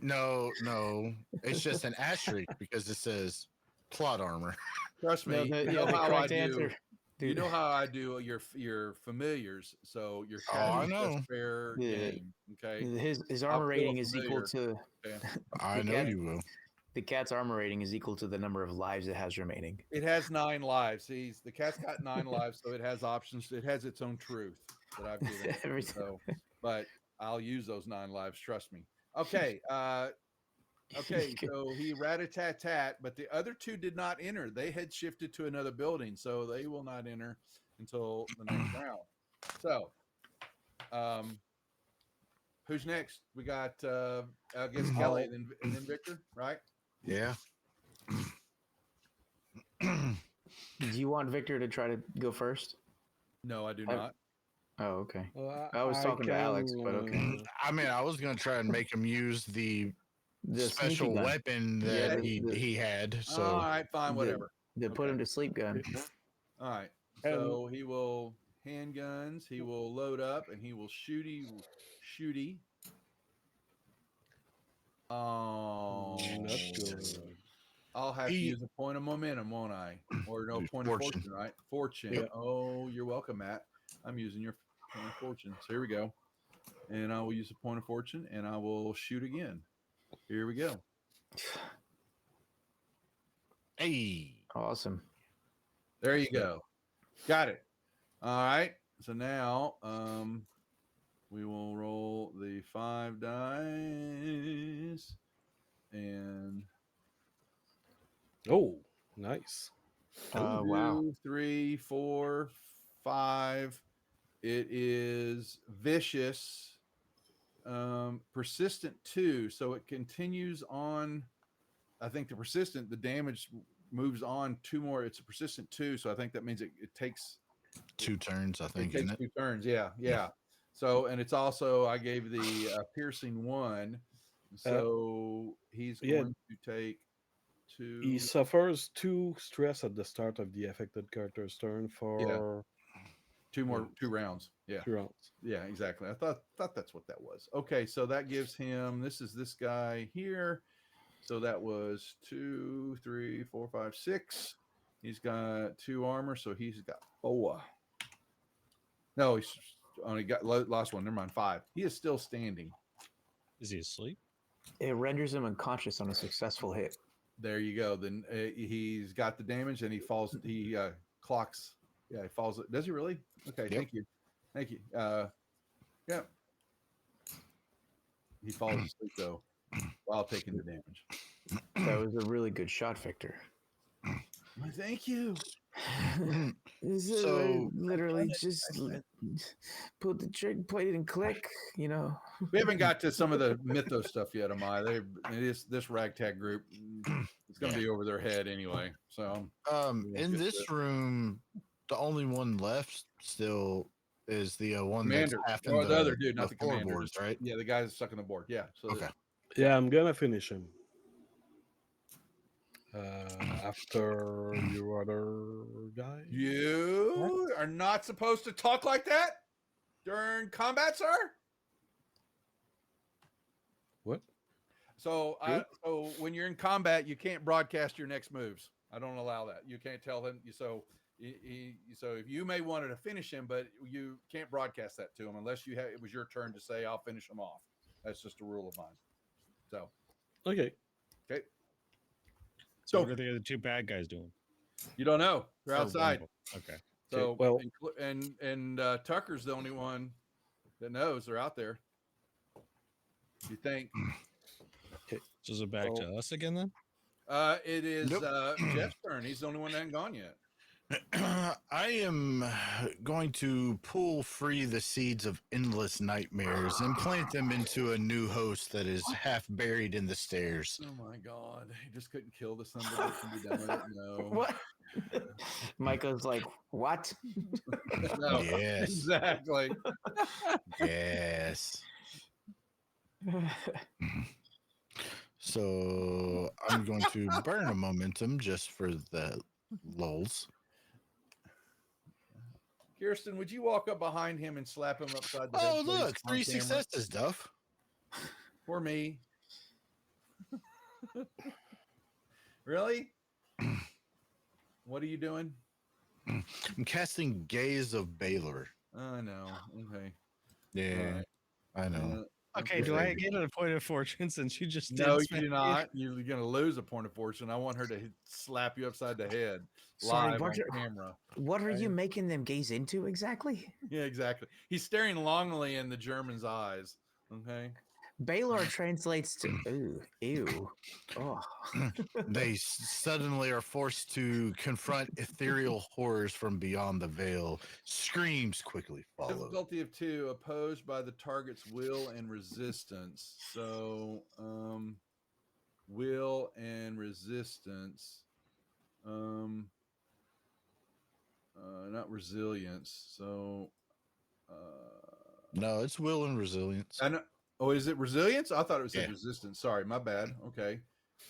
No. It's just an asterisk because it says plot armor. Trust me. No, you know the how I correct do. answer. You Dude. know how I do your familiars. So your Oh, cat I is know. just fair game. Okay. His I'll armor kill a rating is equal familiar. to. Okay. I know you will. The cat's armor rating is equal to the number of lives it has remaining. It has 9 lives. The cat's got 9 lives, so it has options. It has its own truth that I've given. Every So, but I'll use those 9 lives. Trust me. Okay. Okay. So he rat-a-tat-tat, but the other 2 did not enter. They had shifted to another building, so they will not enter until the next round. So, who's next? We got, I guess Kelly and then Victor, right? Yeah. Do you want Victor to try to go first? No, I do not. Oh, okay. Well, I was talking to Alex, but okay. I mean, I was going to try and make him use the The special sneaky gun. weapon Yeah, that the- he had. So All right, fine, whatever. The put him to sleep gun. All right. So he will handguns. He will load up and he will shooty. Oh, Not good. I'll have to use a point of momentum, won't I? Or no, point of fortune, right? Fortune. Yep. Oh, you're welcome, Matt. I'm using your point of fortune. So here we go. And I will use a point of fortune and I will shoot again. Here we go. Hey. Awesome. There you go. Got it. All right. So now we will roll the 5 dice and oh, nice. 2, 3, 4, 5. It is vicious. persistent 2, so it continues on. I think the damage moves on 2 more. It's a persistent 2, so I think that means it takes 2 turns. I think it takes isn't 2 turns. Yeah. So, and it's also, I gave the piercing 1, so he's going to take 2. He suffers 2 stress at the start of the affected character's turn for 2 rounds. Yeah. 2 rounds. Yeah, exactly. I thought that's what that was. Okay, so that gives him, this is this guy here. So that was 2, 3, 4, 5, 6. He's got 2 armor, so he's got 4. No, he's only got lost 1. Never mind, 5. He is still standing. Is he asleep? It renders him unconscious on a successful hit. There you go. Then he's got the damage, and he falls. He clocks. Yeah, he falls. Does he really? Okay, Yep. thank you. Yeah. He falls asleep though, while taking the damage. That was a really good shot, Victor. Well, thank you. So literally just put the trick, play it, and click. You know, We haven't got to some of the mythos stuff yet, Amai. This ragtag group, it's going to be over their head anyway. So, in this room, the only one left still is the one commander, that's half or in the other dude, not the commander. floorboards, right? Yeah, the guy that's stuck on the board. Yeah. So Okay. Yeah, I'm gonna finish him. After your other guy. You are not supposed to talk like that during combat, sir. What? So, so when you're in combat, you can't broadcast your next moves. I don't allow that. You can't tell him. So if you may want to finish him, but you can't broadcast that to him unless it was your turn to say, "I'll finish him off." That's just a rule of mine. So, okay. So what are the other 2 bad guys doing? You don't know. They're Or outside. Rumble. Okay. So well, and Tucker's the only one that knows they're out there. You think? So is it back to us again then? It is Jeff's turn. He's the only one that hasn't gone yet. I am going to pull free the seeds of endless nightmares and plant them into a new host that is half buried in the stairs. Oh my God! He just couldn't kill the son of a bitch and be done with it. No. What? Micah's like, what? No, Yes. exactly. Yes. So I'm going to burn a momentum just for the lulz. Kirsten, would you walk up behind him and slap him upside the head? Oh, please, look, on 3 camera? successes, Duff. For me. Really? What are you doing? I'm casting Gaze of Baylor. I know. Okay. Yeah, I know. Okay, do I get a point of fortune since you just did? No, you do not. You're going to lose a point of fortune. I want her to slap you upside the head live on camera. What are you making them gaze into exactly? Yeah, exactly. He's staring longingly in the German's eyes. Okay. Baylor translates to ew. Oh. They suddenly are forced to confront ethereal horrors from beyond the veil. Screams quickly follow. Difficulty of 2, opposed by the target's will and resistance. So, will and resistance. Not resilience. So, no, it's will and resilience. I know. Oh, is it resilience? I thought it was resistance. Sorry, my bad. Okay.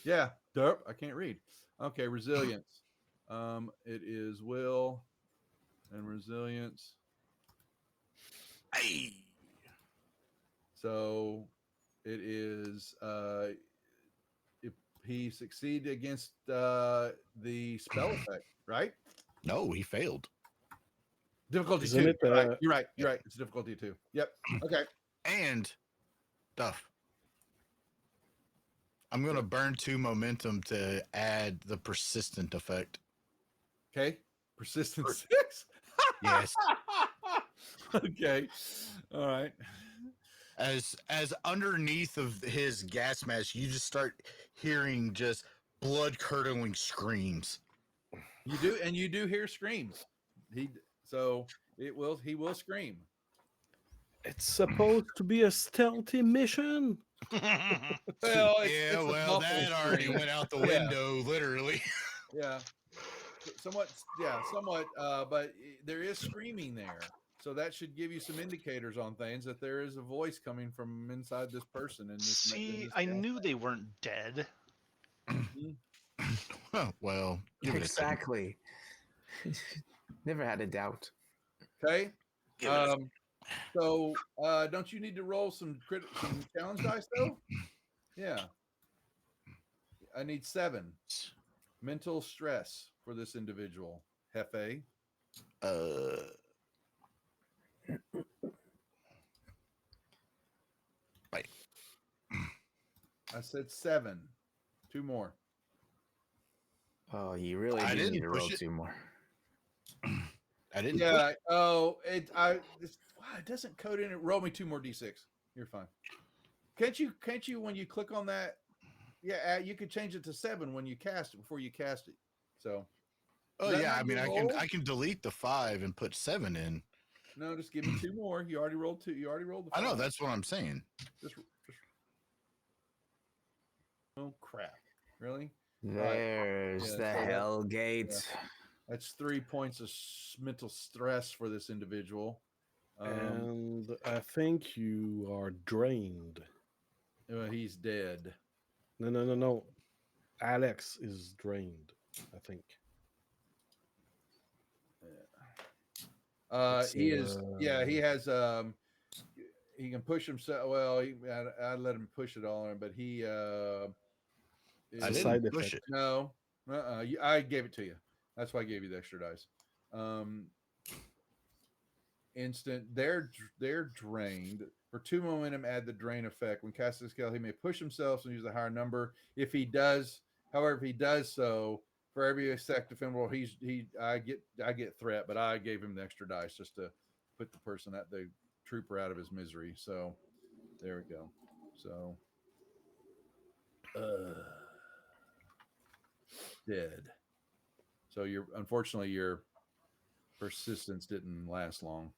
Yeah. Derp. I can't read. Okay, resilience. It is will and resilience. Hey. So it is if he succeeded against the spell effect, right? No, he failed. Difficulty Isn't 2. it, You're right. You're right. It's difficulty 2. Yep. Okay. And Duff. I'm going to burn 2 momentum to add the persistent effect. Okay. Persistent 6? Yes. Okay. All right. As underneath of his gas mask, you just start hearing just blood-curdling screams. You do hear screams. He will scream. It's supposed to be a stealthy mission. Well, it's a well, muffled that already scream. went out the Yeah. window, literally. Yeah, somewhat. Yeah, somewhat. But there is screaming there, so that should give you some indicators on things that there is a voice coming from inside this person. In this, See, I knew they weren't dead. Well, give it a second. Exactly. Never had a doubt. Okay. So, don't you need to roll some challenge dice though? Yeah. I need 7 mental stress for this individual. Hefe. Wait. I said 7. 2 more. Oh, you really I do didn't need to roll push it. 2 more. I didn't. Yeah. Oh, it doesn't code in it. Roll me 2 more d6. You're fine. Can't you when you click on that? Yeah, you could change it to 7 when you cast it before you cast it. So. Oh Does that yeah, not I mean, roll? I can delete the 5 and put 7 in. No, just give me 2 more. You already rolled 2. You already rolled the 5. I know, that's what I'm saying. Just. Oh crap! Really? There's the hell gate. That's 3 points of mental stress for this individual. And I think you are drained. He's dead. No. Alex is drained, I think. He is. Yeah, he has. He can push himself. Well, I let him push it all, but he. I didn't push it. No. I gave it to you. That's why I gave you the extra dice. Instant. They're drained. For 2 momentum, add the drain effect. When casting a skill, he may push himself and use a higher number. If he does so, for every effective roll, I get threat, but I gave him the extra dice just to put the trooper out of his misery. So there we go. So dead. So unfortunately your persistence didn't last long.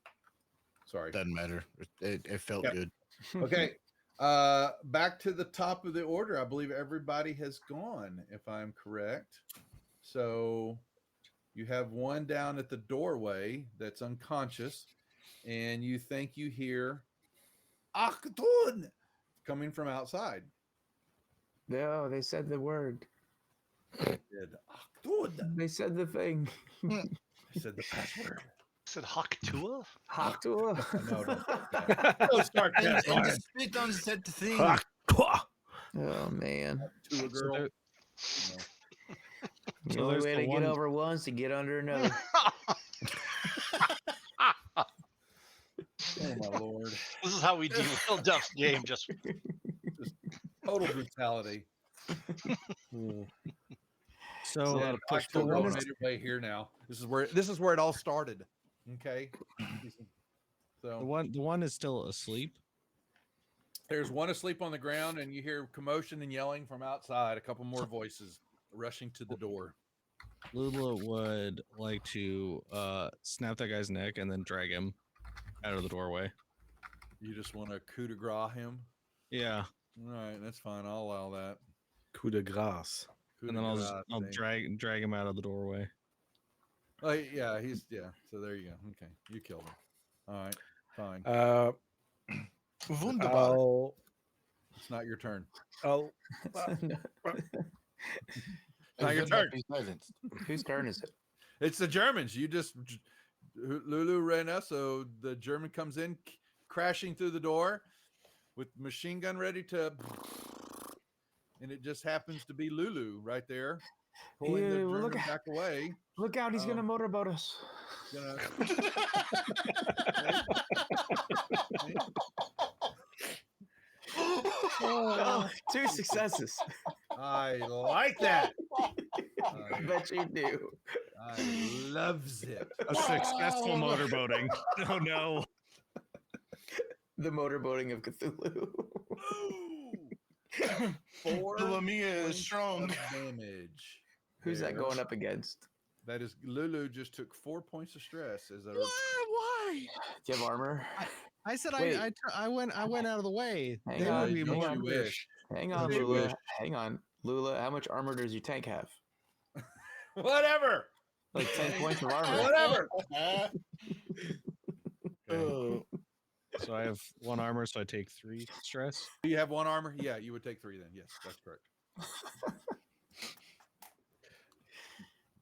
Sorry. Doesn't matter. It felt good. Okay. Back to the top of the order. I believe everybody has gone, if I'm correct. So you have one down at the doorway that's unconscious, and you think you hear Achtung coming from outside. No, they said the word. They said the thing. They said the password. Said Haktua? Haktua? No. Don't start that. It don't set the thing. Oh man. To a girl. The only way to get over one is to get under another. Oh my lord. This is how we derail Duff's game. Just total brutality. So October made your way here now. This is where it all started. Okay. So the one is still asleep. There's one asleep on the ground, and you hear commotion and yelling from outside. A couple more voices rushing to the door. Lula would like to snap that guy's neck and then drag him out of the doorway. You just want to coup de grace him? Yeah. All right, that's fine. I'll allow that. Coup de grace. And then I'll drag him out of the doorway. Oh yeah, So there you go. Okay, you killed him. All right, fine. Wunderbar. It's not your turn. Oh. Not your turn. Whose turn is it? It's the Germans. Lulu ran us, so the German comes in, crashing through the door with machine gun ready to, and it just happens to be Lulu right there, pulling the German back away. Look out! He's gonna motorboat us. Oh, 2 successes. I like that. I bet you do. I loves it. A successful motorboating. Oh no. The motorboating of Cthulhu. 4 Lamia is strong. Damage. Who's that going up against? That is Lulu just took 4 points of stress as a Why? Do you have armor? I said Wait. I went out of the way. Hang They on, would be hang more. on. Hang on, You Lula. wish. Hang on, Lula. How much armor does your tank have? Whatever. Like 10 points of armor. Whatever. Okay. So I have 1 armor, so I take 3 stress. Do you have 1 armor? Yeah, you would take 3 then. Yes, that's correct.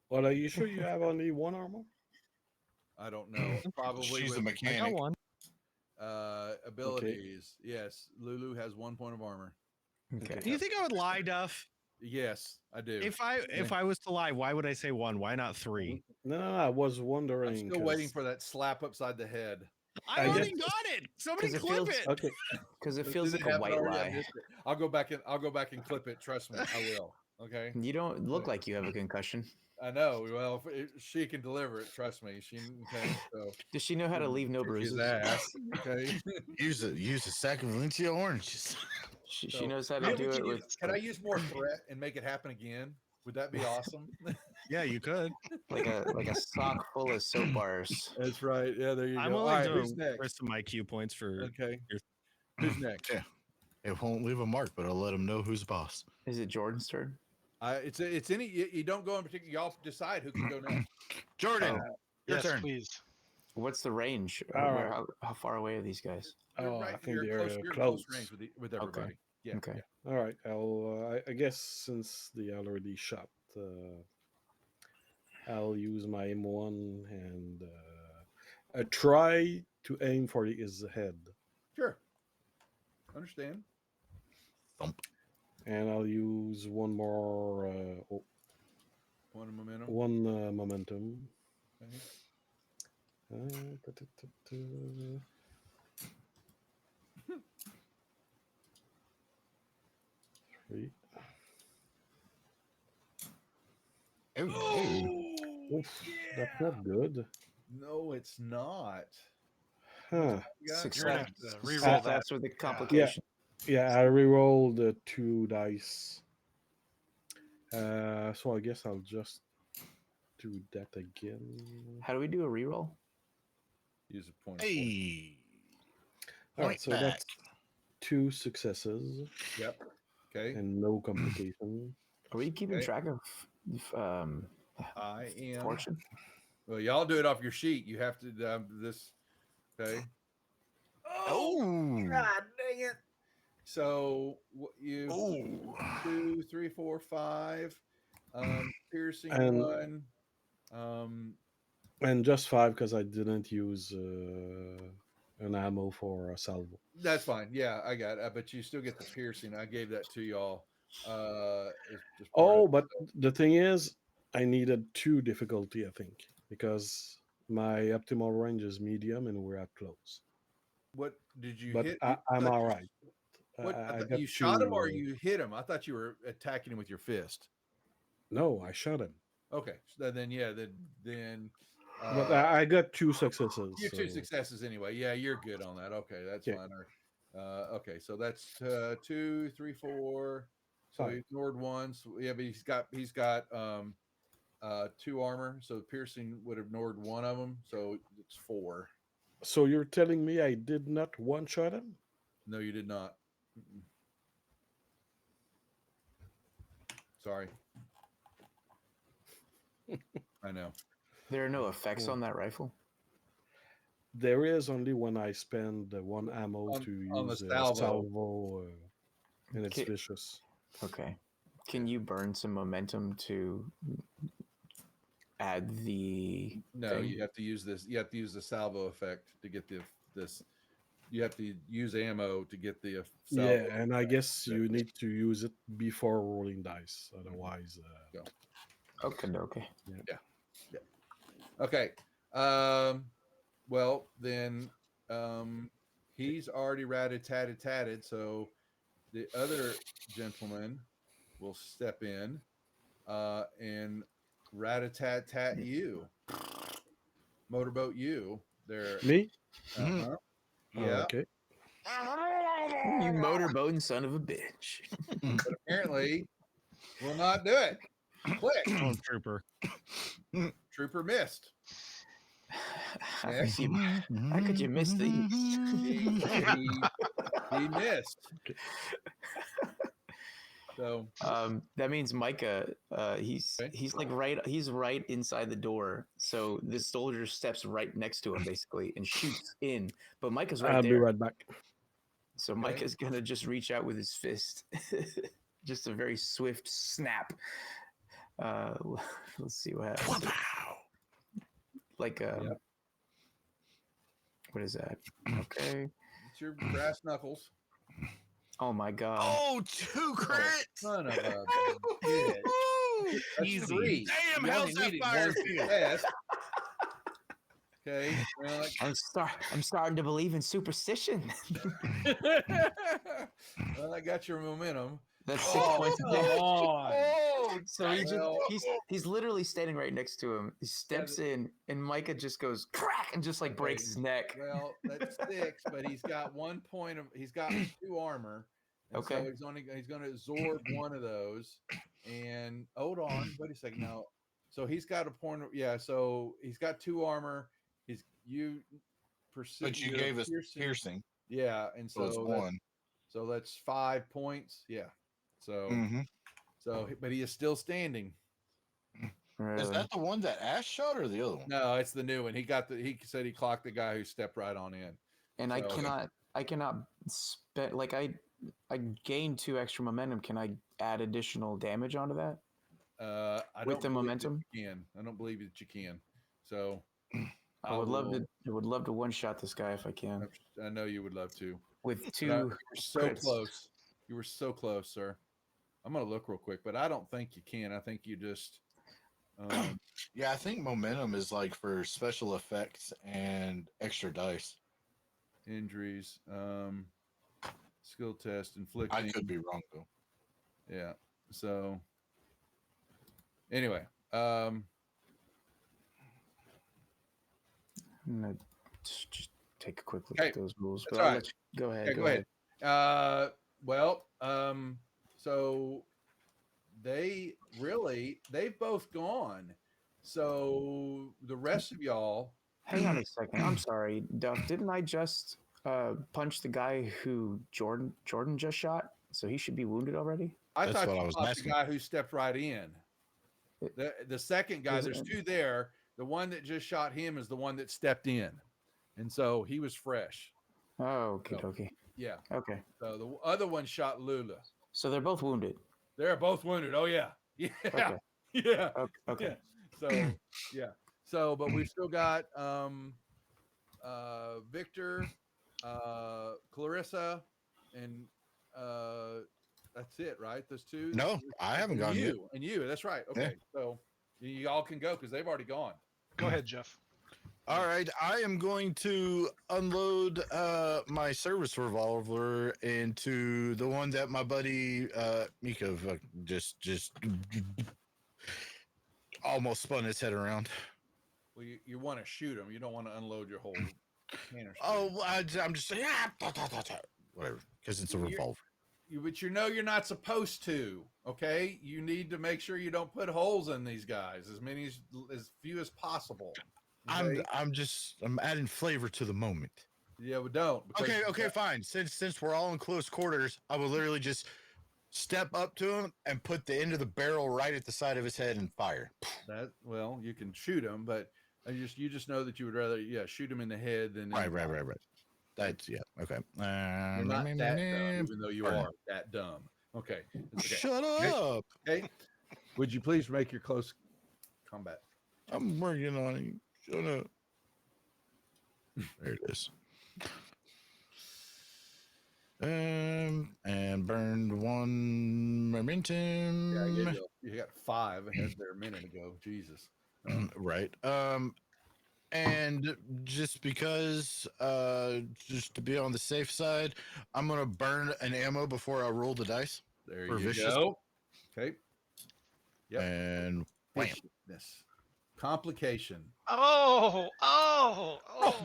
Well, are you sure you have only 1 armor? I don't know. Probably She's with a mechanic. I got 1. Abilities. Yes, Lulu has 1 point of armor. Okay. Do you think I would lie, Duff? Yes, I do. If I was to lie, why would I say 1? Why not 3? No, I was wondering. I'm still waiting for that slap upside the head. I already got it. Somebody clip it. Okay. Because it feels like a white lie. I'll go back and clip it. Trust me, I will. Okay. You don't look like you have a concussion. I know. Well, if she can deliver it. Trust me. She okay. So Does she know how to leave no kick his bruises? ass. Okay. Use a sack of Valencia oranges. She knows how to do it with. Can I use more threat and make it happen again? Would that be awesome? Yeah, you could. Like a sock full of soap bars. That's right. Yeah, there you I'm go. only All right, doing who's next? rest of my Q points for. Okay. Who's next? Yeah. It won't leave a mark, but I'll let him know who's boss. Is it Jordan's turn? It's any. You don't go in particular. Y'all decide who can go next. Jordan, your Yes, turn. please. What's the range? All right. How far away are these guys? Oh, I think you're they're you're close. range with everybody. Yeah. Okay. Yeah. All right. I guess since they already shot, I'll use my M1 and I try to aim for his head. Sure. Understand. Thump. And I'll use 1 more. One momentum. 1 momentum. Okay. 3. Oh, That's not good. No, it's not. Huh. Success. Reroll that. That's with the complication. Yeah, I rerolled the 2 dice. So I guess I'll just do that again. How do we do a reroll? Use a point. hey. All right, so that's 2 successes Yep. Okay. and no complication. Are we keeping track of I am. fortune? Well, y'all do it off your sheet. You have to this. Okay. Oh. God dang it! So you 2, 3, 4, 5. Piercing And- 1. And just 5 because I didn't use an ammo for a salvo. That's fine. Yeah, I got it. But you still get the piercing. I gave that to y'all. It's just part Oh, of it. but the thing is, I needed 2 difficulty, I think, because my optimal range is medium and we're at close. What did you But hit? I'm all right. What, I got you shot him or 2, you hit him? I thought you were attacking him with your fist. No, I shot him. Okay, so then yeah, then. But I got 2 successes. You have 2 so- successes anyway. Yeah, you're good on that. Okay, that's Okay. fine. Okay, so that's 2, 3, 4. So he 5. ignored 1. So yeah, but he's got 2 armor. So piercing would have ignored 1 of them. So it's 4. So you're telling me I did not one-shot him? No, you did not. Mm-mm. Sorry. I know. There are no effects on that rifle. There is only when I spend 1 ammo On to the use salvo. salvo and it's Okay. vicious. Okay. Can you burn some momentum to add the No, thing? you have to use this. You have to use the salvo effect to get this. You have to use ammo to get the salvo. Yeah, and I guess you need to use it before rolling dice. Otherwise, Okay. Yeah. Okay. Well, then he's already rat-a-tat-a-tatted, so the other gentleman will step in and rat-a-tat-tat you. Motorboat you. There. me? Uh-huh. Oh, Yeah. okay. You motorboating son of a bitch. But apparently will not do it. Click. Oh, trooper. Trooper missed. How could you miss these? he missed. So that means Micah, he's right inside the door. So this soldier steps right next to him basically and shoots in. But Micah's right I'll there. be right back. So Micah's gonna just reach out with his fist. Just a very swift snap. Let's see what happens. Like what is that? Okay. It's your brass knuckles. Oh my god. Oh, 2 crits! Son of a bitch. That's 3. Damn, You how's only that needed fire one feel? success. Okay. Well, I'm starting to believe in superstition. well, I got your momentum. That's 6 points of damage. On. So he's literally standing right next to him. He steps in, and Micah just goes crack and just like breaks his neck. Well, that's 6, but he's got 1 point of. He's got 2 armor. Okay. So he's going to absorb one of those. And hold on, wait a second now. So he's got a point of So he's got 2 armor. But you gave us piercing. Yeah, and so it's 1. So that's 5 points. Yeah. So but he is still standing. Is that the one that Ash shot or the other one? No, it's the new one. He said he clocked the guy who stepped right on in. And I cannot spend like I gained 2 extra momentum. Can I add additional damage onto that? With the momentum? You can. I don't believe that you can. So I would love to one shot this guy if I can. I know you would love to. With 2 you were so crits. close. You were so close, sir. I'm gonna look real quick, but I don't think you can. I think you just yeah, I think momentum is like for special effects and extra dice. Injuries, skill test, inflicting. I could be wrong though. Yeah. So anyway, I'm gonna just take a quick look at those rules. But All I'll right. let you go ahead. Okay, go ahead. So they've both gone. So the rest of y'all. Hang on a second. I'm sorry, Duff. Didn't I just punch the guy who Jordan just shot? So he should be wounded already. I thought you shot the guy who stepped right in. The second guy, there's 2 there. The one that just shot him is the one that stepped in, and so he was fresh. Oh, okay. Yeah. Okay. So the other one shot Lula. So they're both wounded. They're both wounded. Oh yeah. Yeah. Okay. Yeah. Okay. Yeah. So yeah. So but we've still got Victor, Clarissa, and that's it, right? Those 2. No, I haven't gone yet. And you. That's right. Okay. Yeah. So you all can go because they've already gone. Go ahead, Jeff. All right, I am going to unload my service revolver into the one that my buddy Mika just almost spun his head around. Well, you want to shoot him. You don't want to unload your whole canister. Oh, I'm just saying, whatever, because it's a revolver. But you're not supposed to. Okay, you need to make sure you don't put holes in these guys. As few as possible. Okay? I'm adding flavor to the moment. Yeah, but don't. Okay, fine. Since we're all in close quarters, I will literally just step up to him and put the end of the barrel right at the side of his head and fire. Well, you can shoot him, but you just know that you would rather shoot him in the head than right. That's okay. You're not that dumb, even though you are that dumb. Okay. Shut up. Okay. Would you please make your close combat? I'm working on it. Shut up. There it is. And burned 1 momentum. Yeah, you got 5 ahead there a minute ago. Jesus. Right. And just because, just to be on the safe side, I'm gonna burn an ammo before I roll the dice. There you go. Okay. Yep. And wham. Viciousness. Complication. Oh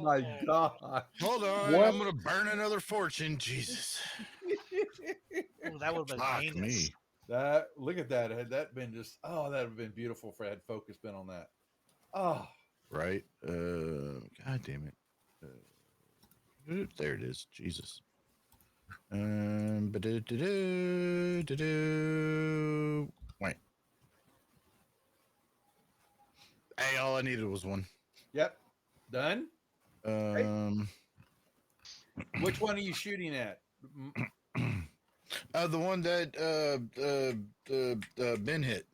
my God. Hold on. I'm gonna burn another fortune. Jesus. Oh, that would have been heinous. Me. Look at that. Had that been that would have been beautiful if I had focus been on that. Oh, right? God damn it. There it is. Jesus. Wait. Hey, all I needed was one. Yep. Done. Um, Which one are you shooting at? the one that Ben hit.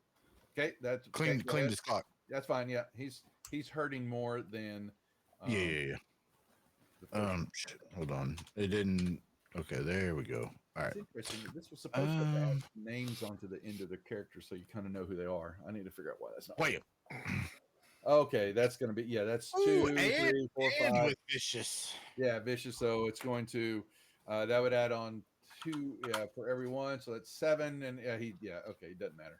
Okay, that's Cleaned his clock. That's fine. Yeah, he's hurting more than. Yeah. Shit, hold on. It didn't. Okay, there we go. All right. It's interesting. This was supposed to add names onto the end of the character, so you kind of know who they are. I need to figure out why that's not. Wait. Okay, that's going to be that's 2, 3, 4, 5. With vicious. Yeah, vicious. So it's going to that would add on 2 for every one, so that's 7. And okay, it doesn't matter.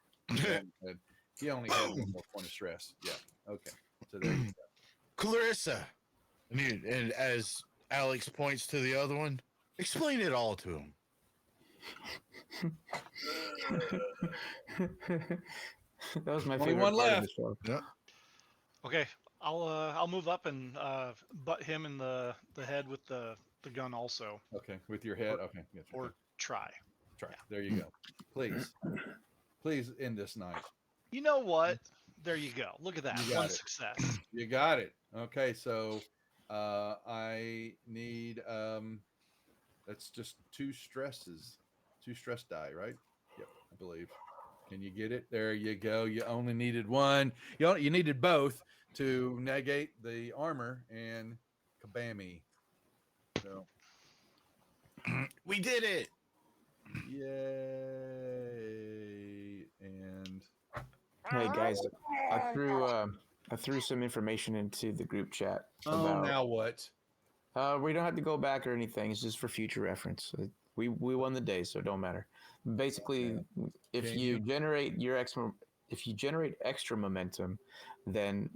He only had 1 more point of stress. Yeah. Okay. So there you go. Clarissa. And as Alex points to the other one, explain it all to him. That was my Only favorite one part of left. the show. Yep. Okay, I'll move up and butt him in the head with the gun also. Okay, with your head. Okay. Yes, Or try. Yeah. There you go. Please end this night. You know what? There you go. Look at that. You got One it. success. You got it. Okay, so I need that's just 2 stress die, right? Yep, I believe. Can you get it? There you go. You only needed 1. You needed both to negate the armor and kabammy. So we did it. Yay. And Hey guys, I threw some information into the group chat. Now what? We don't have to go back or anything. It's just for future reference. We won the day, so it don't matter. Basically, if you generate extra momentum, then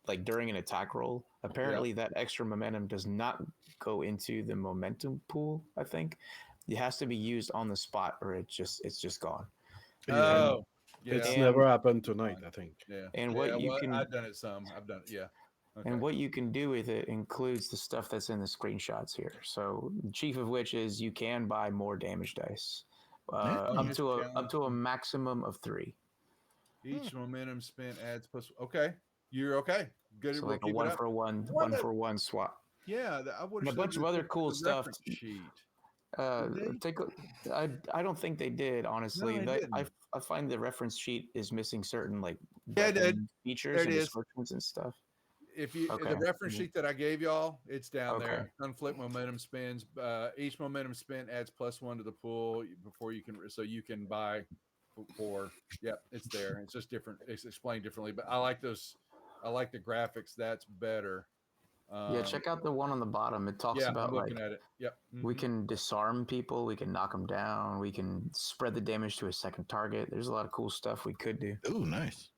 like during an attack roll, apparently that extra momentum does not go into the momentum pool. I think it has to be used on the spot, or it's just gone. Oh, it's never happened tonight. I think. Yeah. And what you can, I've done it some. I've done it. Yeah. Okay. And what you can do with it includes the stuff that's in the screenshots here. So, chief of which is you can buy more damage dice, up to a maximum of 3. Each momentum spent adds plus. Okay, you're okay. Good. So like a 1-for-1 swap. Yeah, I would. And a bunch of other cool stuff. Sheet. I don't think they did, honestly. No, I find the reference sheet is missing certain like features and descriptions and stuff. If the reference sheet that I gave y'all, it's down there. Conflict momentum spends. Each momentum spent adds +1 to the pool before you can. So you can buy 4. Yep, it's there. It's just different. It's explained differently. But I like those. I like the graphics. That's better. Check out the one on the bottom. It talks about I'm looking at it. Yep. We can disarm people. We can knock them down. We can spread the damage to a second target. There's a lot of cool stuff we could do. Oh, nice.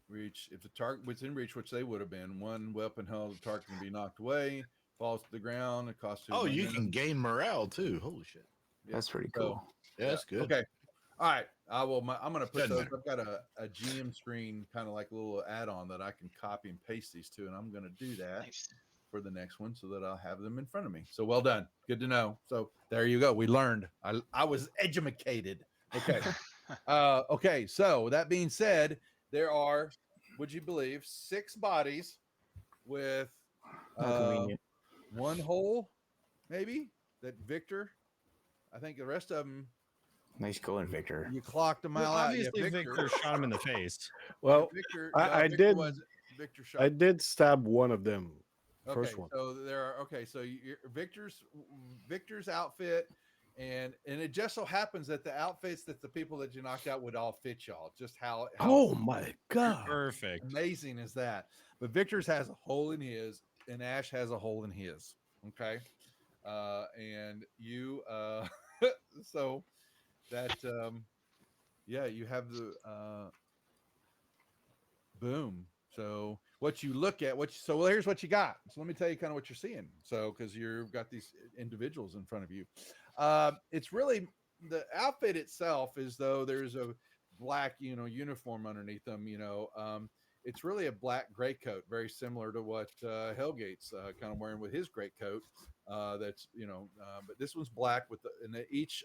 Reach. If the target was in reach, which they would have been, 1 weapon held, the target can be knocked away, falls to the ground. It costs 2. Oh, you can gain morale too. Holy shit. That's pretty cool. Yeah, that's good. Okay. All right. I'm going to put those. I've got a GM screen, kind of like a little add-on that I can copy and paste these to, and I'm going to do that for the next one so that I'll have them in front of me. So well done. Good to know. So there you go. We learned. I was educated. Okay. Okay. So that being said, there are, would you believe, 6 bodies with 1 hole, maybe, that Victor. I think the rest of them. Nice going, Victor. You clocked them out. Obviously, yeah, Victor shot him in the face. Well, Victor, I did. I did stab one of them. First one. So there are. Okay, so Victor's outfit. And it just so happens that the outfits that the people that you knocked out would all fit y'all. Just how oh my god, perfect, amazing is that? But Victor's has a hole in his, and Ash has a hole in his. Okay, and you so that you have the boom. So what you look at, so here's what you got. So let me tell you kind of what you're seeing. So because you've got these individuals in front of you. It's really the outfit itself is though there's a black, uniform underneath them, it's really a black gray coat, very similar to what Hellgate's kind of wearing with his great coat. That's but this one's black with and each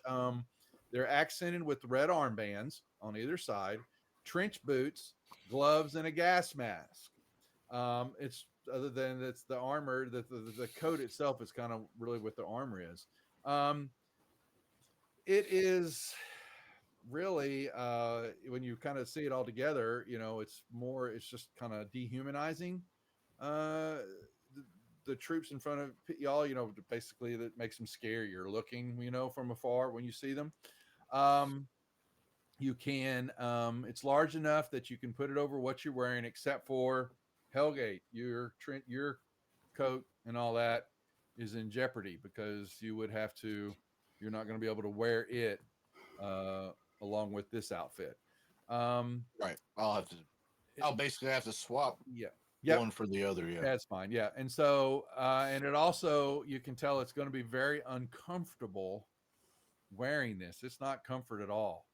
they're accented with red armbands on either side, trench boots, gloves, and a gas mask. It's other than it's the armor, the coat itself is kind of really what the armor is. It is really when you kind of see it all together, it's just kind of dehumanizing the troops in front of y'all, basically that makes them scarier looking, from afar when you see them. You can it's large enough that you can put it over what you're wearing, except for Hellgate. Your coat and all that is in jeopardy because you're not going to be able to wear it along with this outfit. Right. I'll basically have to swap one for the other. Yeah. That's fine. Yeah. And so, and it also, you can tell it's going to be very uncomfortable wearing this. It's not comfort at all.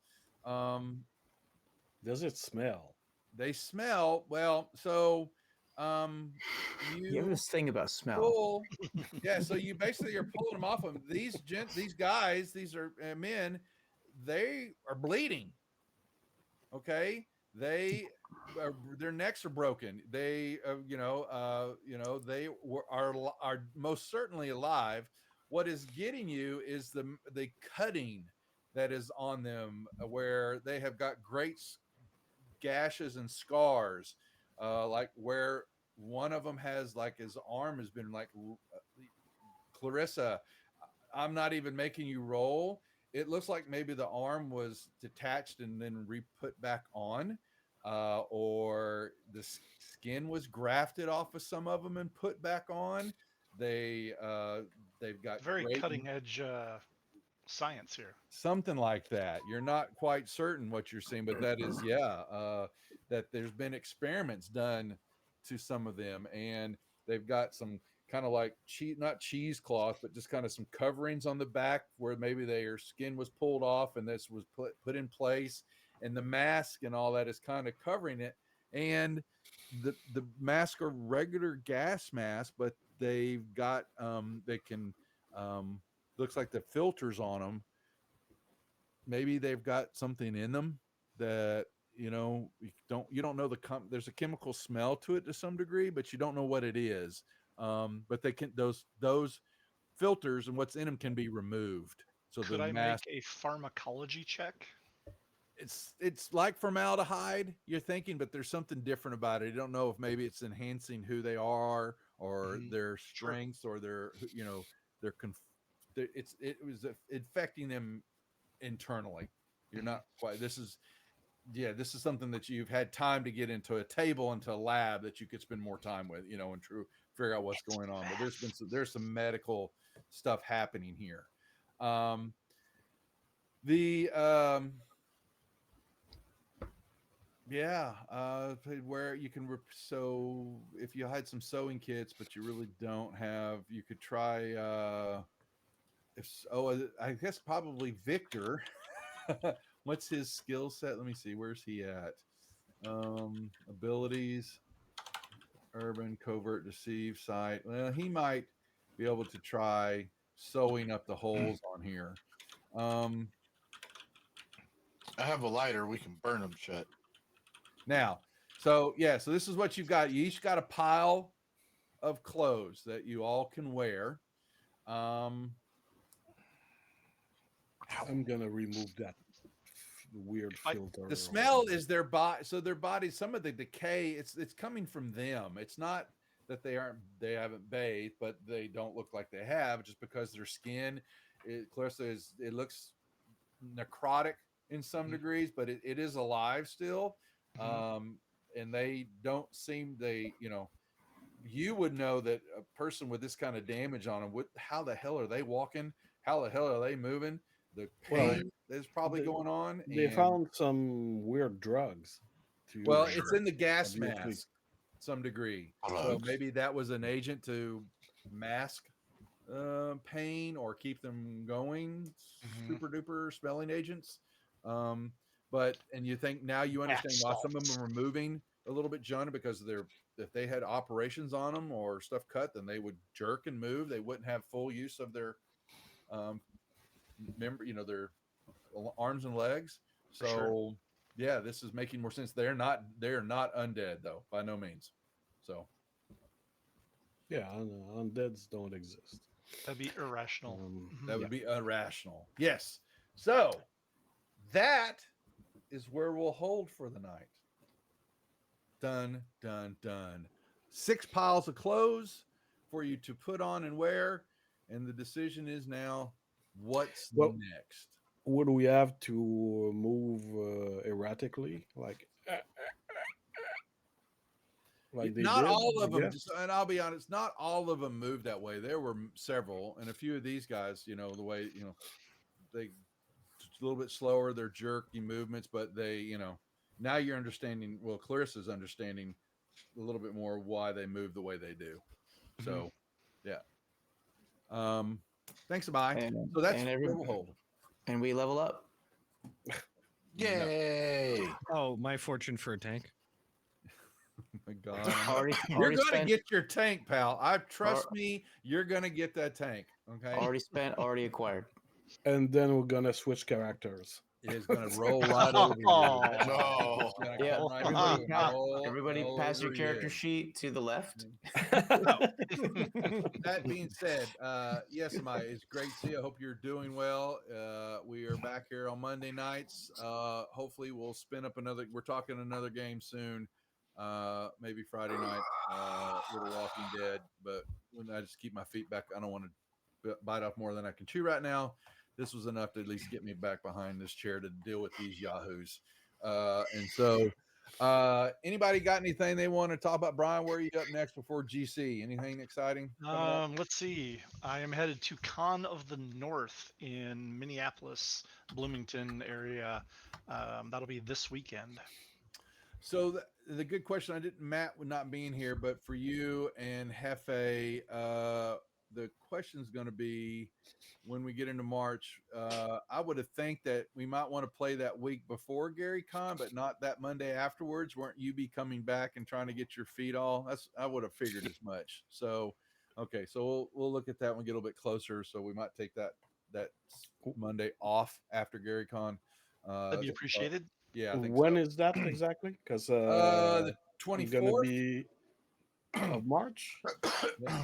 Does it smell? They smell well. So, you have this thing about smell. Yeah. So you basically are pulling them off them. These guys, these are men. They are bleeding. Okay. Their necks are broken. They, they are most certainly alive. What is getting you is the cutting that is on them, where they have got great gashes and scars, like where one of them has like his arm has been like Clarissa. I'm not even making you roll. It looks like maybe the arm was detached and then re-put back on, or the skin was grafted off of some of them and put back on. They've got very cutting edge science here. Something like that. You're not quite certain what you're seeing, but that is that there's been experiments done to some of them, and they've got some kind of like not cheesecloth, but just kind of some coverings on the back where maybe their skin was pulled off and this was put in place, and the mask and all that is kind of covering it. And the mask are regular gas masks, but they've got they can looks like the filters on them. Maybe they've got something in them that you don't know there's a chemical smell to it to some degree, but you don't know what it is. But they can those filters and what's in them can be removed. So could I make a pharmacology check? It's like formaldehyde, you're thinking, but there's something different about it. You don't know if maybe it's enhancing who they are or their strengths or their it was infecting them internally. You're not quite. This is something that you've had time to get into a table, into a lab that you could spend more time with, and figure out what's going on. But there's some medical stuff happening here. Where you can so if you had some sewing kits, but you really don't have, you could try I guess probably Victor. What's his skill set? Let me see. Where's he at? Abilities, urban, covert, deceive, sight. Well, he might be able to try sewing up the holes on here. I have a lighter. We can burn them shut. Now, so this is what you've got. You each got a pile of clothes that you all can wear. I'm gonna remove that weird filter. The smell is their body. So their body, some of the decay, it's coming from them. It's not that they haven't bathed, but they don't look like they have, just because their skin, it looks necrotic in some degrees, but it is alive still. And they don't seem, you would know that a person with this kind of damage on them, how the hell are they walking? How the hell are they moving? The pain is probably going on. They found some weird drugs. It's in the gas mask, some degree. So maybe that was an agent to mask pain or keep them going. Super duper smelling agents. And you think now you understand why some of them are moving a little bit jaundiced because if they had operations on them or stuff cut, then they would jerk and move. They wouldn't have full use of their their arms and legs. So Sure. yeah, this is making more sense. They're not undead though, by no means. So Yeah, undeads don't exist. That'd be irrational. that would be irrational. Yes. So that is where we'll hold for the night. Done, done, done. 6 piles of clothes for you to put on and wear. And the decision is now what's next? Would we have to move erratically? Like they Not did, all I of them, guess? and I'll be honest, not all of them moved that way. There were several, and a few of these guys, the way, they a little bit slower, their jerky movements, but they, now you're understanding, well, Clarissa's understanding a little bit more why they move the way they do. So, yeah. Thanks, bye. So that's where we'll hold. And we level up. Yay! Oh, my fortune for a tank. Oh my God. You're already going to spent- get your tank, pal. Trust me, you're going to get that tank. Okay. Already spent, already acquired. And then we're gonna switch characters. It is going to roll right over you. That's No. it's gonna Yeah, come right everybody, through, everybody roll pass your over character you. sheet to the left. That being said, yes, Maya, it's great to see you. I hope you're doing well. We are back here on Monday nights. Hopefully we'll spin up we're talking another game soon. Maybe Friday night, Little Walking Dead, but when I just keep my feet back, I don't want to bite off more than I can chew right now. This was enough to at least get me back behind this chair to deal with these yahoos. And so anybody got anything they want to talk about? Brian, where are you up next before GC? Anything exciting? Let's see. I am headed to Con of the North in Minneapolis, Bloomington area. That'll be this weekend. So the good question, Matt not being here, but for you and Hefe, the question is going to be when we get into March. I would have think that we might want to play that week before Gary Con, but not that Monday afterwards. Weren't you be coming back and trying to get your feet all? I would have figured as much. So, okay, so we'll look at that when we get a little bit closer. So we might take that Monday off after Gary Con. That'd be appreciated. Yeah, I think When so. is that exactly? Because the it's 24th gonna be of March.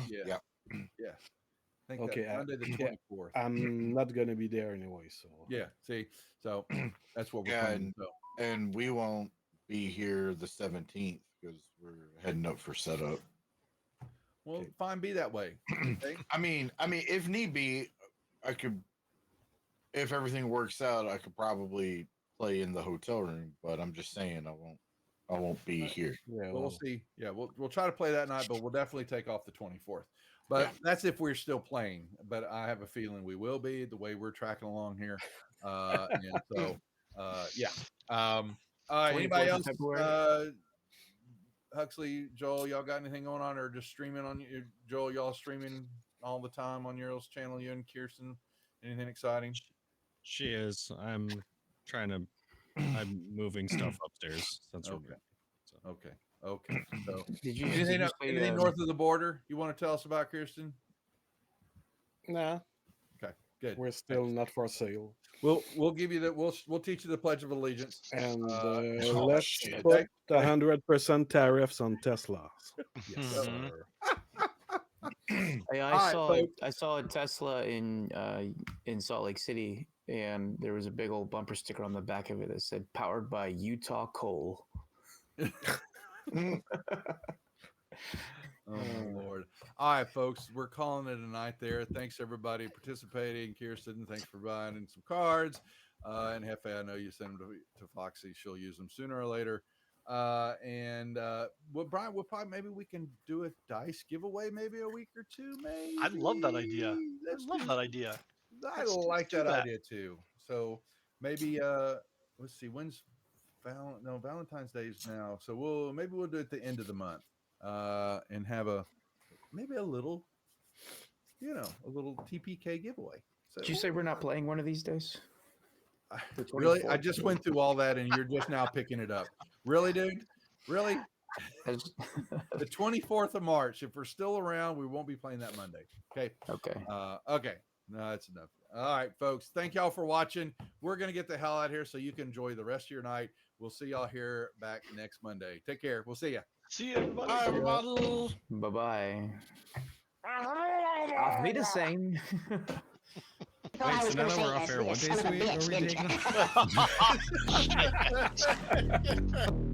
Yeah. I think Okay, Monday the yeah, 24th. I'm not gonna be there anyway, so Yeah, see, so that's what we're Yeah, planning. So. and we won't be here the 17th because we're heading up for setup. Well, fine, be that way. Okay? I mean, if need be, I could. If everything works out, I could probably play in the hotel room. But I'm just saying, I won't be here. Yeah, Well, we'll see. Yeah, we'll try to play that night, but we'll definitely take off the 24th. But that's if we're still playing. But I have a feeling we will be the way we're tracking along here. And so, yeah. Anybody 24th of else? February. Huxley, Joel, y'all got anything going on, or just streaming on you? Joel, y'all streaming all the time on your channel? You and Kirsten, anything exciting? She is. I'm moving stuff upstairs. That's Okay. So. Okay. So, Did you anything say, north of the border you want to tell us about, Kirsten? nah, Okay, good. we're still not for sale. We'll give you that. We'll teach you the Pledge of Allegiance. And let's let's put 100% tariffs on Teslas. Yes, sir. Hey, I saw a Tesla in Salt Lake City, and there was a big old bumper sticker on the back of it that said "Powered by Utah Coal." Oh my Lord! All right, folks, we're calling it a night there. Thanks everybody participating. Kirsten, thanks for buying in some cards. And Hefe, I know you send them to Foxy. She'll use them sooner or later. Brian, we'll probably maybe we can do a dice giveaway maybe a week or two. Maybe I love that idea. I like that idea too. So maybe let's see, when's Valentine's Day is now. So we'll do it at the end of the month. And have a little TPK giveaway. So, Did you say we're not playing one of these days? Really? I just went through all that and you're just now picking it up. Really, dude? Really? The 24th of March. If we're still around, we won't be playing that Monday. Okay. Okay. Okay. No, that's enough. All right, folks. Thank y'all for watching. We're gonna get the hell out of here so you can enjoy the rest of your night. We'll see y'all here back next Monday. Take care. We'll see you. See you, everybody. Bye, everybody. Bye-bye. Auf Wiedersehen. Wait, so now that we're off air, what days are we taking off?